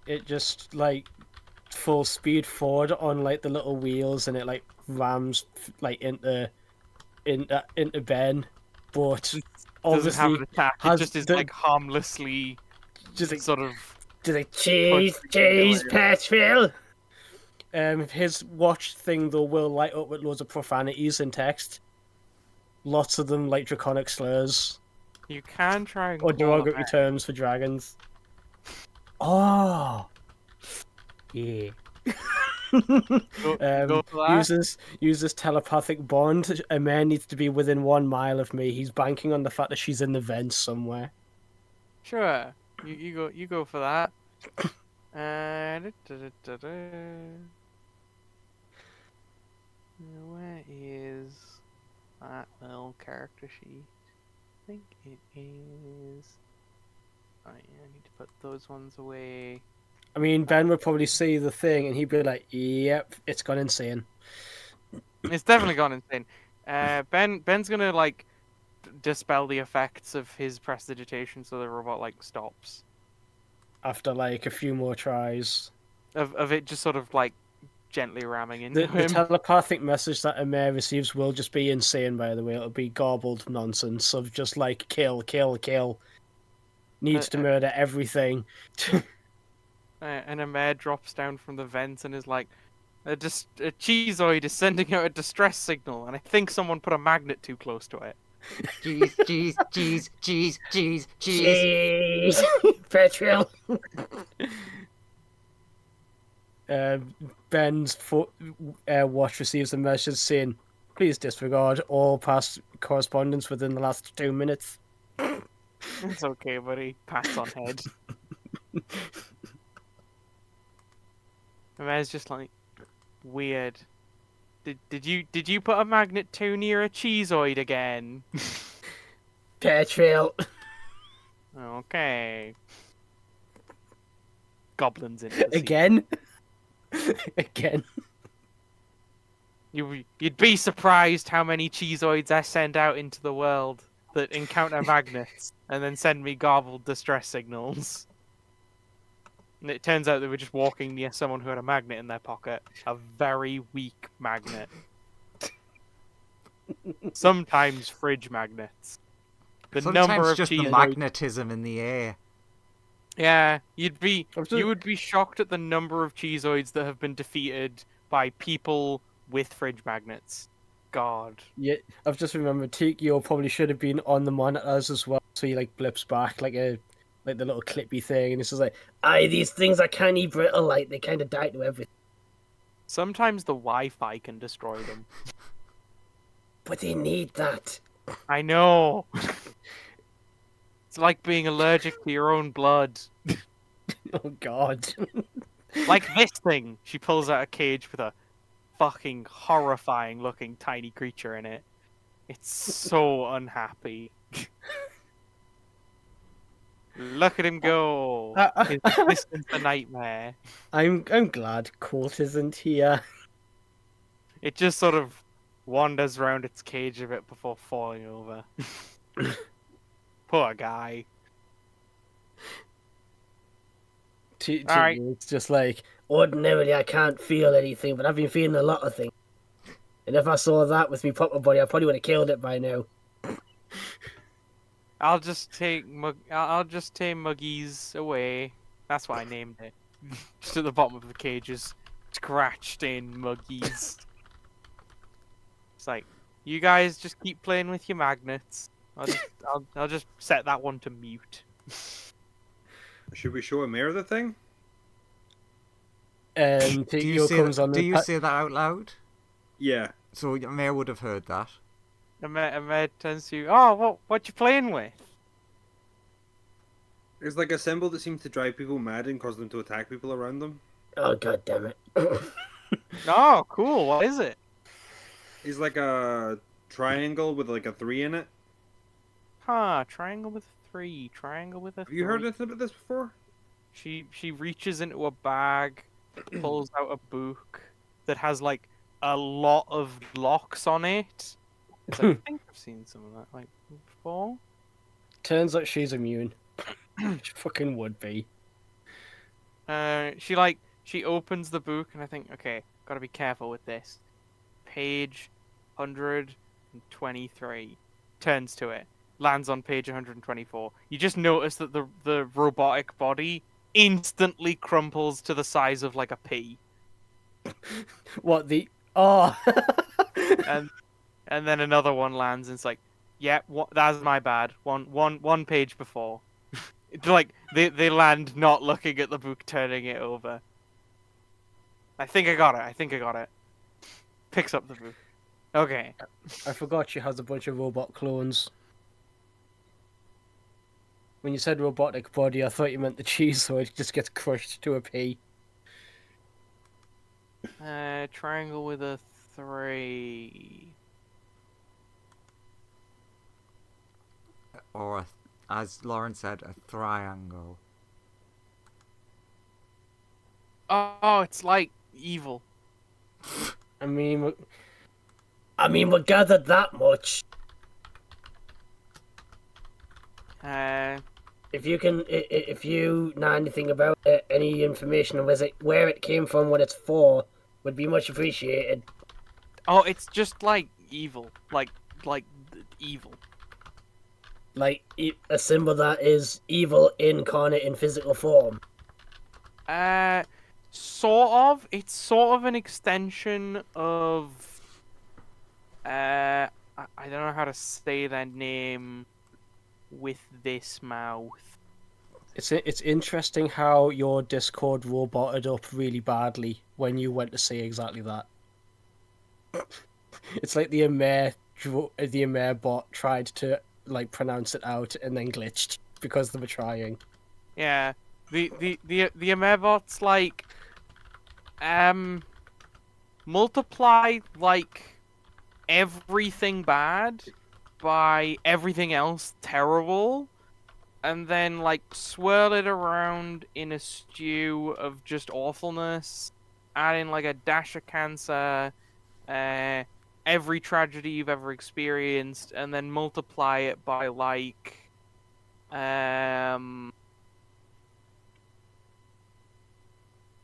It just like full speed forward on like the little wheels, and it like rams like into Ben, but Doesn't have an attack. It has just is the- like harmlessly, just like sort of. Cheese, petrol. His watch thing though will light up with loads of profanities in text. Lots of them like draconic slurs You can try and or call them derogatory out. terms for dragons. Oh, yeah. Go for that. Uses telepathic bond. A man needs to be within 1 mile of me. He's banking on the fact that she's in the vents somewhere. Sure. You go for that. Where is that little character sheet? I think it is. Oh yeah, I need to put those ones away. I mean, Ben would probably see the thing and he'd be like, "Yep, it's gone insane." It's definitely gone insane. Ben's gonna like dispel the effects of his prestidigitation, so the robot like stops. After like a few more tries, Of it just sort of like gently ramming into the him. telepathic message that Amir receives will just be insane. By the way, it'll be garbled nonsense of just like kill, needs to murder everything. And a mare drops down from the vent and is like, a cheeseoid is sending out a distress signal, and I think someone put a magnet too close to it. Cheese. Cheese, petrol. Ben's watch receives a message saying, "Please disregard all past correspondence within the last 2 minutes." It's okay, buddy. Pats on head. And Mayor's just like, weird. Did you put a magnet too near a cheeseoid again? Pear trail. Okay. Goblins in the sea. Again? Again. You'd be surprised how many cheeseoids I send out into the world that encounter magnets and then send me garbled distress signals. And it turns out they were just walking near someone who had a magnet in their pocket. A very weak magnet. Sometimes fridge magnets. The Sometimes number of just the cheeseoids. magnetism in the air. Yeah, you Absolutely. would be shocked at the number of cheeseoids that have been defeated by people with fridge magnets. God. Yeah, I've just remembered Tikio probably should have been on the monitors as well, so he like blips back like the little clippy thing, and it's just like, Aye, these things are kind of brittle, like they kind of die to everything. Sometimes the Wi-Fi can destroy them. But they need that. I know. It's like being allergic to your own blood. oh god. Like this thing. She pulls out a cage with a fucking horrifying looking tiny creature in it. It's so unhappy. Look at him go. His existence a nightmare. I'm glad Colt isn't here. It just sort of wanders around its cage a bit before falling over. Poor guy. Alright. It's just like, Ordinarily, I can't feel anything, but I've been feeling a lot of things. And if I saw that with me proper body, I probably would have killed it by now. I'll just take Muggies away. That's what I named it. Just at the bottom of the cage is scratched in Muggies. It's like, you guys just keep playing with your magnets. I'll just set that one to mute. Should we show a mayor the thing? Tikio comes on do the you say that out loud? Yeah. So your mayor would have heard that. Ahmed turns to you. Oh, what you playing with? There's like a symbol that seems to drive people mad and cause them to attack people around them. Oh, god damn it. Oh, cool. What is it? It's like a triangle with like a 3 in it. Huh, triangle with a 3. Triangle with a Have 3. you heard anything about this before? She reaches into a bag, pulls out a book that has like a lot of locks on it. It's like, I think I've seen some of that like before. Turns out she's immune. She fucking would be. She opens the book and I think, okay, gotta be careful with this. Page 123. Turns to it. Lands on page 124. You just notice that the robotic body instantly crumples to the size of like a pea. What the? Oh. And then another one lands and it's like, yeah, that's my bad. One page before. It's like they land not looking at the book, turning it over. I think I got it. Picks up the book. Okay. I forgot she has a bunch of robot clones. When you said robotic body, I thought you meant the cheese, so it just gets crushed to a pea. Triangle with a 3. Or, as Lauren said, a triangle. Oh, it's like evil. I mean, we gathered that much. If you know anything about it, any information on where it came from, what it's for, would be much appreciated. Oh, it's just like evil, like evil. Like a symbol that is evil incarnate in physical form. Sort of. It's sort of an extension of. I don't know how to say their name with this mouth. It's interesting how your Discord roboted up really badly when you went to say exactly that. It's like the Amer bot tried to like pronounce it out and then glitched because they were trying. Yeah, the Amerbots like multiply like everything bad by everything else terrible, and then like swirl it around in a stew of just awfulness, add in like a dash of cancer, every tragedy you've ever experienced, and then multiply it by like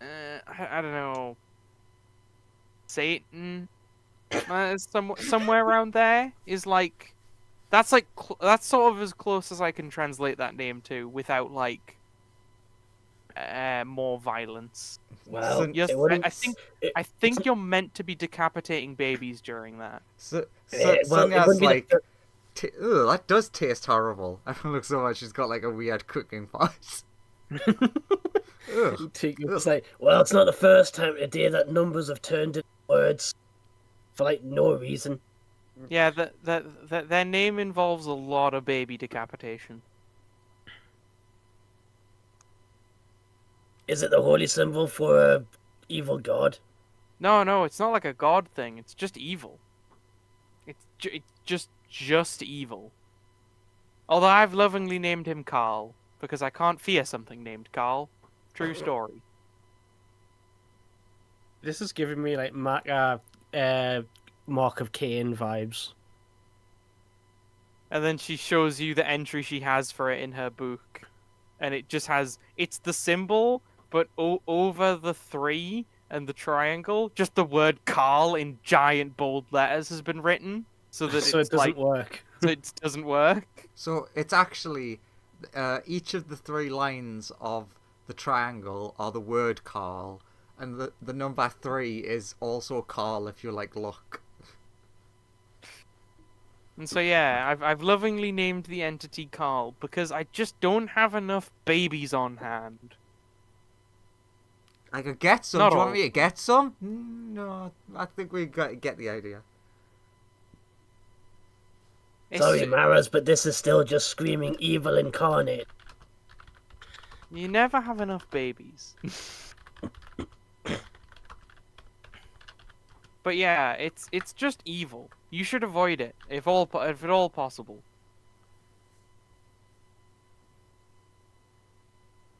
I don't know, Satan, somewhere around there is like that's like that's sort of as close as I can translate that name to without like more violence. Well, So- it wouldn't. I think you're meant to be decapitating babies during that. So, Well, it Sonya's wouldn't be the like, ugh, that does taste horrible. Everyone looks so much. She's got like a weird cooking pot. Ugh. It's like, well, it's not the first time today that numbers have turned into words for like no reason. Yeah, their name involves a lot of baby decapitation. Is it the holy symbol for a evil god? No, it's not like a god thing. It's just evil. It's just evil. Although I've lovingly named him Carl because I can't fear something named Carl. True story. This is giving me like Mark of Cain vibes. And then she shows you the entry she has for it in her book, and it just has it's the symbol, but over the 3 and the triangle, just the word Carl in giant bold letters has been written, so that So it's it doesn't like work. so it doesn't work. So it's actually each of the 3 lines of the triangle are the word Carl, and the number 3 is also Carl if you like luck. And so yeah, I've lovingly named the entity Carl because I just don't have enough babies on hand. I could get some. Not Do you want all. me to get some? No, I think we get the idea. It's Sorry, Maras, but this is still just screaming evil incarnate. You never have enough babies. But yeah, it's just evil. You should avoid it if at all possible.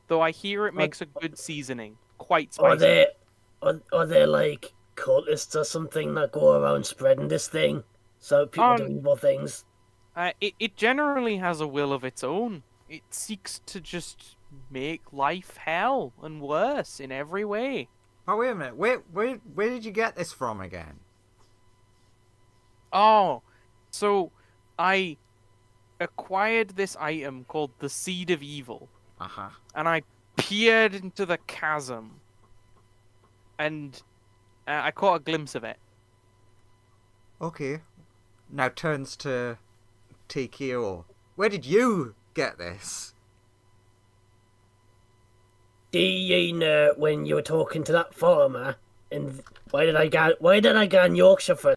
Though I hear it makes a good seasoning, quite Are spicy. are there like cultists or something that go around spreading this thing so people do evil things? It generally has a will of its own. It seeks to just make life hell and worse in every way. Oh wait a minute. Where did you get this from again? Oh, so I acquired this item called the Seed of Evil, and I peered into the chasm, and I caught a glimpse of it. Okay. Now turns to TKO. Where did you get this? Do you know when you were talking to that farmer? And why did I go in Yorkshire for?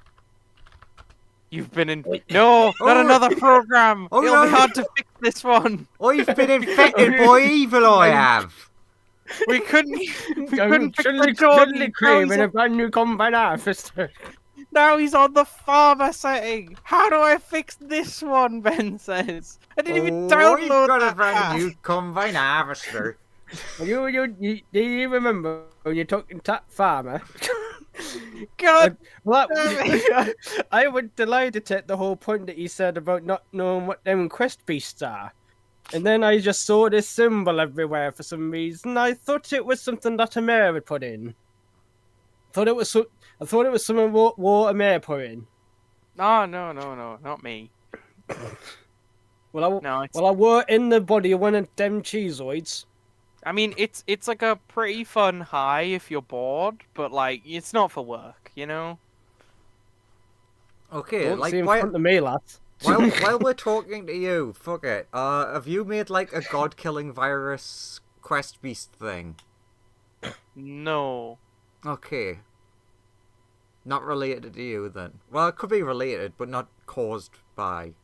You've been in... Wait. No, not Oh, another program! Oh, It'll no. be hard to fix this one! Oh, you've been infected by evil, I have. We couldn't fix Chudley the Jordan. cream in a brand new combine harvester. Now he's on the farmer setting! How do I fix this one, Ben says? I didn't even You've download got a that brand app. new combine harvester. Do you remember when you're talking to that farmer? God Well, damn it. I would delighted at the whole point that he said about not knowing what them quest beasts are. And then I just saw this symbol everywhere for some reason. I thought it was something that Amir had put in. I thought it was something what Amir put in. No, not me. Well, No, I were in the body of one of them cheeseoids. I mean, it's like a pretty fun high if you're bored, but like, it's not for work, you know? Okay, Don't like see in why? front of me, lads. While we're talking to you, fuck it. Have you made like a god-killing virus quest beast thing? No. Okay. Not related to you then. Well, it could be related, but not caused by.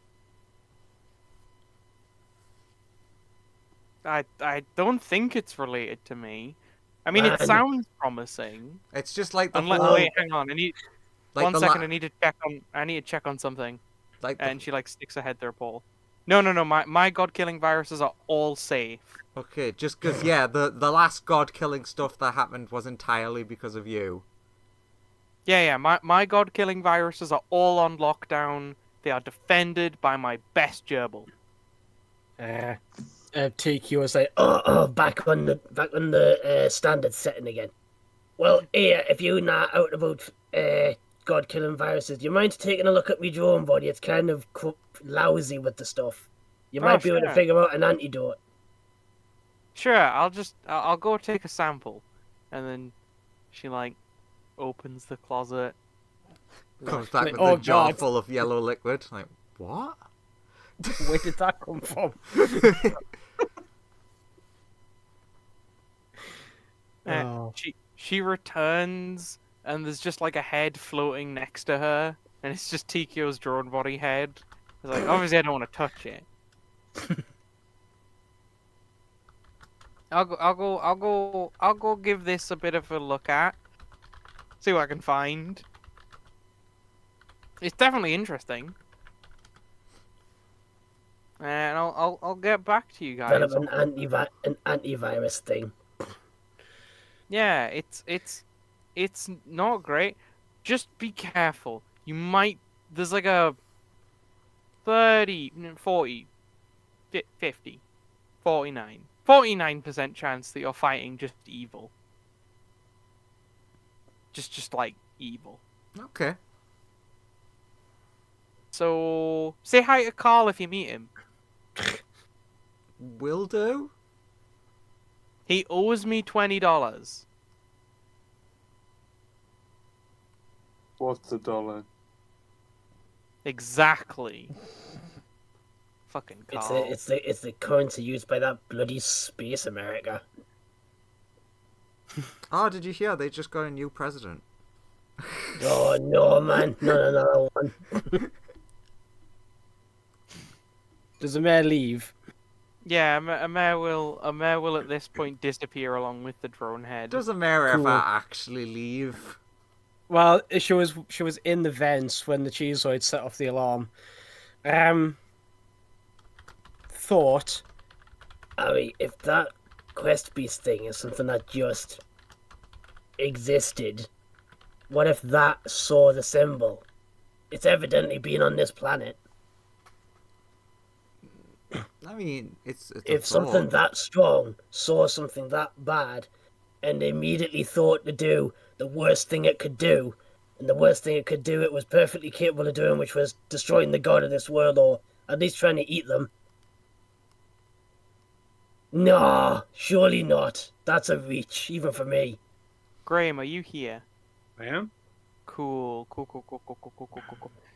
I don't think it's related to me. I mean, it Man. sounds promising. It's just like the Unless, whole, wait, hang on. I need like one the second. I need to check on something. like the, And she like sticks her head through a pole. No. My god-killing viruses are all safe. okay, just because the last god-killing stuff that happened was entirely because of you. Yeah. My god-killing viruses are all on lockdown. They are defended by my best gerbil. TQ was like, back on the standard setting again. Well, here, if you're not out about god killing viruses, do you mind taking a look at me drone body? It's kind of lousy with the stuff. You might be able to sure. figure out an antidote. Sure, I'll go take a sample, and then she like opens the closet. Comes back Like, with oh, a jar God. full of yellow liquid. Like, what? where did that come from? Oh. She returns, and there's just like a head floating next to her, and it's just Tikio's drone body head. It's like, obviously I don't want to touch it. I'll go give this a bit of a look at. See what I can find. It's definitely interesting. And I'll get back to you guys. Develop an antivirus thing. Yeah, it's not great. Just be careful. You might there's like a 30, 40, 50, 49, 49% chance that you're fighting just evil. Just like evil. Okay. So say hi to Carl if you meet him. Will do. He owes me $20. What's $1? Exactly. Fucking Carl. It's the currency used by that bloody space America. Oh, did you hear? They just got a new president. Oh no, man, not another one. Does the mayor leave? Yeah, a mayor will at this point disappear along with the drone head. Does the mayor Cool. ever actually leave? Well, she was in the vents when the cheeseoid set off the alarm. Thought. I mean, if that quest beast thing is something that just existed, what if that saw the symbol? It's evidently been on this planet. I mean, it's a If something thought. that strong saw something that bad and immediately thought to do the worst thing it could do, and the worst thing it could do it was perfectly capable of doing, which was destroying the god of this world, or at least trying to eat them. Nah, surely not. That's a reach, even for me. Graham, are you here? I am. Cool.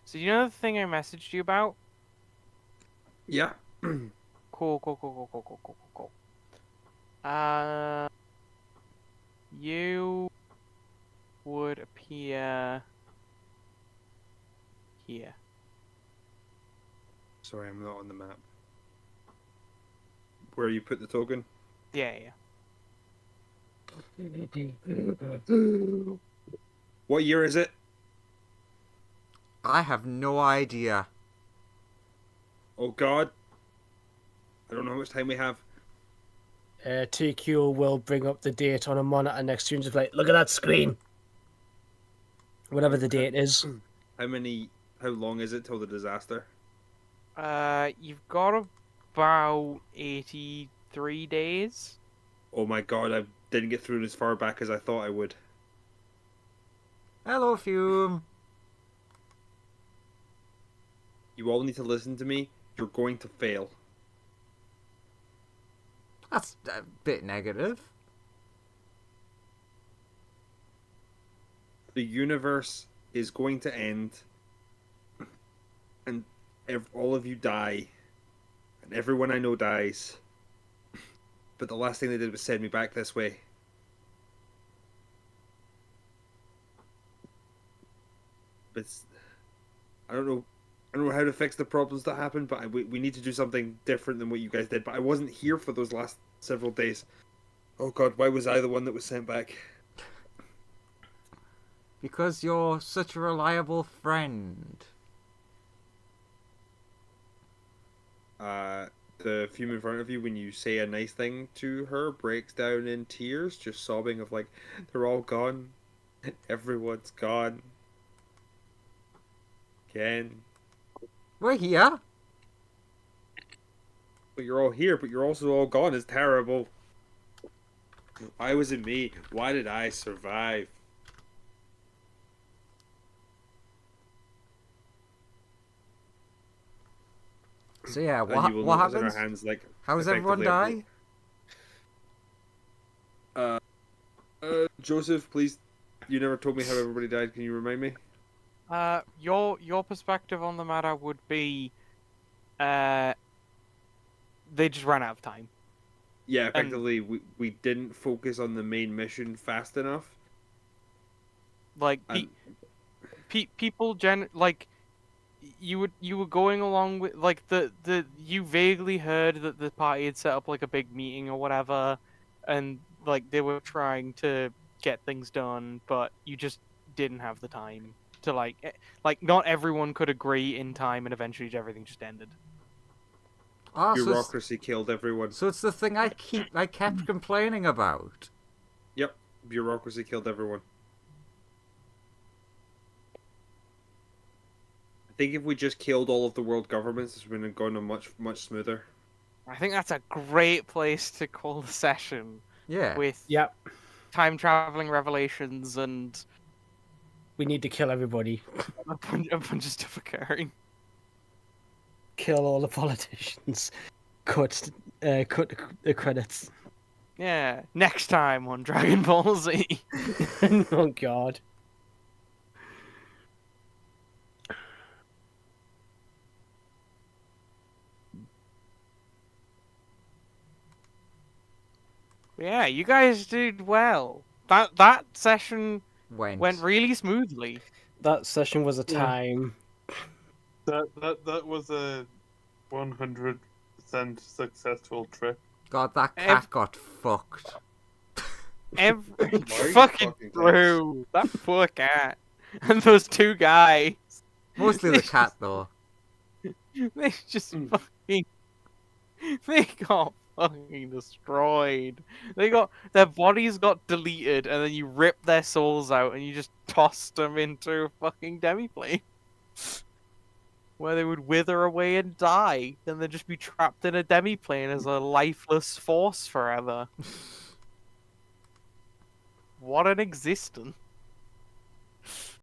So you know the thing I messaged you about? Yeah. Cool. You would appear here. Sorry, I'm not on the map. Where you put the token? Yeah. What year is it? I have no idea. Oh God. I don't know how much time we have. TQ will bring up the date on a monitor next to him, just like, Look at that screen. whatever the date is. How long is it till the disaster? You've got about 83 days. Oh my God, I didn't get through as far back as I thought I would. Hello, Fume. You all need to listen to me. You're going to fail. That's a bit negative. The universe is going to end. And all of you die, and everyone I know dies. But the last thing they did was send me back this way. But I don't know how to fix the problems that happened, but we need to do something different than what you guys did. But I wasn't here for those last several days. Oh God, why was I the one that was sent back? Because you're such a reliable friend. The fume in front of you, when you say a nice thing to her, breaks down in tears, just sobbing of like, they're all gone. Everyone's gone. Again. We're here. But you're all here, but you're also all gone. It's terrible. Why was it me? Why did I survive? So yeah, And you will what notice in happens? our hands, like, How does everyone effectively die? Joseph, please. You never told me how everybody died. Can you remind me? Your perspective on the matter would be, they just ran out of time. Yeah, effectively, we didn't focus on the main mission fast enough. Like people like you were going along with like you vaguely heard that the party had set up like a big meeting or whatever, and like they were trying to get things done, but you just didn't have the time to like not everyone could agree in time, and eventually everything just ended. Ah, Bureaucracy killed everyone. so it's the thing I kept complaining about. Yep, bureaucracy killed everyone. I think if we just killed all of the world governments, this would have gone much smoother. I think that's a great place to call the session. Yeah. With Yep. time traveling revelations and We need to kill everybody. a bunch of stuff occurring. Kill all the politicians. Cut the credits. Yeah, next time on Dragon Ball Z. Oh God. Yeah, you guys did well. That session went really smoothly. That session was a Yeah. time. That was a 100% successful trip. God, that cat got fucked. Every Fucking fucking thanks. true. That poor cat. And those two guys. Mostly the cat, though. They just fucking... They got fucking destroyed. Their bodies got deleted, and then you ripped their souls out, and you just tossed them into a fucking demiplane. Where they would wither away and die, and then just be trapped in a demiplane as a lifeless force forever. What an existence.